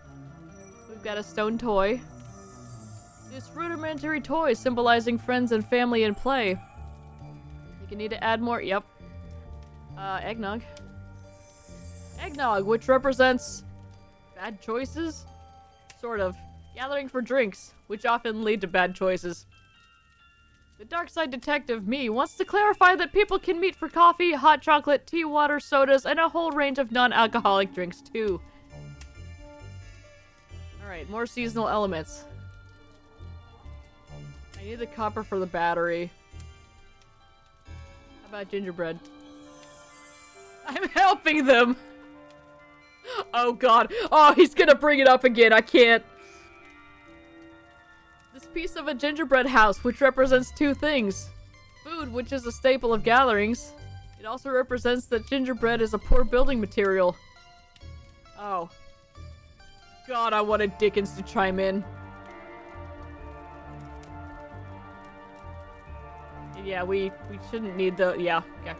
We've got a stone toy. This rudimentary toy symbolizing friends and family and play. I think I need to add more. Yep. Eggnog. Eggnog, which represents bad choices? Sort of. Gathering for drinks, which often lead to bad choices. The Darkside detective, me, wants to clarify that people can meet for coffee, hot chocolate, tea, water, sodas, and a whole range of non-alcoholic drinks, too. Alright, more seasonal elements. I need the copper for the battery. How about gingerbread? I'm helping them! Oh god. Oh, he's gonna bring it up again. I can't. This piece of a gingerbread house, which represents two things. Food, which is a staple of gatherings. It also represents that gingerbread is a poor building material. Oh. God, I wanted Dickens to chime in. Yeah, we shouldn't need the... Yeah, okay.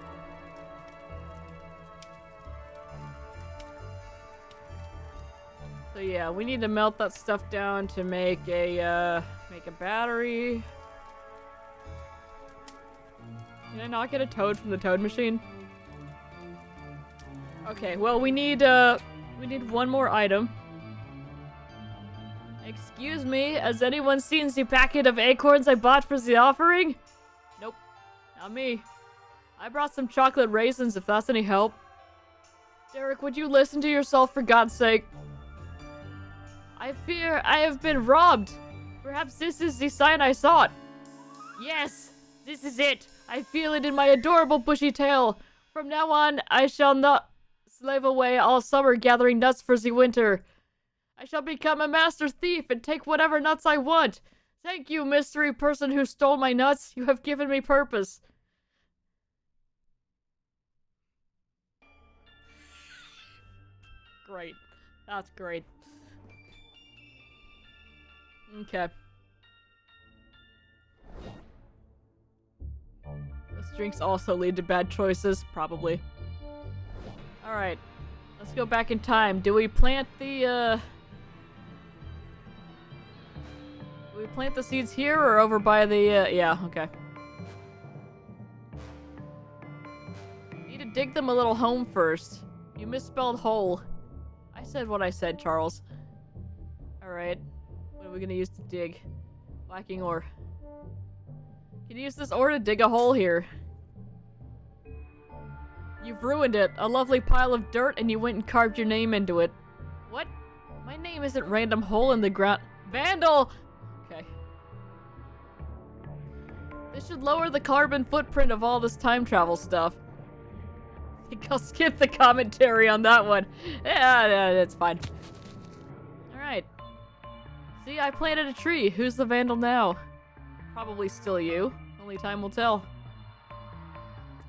So yeah, we need to melt that stuff down to make a battery. Can I not get a toad from the toad machine? Okay, well we need one more item. Excuse me, has anyone seen the packet of acorns I bought for the offering? Nope, not me. I brought some chocolate raisins if that's any help. Derek, would you listen to yourself for God's sake? I fear I have been robbed. Perhaps this is the sign I sought. Yes, this is it. I feel it in my adorable bushy tail. From now on, I shall not slave away all summer gathering nuts for the winter. I shall become a master thief and take whatever nuts I want. Thank you, mystery person who stole my nuts. You have given me purpose. Great. That's great. Okay. Those drinks also lead to bad choices, probably. Alright. Let's go back in time. Do we plant the, Do we plant the seeds here or over by the, yeah, okay. Need to dig them a little home first. You misspelled hole. I said what I said, Charles. Alright. What are we gonna use to dig? Lacking ore. Can you use this ore to dig a hole here? You've ruined it. A lovely pile of dirt and you went and carved your name into it. What? My name isn't random hole in the ground. Vandal! Okay. This should lower the carbon footprint of all this time travel stuff. I think I'll skip the commentary on that one. Yeah, it's fine. Alright. See, I planted a tree. Who's the vandal now? Probably still you. Only time will tell.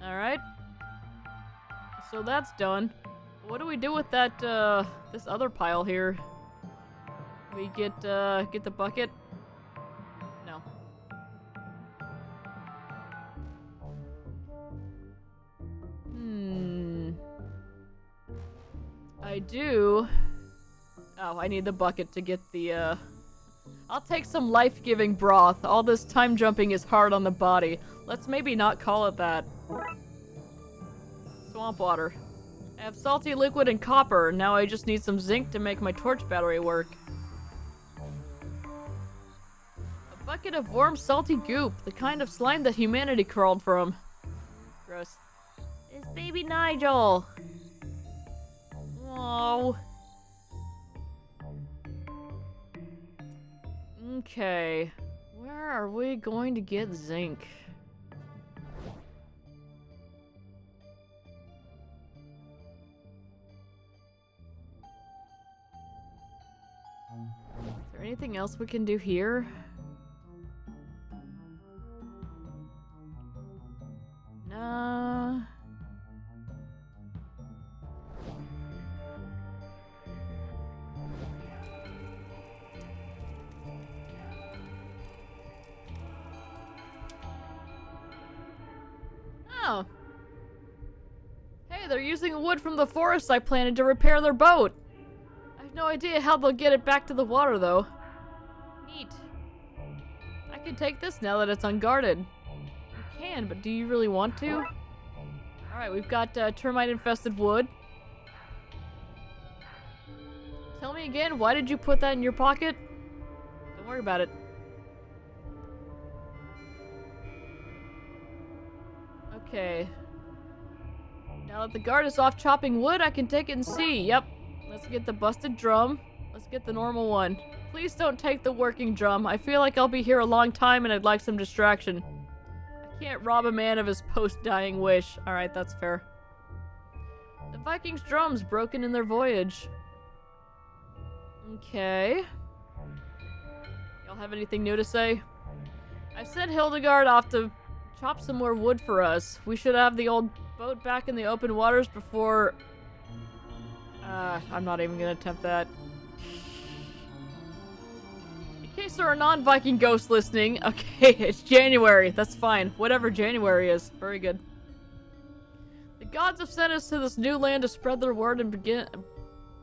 Alright. So that's done. What do we do with that, this other pile here? We get the bucket? No. I do. Oh, I need the bucket to get the, I'll take some life-giving broth. All this time jumping is hard on the body. Let's maybe not call it that. Swamp water. I have salty liquid and copper. Now I just need some zinc to make my torch battery work. A bucket of warm, salty goop. The kind of slime that humanity crawled from. Gross. It's baby Nigel. Oh. Okay. Where are we going to get zinc? Is there anything else we can do here? Nah. Oh. Hey, they're using the wood from the forest I planted to repair their boat. I have no idea how they'll get it back to the water, though. Neat. I can take this now that it's unguarded. You can, but do you really want to? Alright, we've got termite-infested wood. Tell me again, why did you put that in your pocket? Don't worry about it. Okay. Now that the guard is off chopping wood, I can take it and see. Yep. Let's get the busted drum. Let's get the normal one. Please don't take the working drum. I feel like I'll be here a long time and I'd like some distraction. I can't rob a man of his post-dying wish. Alright, that's fair. The Vikings' drums broken in their voyage. Okay. Y'all have anything new to say? I sent Hildegard off to chop some more wood for us. We should have the old boat back in the open waters before... I'm not even gonna attempt that. In case there are non-Viking ghosts listening, okay, it's January. That's fine. Whatever January is. Very good. The gods have sent us to this new land to spread their word and begin...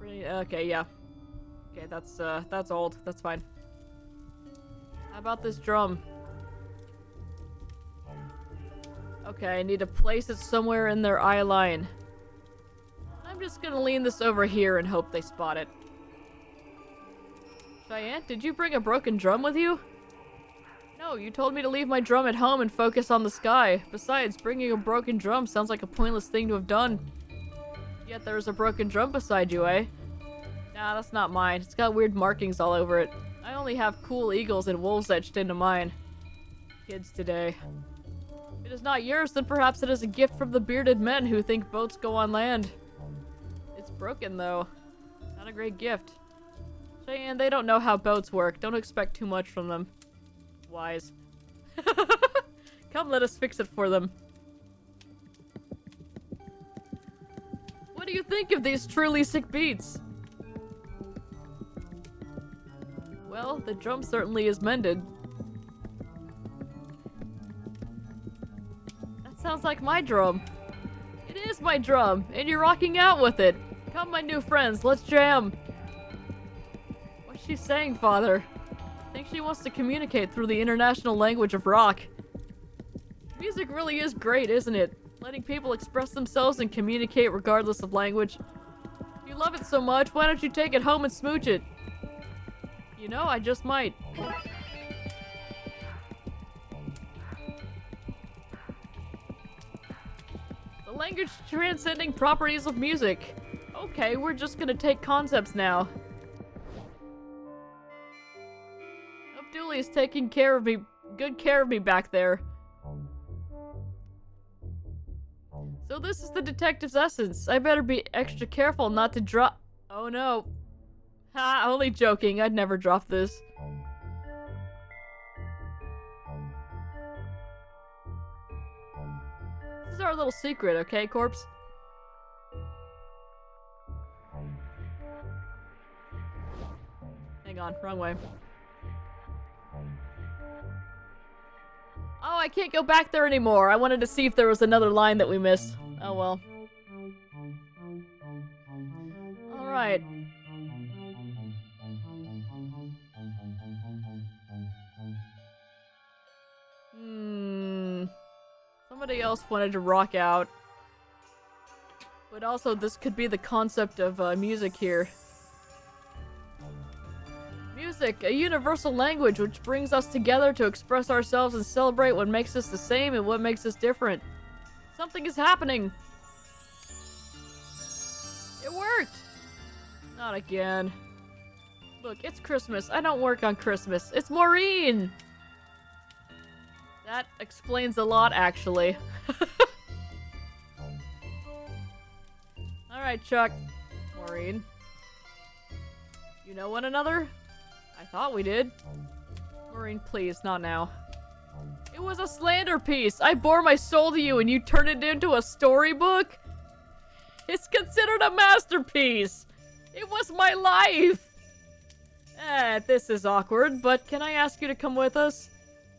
Okay, yeah. Okay, that's old. That's fine. How about this drum? Okay, I need to place it somewhere in their eye line. I'm just gonna lean this over here and hope they spot it. Cheyenne, did you bring a broken drum with you? No, you told me to leave my drum at home and focus on the sky. Besides, bringing a broken drum sounds like a pointless thing to have done. Yet there's a broken drum beside you, eh? Nah, that's not mine. It's got weird markings all over it. I only have cool eagles and wolves etched into mine. Kids today. If it is not yours, then perhaps it is a gift from the bearded men who think boats go on land. It's broken, though. Not a great gift. Cheyenne, they don't know how boats work. Don't expect too much from them. Wise. Come, let us fix it for them. What do you think of these truly sick beats? Well, the drum certainly is mended. That sounds like my drum. It is my drum, and you're rocking out with it. Come, my new friends, let's jam. What's she saying, Father? I think she wants to communicate through the international language of rock. Music really is great, isn't it? Letting people express themselves and communicate regardless of language. If you love it so much, why don't you take it home and smooch it? You know, I just might. The language transcending properties of music. Okay, we're just gonna take concepts now. Hope Dooley is taking care of me, good care of me back there. So this is the detective's essence. I better be extra careful not to drop. Oh no. Ha, only joking. I'd never drop this. This is our little secret, okay, corpse? Hang on, wrong way. Oh, I can't go back there anymore. I wanted to see if there was another line that we missed. Oh well. Alright. Somebody else wanted to rock out. But also, this could be the concept of music here. Music, a universal language which brings us together to express ourselves and celebrate what makes us the same and what makes us different. Something is happening. It worked! Not again. Look, it's Christmas. I don't work on Christmas. It's Maureen! That explains a lot, actually. Alright, Chuck. Maureen. You know one another? I thought we did. Maureen, please, not now. It was a slander piece! I bore my soul to you and you turned it into a storybook? It's considered a masterpiece! It was my life! This is awkward, but can I ask you to come with us?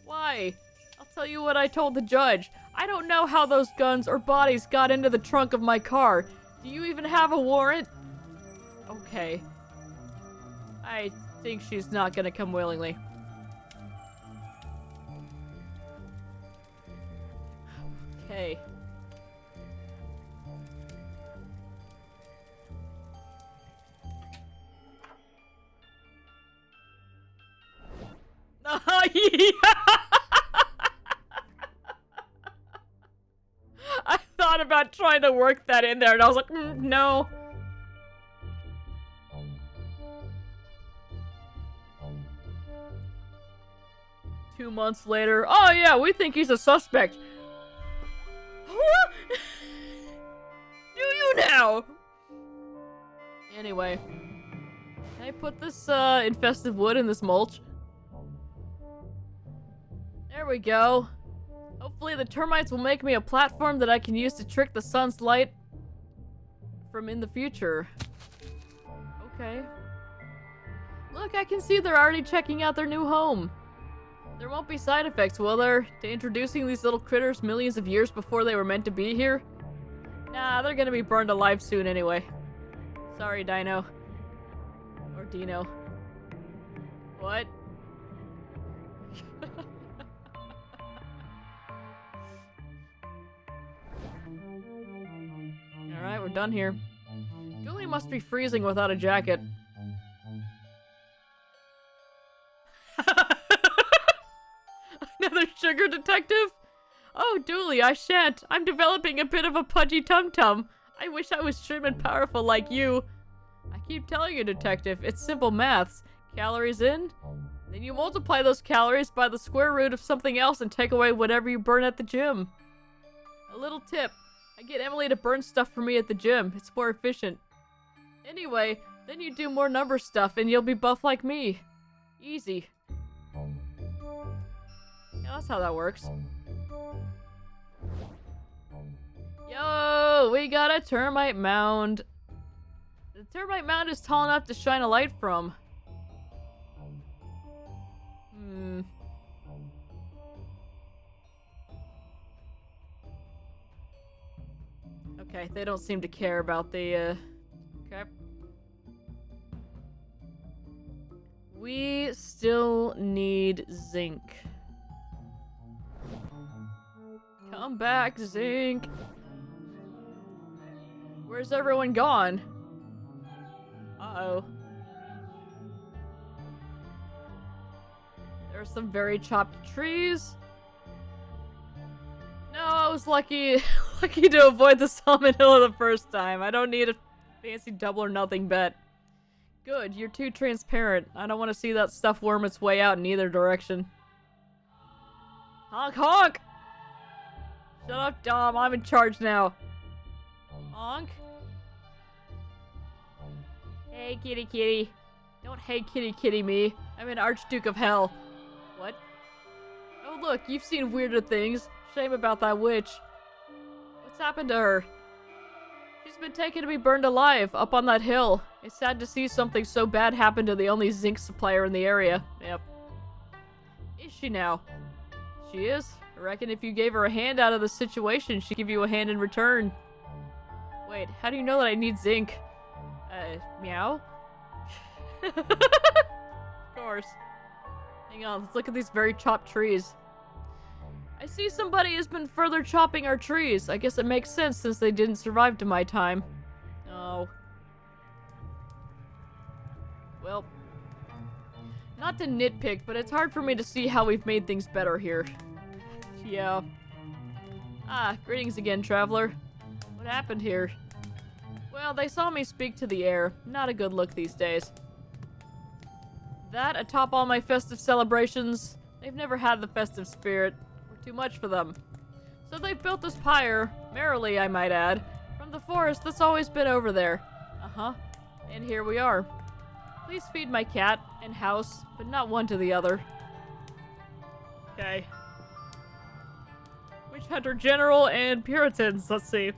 Why? I'll tell you what I told the judge. I don't know how those guns or bodies got into the trunk of my car. Do you even have a warrant? Okay. I think she's not gonna come willingly. Okay. I thought about trying to work that in there and I was like, no. Two months later, oh yeah, we think he's a suspect. Do you now? Anyway, can I put this infested wood in this mulch? There we go. Hopefully the termites will make me a platform that I can use to trick the sun's light from in the future. Okay. Look, I can see they're already checking out their new home. There won't be side effects, will there, to introducing these little critters millions of years before they were meant to be here? Nah, they're gonna be burned alive soon anyway. Sorry, Dino. Or Dino. What? Alright, we're done here. Dooley must be freezing without a jacket. Another sugar detective? Oh, Dooley, I shan't. I'm developing a bit of a pudgy tum-tum. I wish I was trim and powerful like you. I keep telling you, detective, it's simple maths. Calories in, then you multiply those calories by the square root of something else and take away whatever you burn at the gym. A little tip. I get Emily to burn stuff for me at the gym. It's more efficient. Anyway, then you do more number stuff and you'll be buff like me. Easy. That's how that works. Yo, we got a termite mound. The termite mound is tall enough to shine a light from. Okay, they don't seem to care about the, okay. We still need zinc. Come back, zinc. Where's everyone gone? Uh-oh. There are some very chopped trees. No, I was lucky to avoid the salmon hill the first time. I don't need a fancy double or nothing bet. Good, you're too transparent. I don't want to see that stuff worm its way out in either direction. Honk honk! Shut up, Dom. I'm in charge now. Honk. Hey, kitty kitty. Don't hey kitty kitty me. I'm an Archduke of Hell. What? Oh look, you've seen weirder things. Shame about that witch. What's happened to her? She's been taken to be burned alive up on that hill. It's sad to see something so bad happen to the only zinc supplier in the area. Yep. Is she now? She is? I reckon if you gave her a hand out of the situation, she'd give you a hand in return. Wait, how do you know that I need zinc? Meow? Of course. Hang on, let's look at these very chopped trees. I see somebody has been further chopping our trees. I guess it makes sense since they didn't survive to my time. Oh. Well. Not to nitpick, but it's hard for me to see how we've made things better here. Yeah. Ah, greetings again, traveler. What happened here? Well, they saw me speak to the air. Not a good look these days. That, atop all my festive celebrations, they've never had the festive spirit. We're too much for them. So they've built this pyre, merrily I might add, from the forest that's always been over there. Uh-huh. And here we are. Please feed my cat and house, but not one to the other. Okay. Witch Hunter General and Puritans, let's see.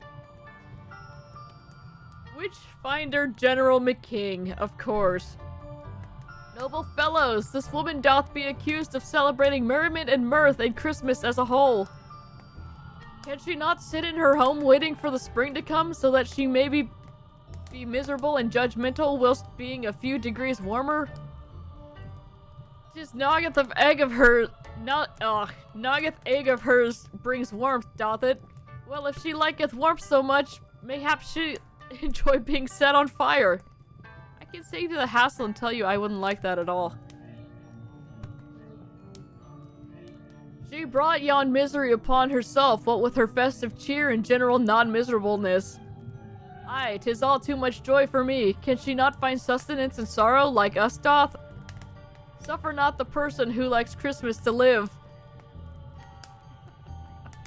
Witchfinder General McKing, of course. Noble fellows, this woman doth be accused of celebrating merriment and mirth and Christmas as a whole. Can she not sit in her home waiting for the spring to come so that she may be miserable and judgmental whilst being a few degrees warmer? 'Tis Noggeth egg of hers brings warmth, doth it? Well, if she liketh warmth so much, mayhap she enjoy being set on fire. I can save you the hassle and tell you I wouldn't like that at all. She brought yon misery upon herself, what with her festive cheer and general non-miserableness. Aye, 'tis all too much joy for me. Can she not find sustenance in sorrow like us doth? Suffer not the person who likes Christmas to live.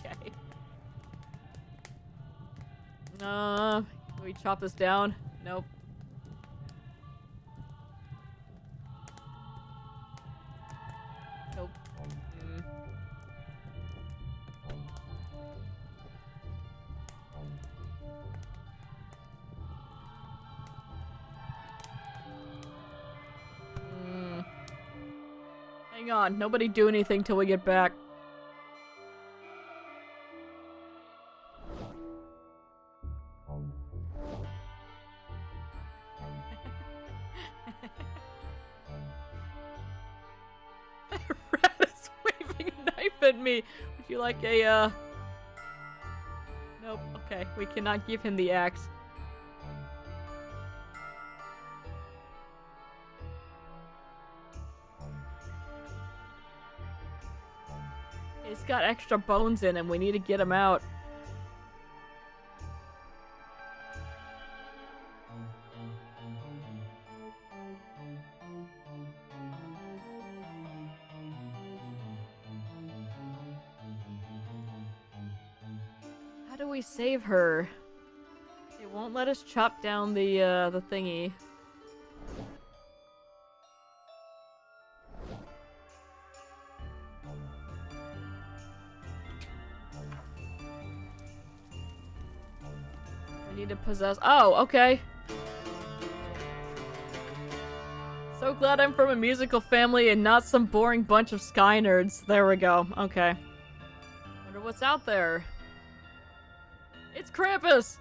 Okay. Can we chop this down? Nope. Nope. Hang on, nobody do anything till we get back. Rat is waving a knife at me. Would you like a, Nope, okay, we cannot give him the axe. He's got extra bones in him. We need to get him out. How do we save her? It won't let us chop down the thingy. possessed. Oh, okay. So glad I'm from a musical family and not some boring bunch of sky nerds. There we go. Okay. Wonder what's out there. It's Krampus!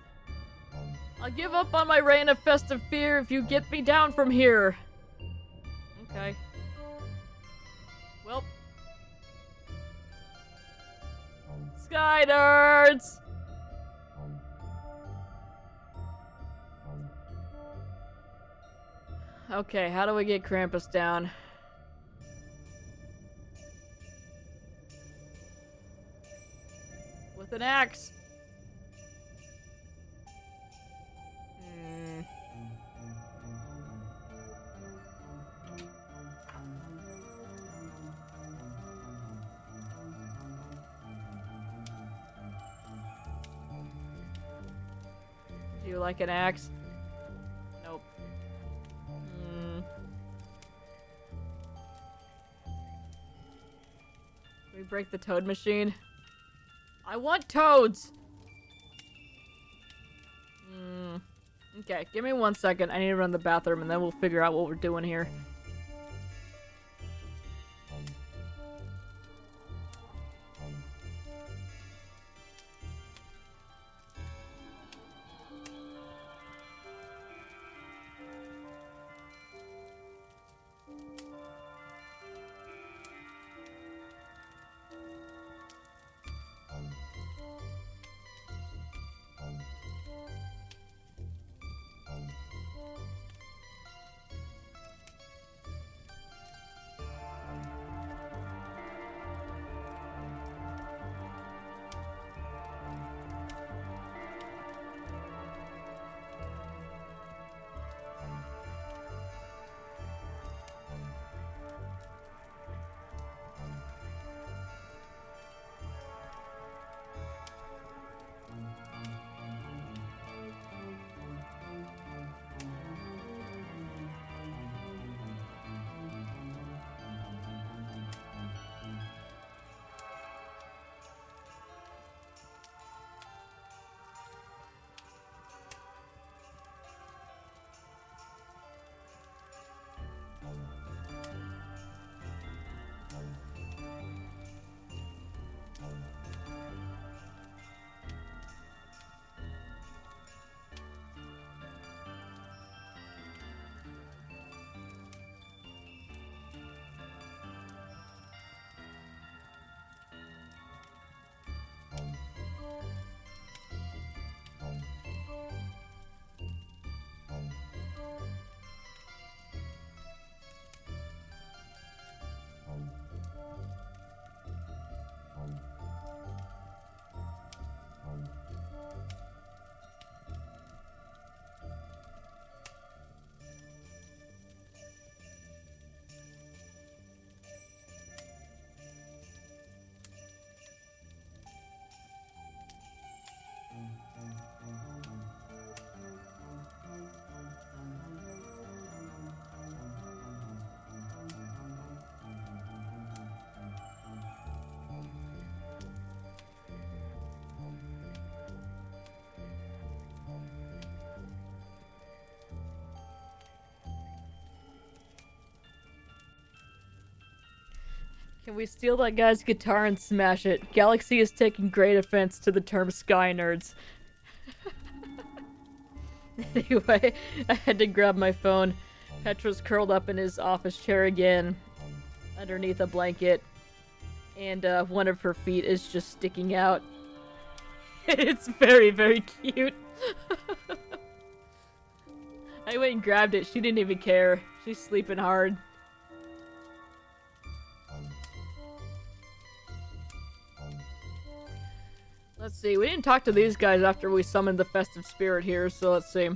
I'll give up on my reign of festive fear if you get me down from here. Okay. Well. Sky nerds! Okay, how do we get Krampus down? With an axe. Do you like an axe? Nope. We break the toad machine. I want toads! Okay, give me 1 second. I need to run to the bathroom and then we'll figure out what we're doing here. Can we steal that guy's guitar and smash it? Galaxy is taking great offense to the term sky nerds. Anyway, I had to grab my phone. Petra's curled up in his office chair again, underneath a blanket, and one of her feet is just sticking out. It's very, very cute. I went and grabbed it. She didn't even care. She's sleeping hard. Let's see, we didn't talk to these guys after we summoned the festive spirit here, so let's see.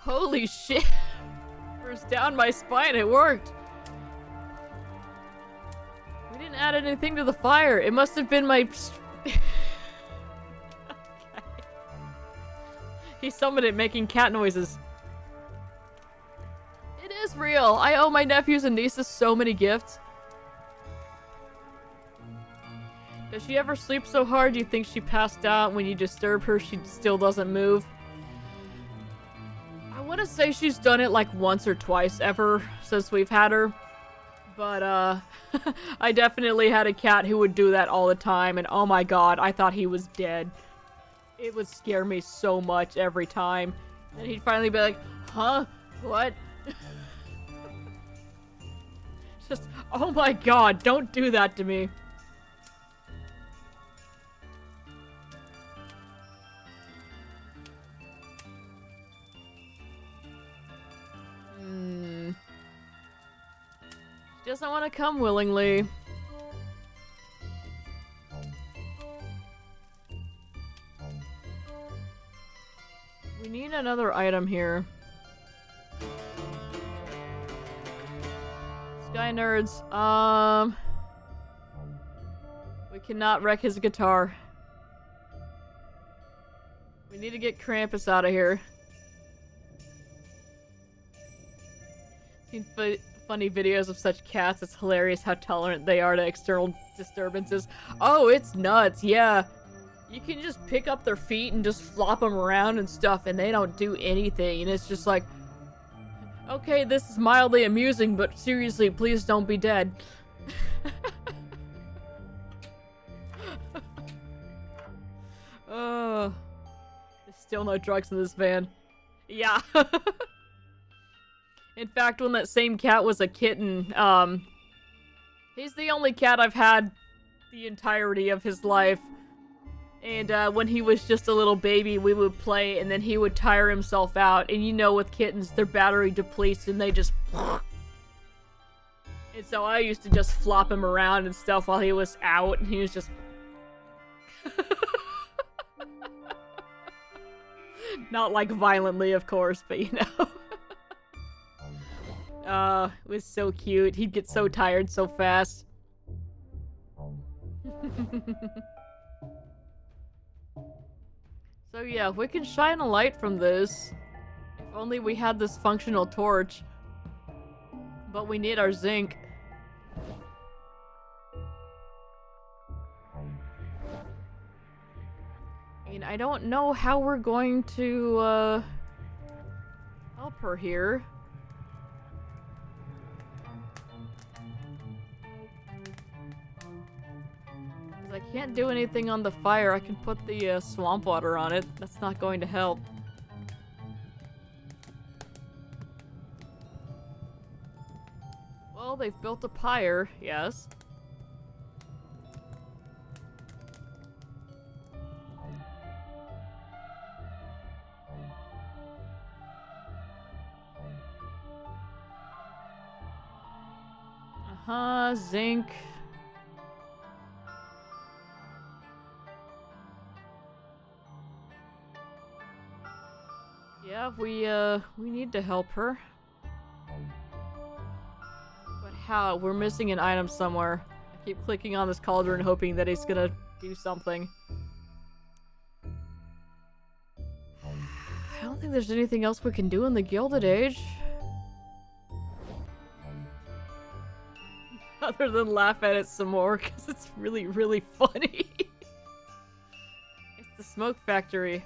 Holy shit! Burst down my spine, it worked! We didn't add anything to the fire, it must have been my... Okay. He summoned it making cat noises. It is real! I owe my nephews and nieces so many gifts. Does she ever sleep so hard you think she passed out when you disturb her she still doesn't move? I want to say she's done it like once or twice ever since we've had her. But, I definitely had a cat who would do that all the time, and oh my god, I thought he was dead. It would scare me so much every time. And he'd finally be like, huh? What? Just, oh my god, don't do that to me. She doesn't want to come willingly. We need another item here. Sky nerds, we cannot wreck his guitar. We need to get Krampus out of here. Seen funny videos of such cats. It's hilarious how tolerant they are to external disturbances. Oh, it's nuts, yeah. You can just pick up their feet and just flop them around and stuff, and they don't do anything. And it's just like, okay, this is mildly amusing, but seriously, please don't be dead. There's still no drugs in this van. Yeah. In fact, when that same cat was a kitten, he's the only cat I've had the entirety of his life. And, when he was just a little baby, we would play, and then he would tire himself out. And you know with kittens, their battery depletes, and they just... And so I used to just flop him around and stuff while he was out, and he was just... Not, like, violently, of course, but you know. It was so cute. He'd get so tired so fast. So yeah, we can shine a light from this. If only we had this functional torch. But we need our zinc. I mean, I don't know how we're going to, help her here. I can't do anything on the fire. I can put the swamp water on it. That's not going to help. Well, they've built a pyre, yes. Zinc. Yeah, we need to help her. But how? We're missing an item somewhere. I keep clicking on this cauldron hoping that he's gonna do something. I don't think there's anything else we can do in the Gilded Age. Other than laugh at it some more, because it's really, really funny. It's the smoke factory.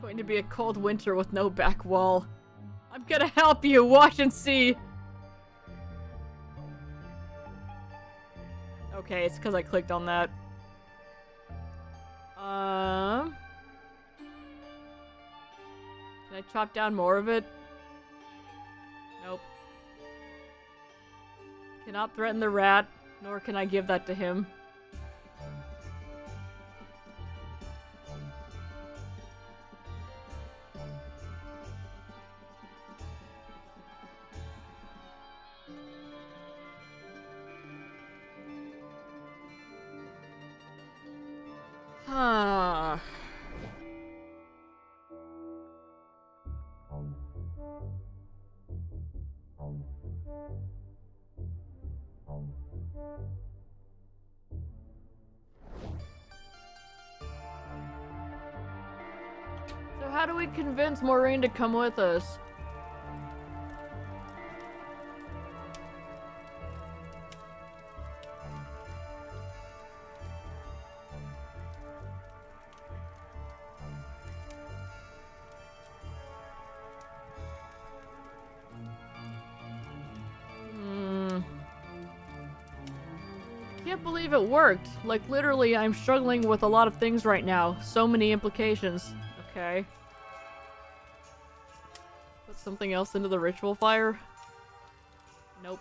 Going to be a cold winter with no back wall. I'm gonna help you, watch and see. Okay, it's because I clicked on that. Can I chop down more of it? Nope. Cannot threaten the rat, nor can I give that to him. So how do we convince Maureen to come with us? can't believe it worked. Like, literally, I'm struggling with a lot of things right now. So many implications. Okay. Put something else into the ritual fire? Nope.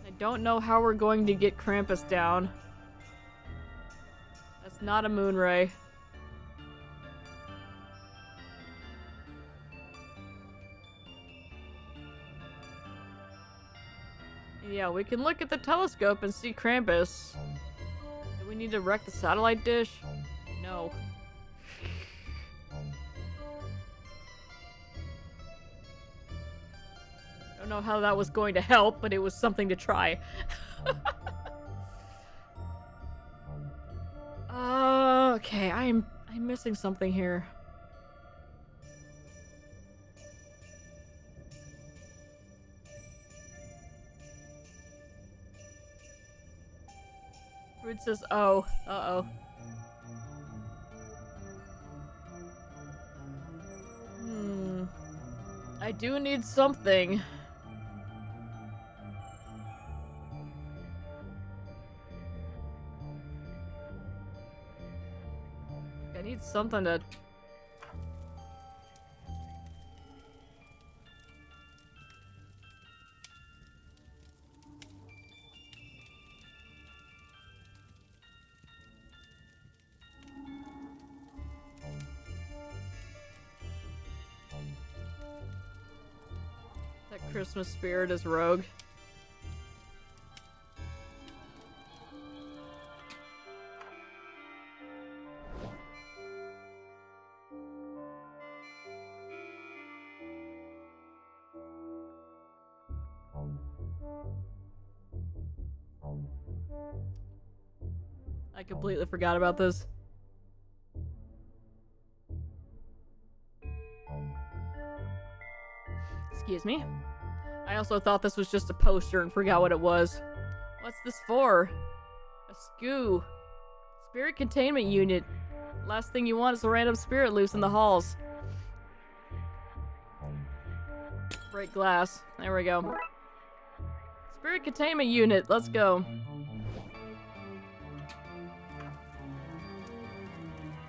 I don't know how we're going to get Krampus down. That's not a moon ray. Yeah, we can look at the telescope and see Krampus. Do we need to wreck the satellite dish? No. I don't know how that was going to help, but it was something to try. Okay, I'm missing something here. Rude says, oh. Uh-oh. I do need something. I need something to... That Christmas spirit is rogue. I completely forgot about this. Excuse me. I also thought this was just a poster and forgot what it was. What's this for? A SCU. Spirit containment unit. Last thing you want is a random spirit loose in the halls. Break glass. There we go. Spirit containment unit. Let's go.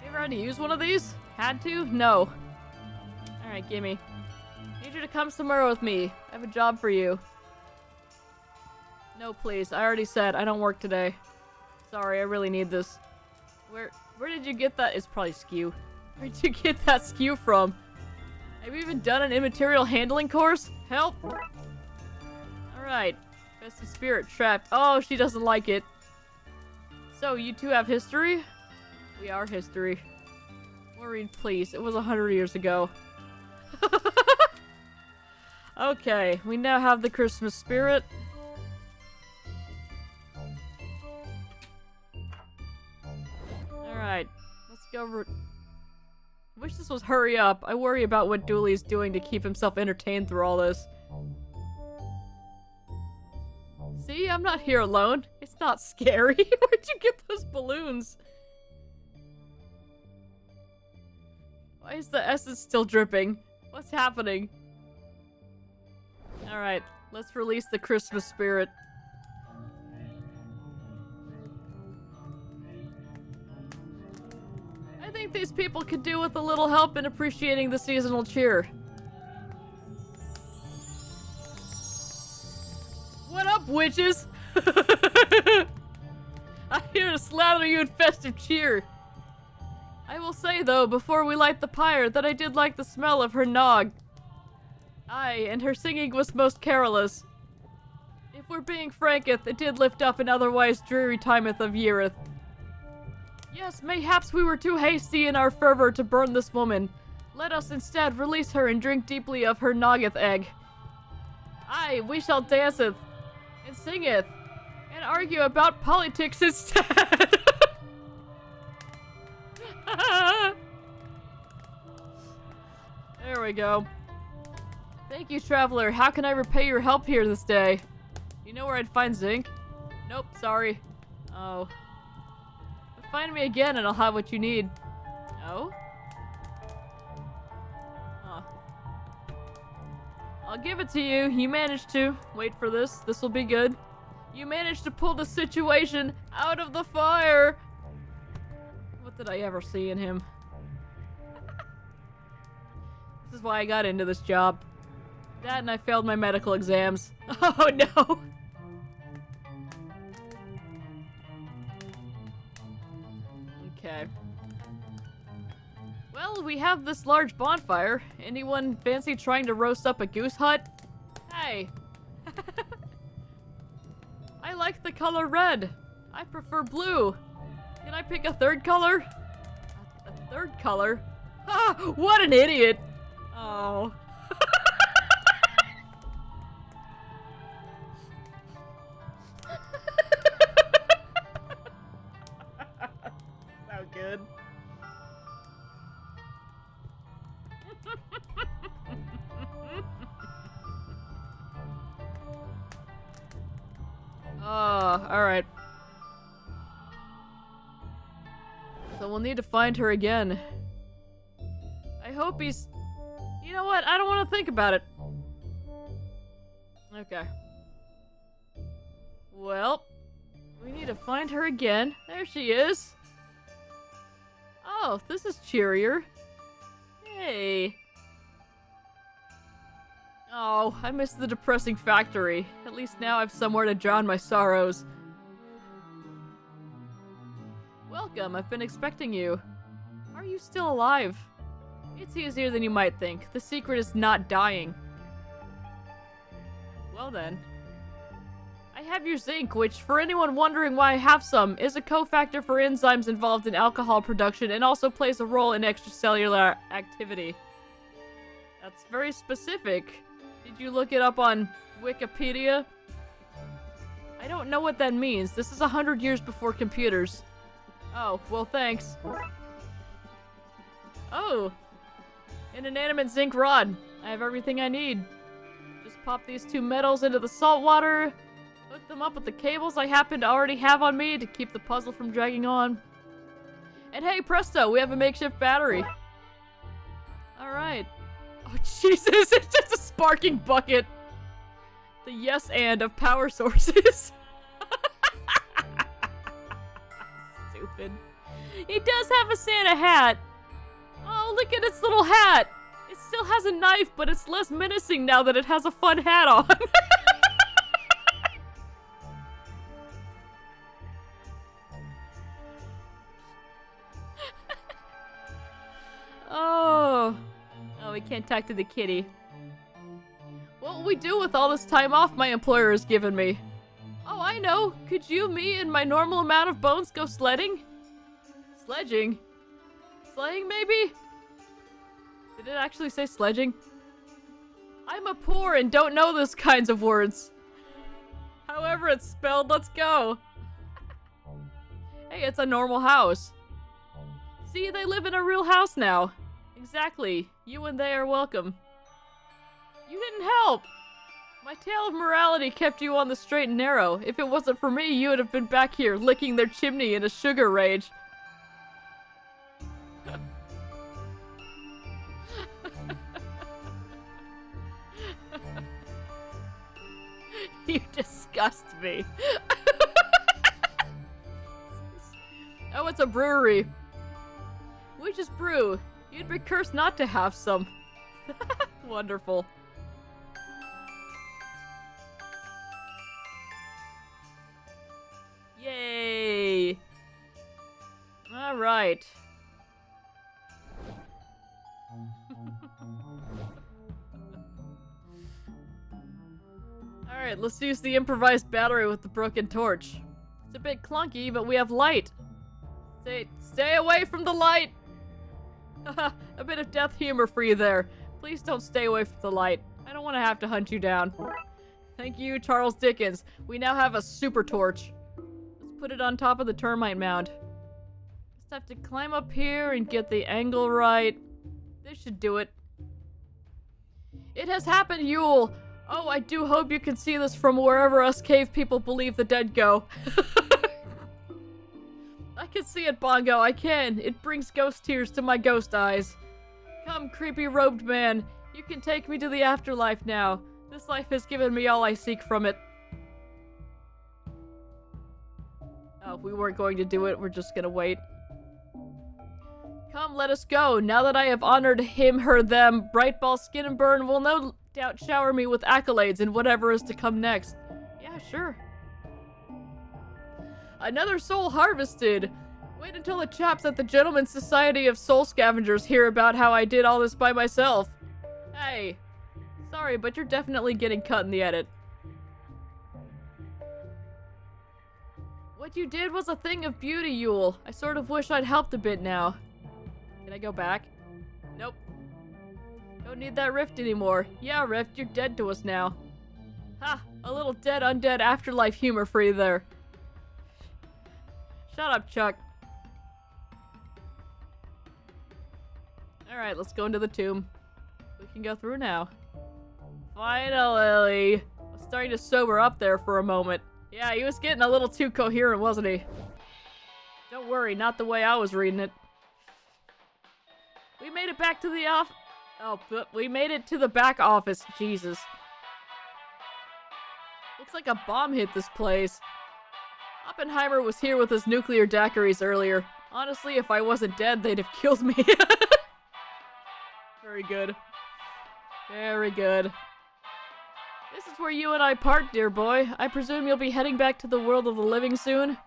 You ever had to use one of these? Had to? No. Alright, gimme. Need you to come somewhere with me. I have a job for you. No, please. I already said I don't work today. Sorry, I really need this. Where did you get that? It's probably SKU. Where did you get that SKU from? Have you even done an immaterial handling course? Help! Alright. Festive spirit trapped. Oh, she doesn't like it. So, you two have history? We are history. Maureen, please. It was 100 years ago. Okay, we now have the Christmas spirit. Alright, let's go. Wish this was hurry up. I worry about what Dooley's doing to keep himself entertained through all this. See, I'm not here alone. It's not scary. Where'd you get those balloons? Why is the essence still dripping? What's happening? Alright, let's release the Christmas spirit. I think these people could do with a little help in appreciating the seasonal cheer. What up, witches? I'm here to slather you in festive cheer. I will say, though, before we light the pyre, that I did like the smell of her nog. Aye, and her singing was most careless. If we're being franketh, it did lift up an otherwise dreary timeth of yeareth. Yes, mayhaps we were too hasty in our fervor to burn this woman. Let us instead release her and drink deeply of her noggeth egg. Aye, we shall danceth, and singeth, and argue about politics instead. There we go. Thank you, traveler. How can I repay your help here this day? You know where I'd find zinc? Nope, sorry. Oh. But find me again and I'll have what you need. Oh? I'll give it to you. You managed to. Wait for this. This will be good. You managed to pull the situation out of the fire. What did I ever see in him? This is why I got into this job. That and I failed my medical exams. Oh no! Okay. Well, we have this large bonfire. Anyone fancy trying to roast up a goose hut? Hey! I like the color red. I prefer blue. Can I pick a third color? A third color? Ah, what an idiot! Oh. So good. Alright. So we'll need to find her again. I hope he's... You know what? I don't want to think about it. Okay. Well, we need to find her again. There she is. Oh, this is cheerier. Hey. Oh, I miss the depressing factory. At least now I've somewhere to drown my sorrows. Welcome, I've been expecting you. Are you still alive? It's easier than you might think. The secret is not dying. Well then. I have your zinc, which, for anyone wondering why I have some, is a cofactor for enzymes involved in alcohol production and also plays a role in extracellular activity. That's very specific. Did you look it up on Wikipedia? I don't know what that means. This is 100 years before computers. Oh, well thanks. Oh! An inanimate zinc rod. I have everything I need. Just pop these two metals into the salt water, hook them up with the cables I happen to already have on me to keep the puzzle from dragging on. And hey, presto, we have a makeshift battery. Alright. Oh, Jesus, it's just a sparking bucket. The yes and of power sources. Stupid. He does have a Santa hat. Oh, look at its little hat. It still has a knife, but it's less menacing now that it has a fun hat on. Oh. Oh, we can't talk to the kitty. What will we do with all this time off my employer has given me? Oh, I know. Could you, me, and my normal amount of bones go sledding? Sledging? Sleighing, maybe? Did it actually say sledging? I'm a poor and don't know those kinds of words. However it's spelled, let's go. Hey, it's a normal house. See, they live in a real house now. Exactly. You and they are welcome. You didn't help. My tale of morality kept you on the straight and narrow. If it wasn't for me, you would have been back here licking their chimney in a sugar rage. You disgust me. Oh, it's a brewery. We just brew. You'd be cursed not to have some. Wonderful. Yay! Alright. Alright, let's use the improvised battery with the broken torch. It's a bit clunky, but we have light. Stay away from the light! Haha, a bit of death humor for you there. Please don't stay away from the light. I don't want to have to hunt you down. Thank you, Charles Dickens. We now have a super torch. Let's put it on top of the termite mound. Just have to climb up here and get the angle right. This should do it. It has happened, Yule! Oh, I do hope you can see this from wherever us cave people believe the dead go. I can see it, Bongo, I can. It brings ghost tears to my ghost eyes. Come, creepy robed man. You can take me to the afterlife now. This life has given me all I seek from it. Oh, we weren't going to do it. We're just gonna wait. Come, let us go. Now that I have honored him, her, them, Brightball, Skin and Burn will no doubt shower me with accolades and whatever is to come next. Yeah, sure. Another soul harvested. Wait until the chaps at the Gentlemen's Society of Soul Scavengers hear about how I did all this by myself. Hey. Sorry, but you're definitely getting cut in the edit. What you did was a thing of beauty, Yule. I sort of wish I'd helped a bit now. Can I go back? Nope. Don't need that rift anymore. Yeah, Rift, you're dead to us now. Ha! A little dead undead afterlife humor for you there. Shut up, Chuck. Alright, let's go into the tomb. We can go through now. Finally! I was starting to sober up there for a moment. Yeah, he was getting a little too coherent, wasn't he? Don't worry, not the way I was reading it. We made it back to the we made it to the back office. Jesus. Looks like a bomb hit this place. Oppenheimer was here with his nuclear daiquiris earlier. Honestly, if I wasn't dead, they'd have killed me. Very good. Very good. This is where you and I part, dear boy. I presume you'll be heading back to the world of the living soon?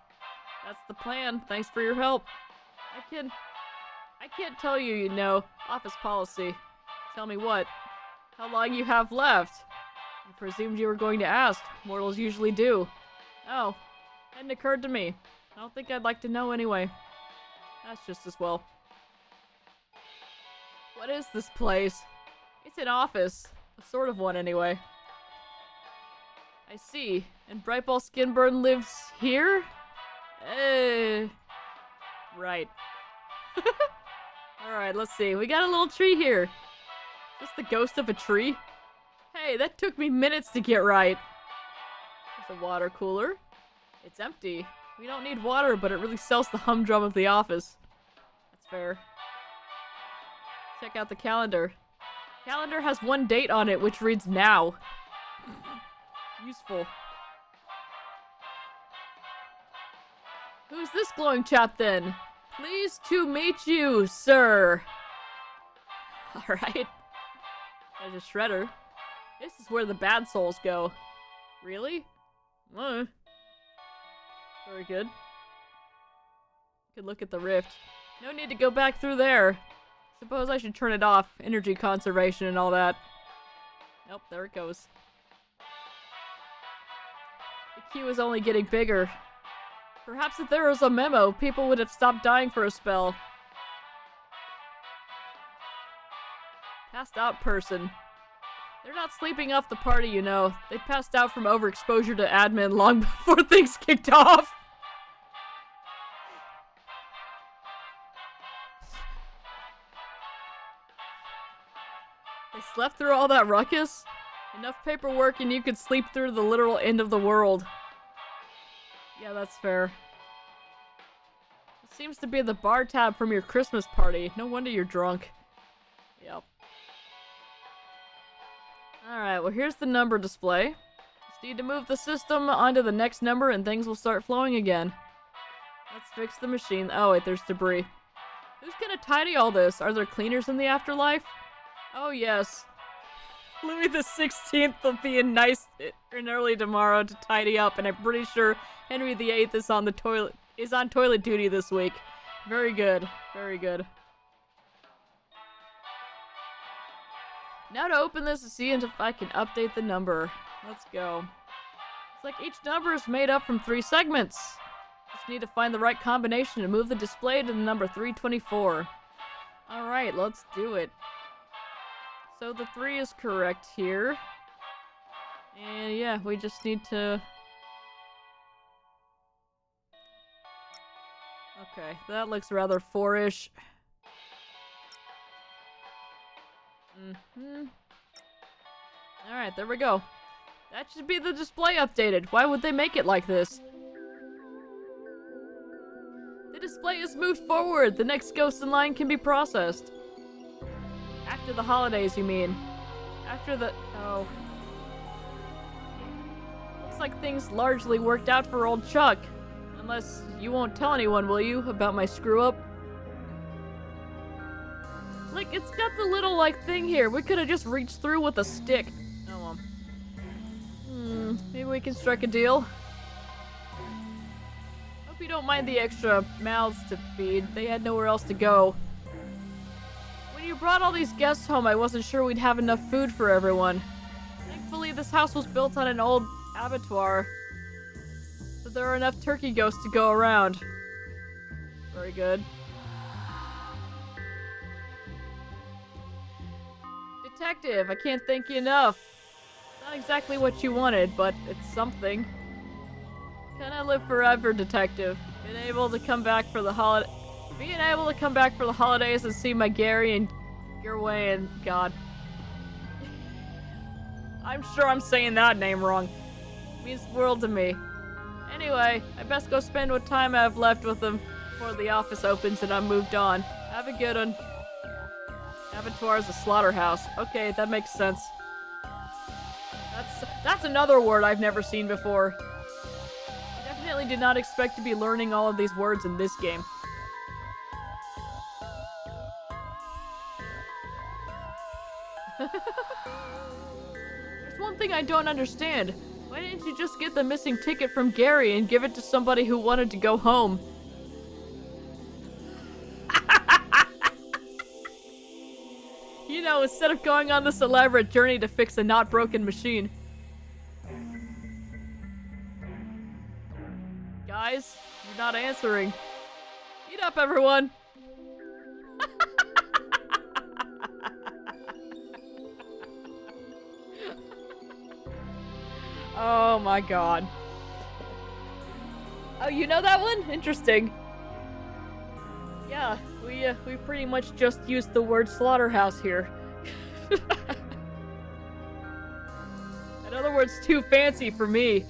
That's the plan. Thanks for your help. I can't tell you, you know. Office policy. Tell me what? How long you have left? I presumed you were going to ask. Mortals usually do. Oh. Hadn't occurred to me. I don't think I'd like to know anyway. That's just as well. What is this place? It's an office. A sort of one, anyway. I see. And Brightball Skinburn lives here? Right. Alright, let's see. We got a little tree here. Is this the ghost of a tree? Hey, that took me minutes to get right. There's a water cooler. It's empty. We don't need water, but it really sells the humdrum of the office. That's fair. Check out the calendar. Calendar has one date on it, which reads now. Useful. Who's this glowing chap then? Pleased to meet you, sir. Alright. There's a shredder. This is where the bad souls go. Really? Very good. Good look at the rift. No need to go back through there. Suppose I should turn it off. Energy conservation and all that. Nope, there it goes. The queue is only getting bigger. Perhaps if there was a memo, people would have stopped dying for a spell. Passed out person. They're not sleeping off the party, you know. They passed out from overexposure to admin long before things kicked off. They slept through all that ruckus? Enough paperwork and you could sleep through the literal end of the world. Yeah, that's fair. It seems to be the bar tab from your Christmas party. No wonder you're drunk. Yep. Alright, well here's the number display. Just need to move the system onto the next number and things will start flowing again. Let's fix the machine. Oh wait, there's debris. Who's gonna tidy all this? Are there cleaners in the afterlife? Oh yes. Louis the 16th will be in nice and early tomorrow to tidy up, and I'm pretty sure Henry the 8th is on toilet duty this week. Very good. Very good. Now to open this to see if I can update the number. Let's go. It's like each number is made up from 3 segments. Just need to find the right combination to move the display to the number 324. Alright, let's do it. So the 3 is correct here. And yeah, we just need to... Okay, that looks rather 4-ish. Alright, there we go. That should be the display updated. Why would they make it like this? The display is moved forward. The next ghost in line can be processed. After the holidays, you mean? After the... Oh. Looks like things largely worked out for old Chuck. Unless you won't tell anyone, will you, about my screw-up? Like, it's got the little, like, thing here. We could have just reached through with a stick. Oh, well. Maybe we can strike a deal. Hope you don't mind the extra mouths to feed. They had nowhere else to go. When you brought all these guests home, I wasn't sure we'd have enough food for everyone. Thankfully, this house was built on an old abattoir, so there are enough turkey ghosts to go around. Very good. Detective, I can't thank you enough. Not exactly what you wanted, but it's something. Can I live forever, Detective? Being able to come back for the holidays and see my Gary and Gerway and God. I'm sure I'm saying that name wrong. It means the world to me. Anyway, I best go spend what time I have left with them before the office opens and I'm moved on. Have a good one. Abattoir is a slaughterhouse. Okay, that makes sense. That's another word I've never seen before. Definitely did not expect to be learning all of these words in this game. There's one thing I don't understand. Why didn't you just get the missing ticket from Gary and give it to somebody who wanted to go home? You know, instead of going on this elaborate journey to fix a not broken machine. Guys, you're not answering. Eat up, everyone! Oh my god. Oh, you know that one? Interesting. Yeah, we pretty much just used the word slaughterhouse here. In other words, too fancy for me.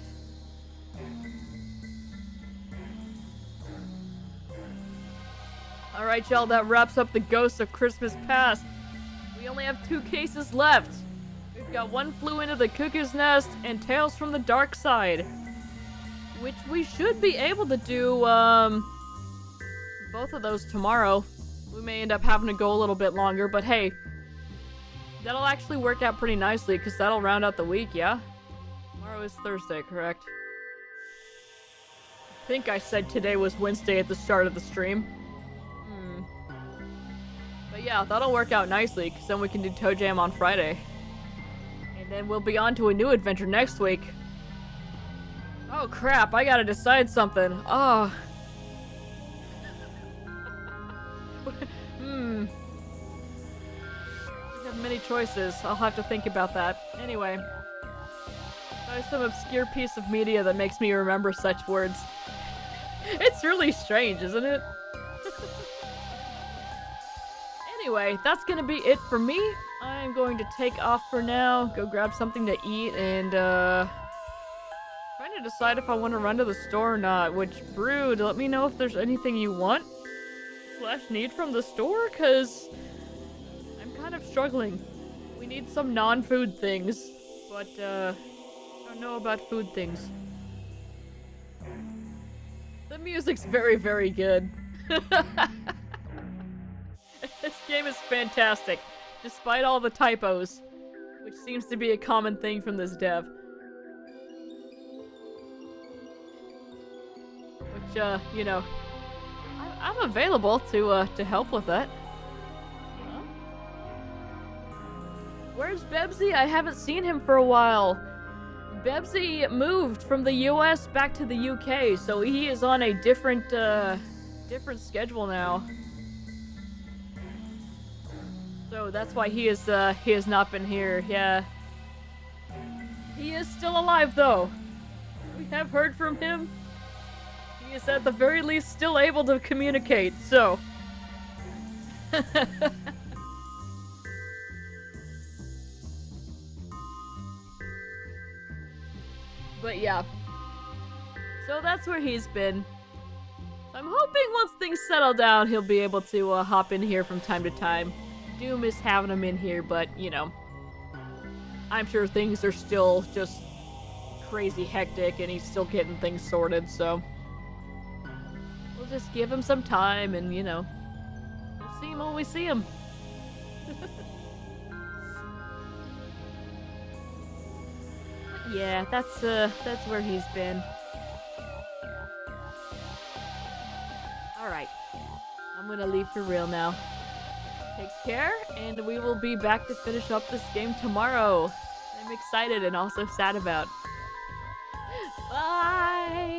Alright, y'all, that wraps up the Ghosts of Christmas Past. We only have 2 cases left. We've got One Flew Into the Cuckoo's Nest and Tales from the Darkside, which we should be able to do, both of those tomorrow. We may end up having to go a little bit longer, but hey, that'll actually work out pretty nicely, because that'll round out the week, yeah? Tomorrow is Thursday, correct? I think I said today was Wednesday at the start of the stream. But yeah, that'll work out nicely, because then we can do Toe Jam on Friday. And then we'll be on to a new adventure next week. Oh crap, I gotta decide something. Oh. We have many choices. I'll have to think about that. Anyway. There's some obscure piece of media that makes me remember such words. It's really strange, isn't it? Anyway, that's gonna be it for me. I'm going to take off for now, go grab something to eat, and trying to decide if I want to run to the store or not. Which, Brood, let me know if there's anything you want / need from the store, cause I'm kind of struggling. We need some non-food things, but I don't know about food things. The music's very, very good. This game is fantastic, despite all the typos, which seems to be a common thing from this dev. Which, you know, I'm available to help with that. Huh? Where's Bebsy? I haven't seen him for a while. Bebsy moved from the US back to the UK, so he is on a different schedule now. So that's why he has not been here, yeah. He is still alive, though. We have heard from him. He is at the very least still able to communicate, so. But yeah. So that's where he's been. I'm hoping once things settle down, he'll be able to hop in here from time to time. Do miss having him in here, but, you know. I'm sure things are still just crazy hectic and he's still getting things sorted, so we'll just give him some time and, you know, we'll see him when we see him. Yeah, that's where he's been. Alright. I'm gonna leave for real now. Take care, and we will be back to finish up this game tomorrow. I'm excited and also sad about. Bye!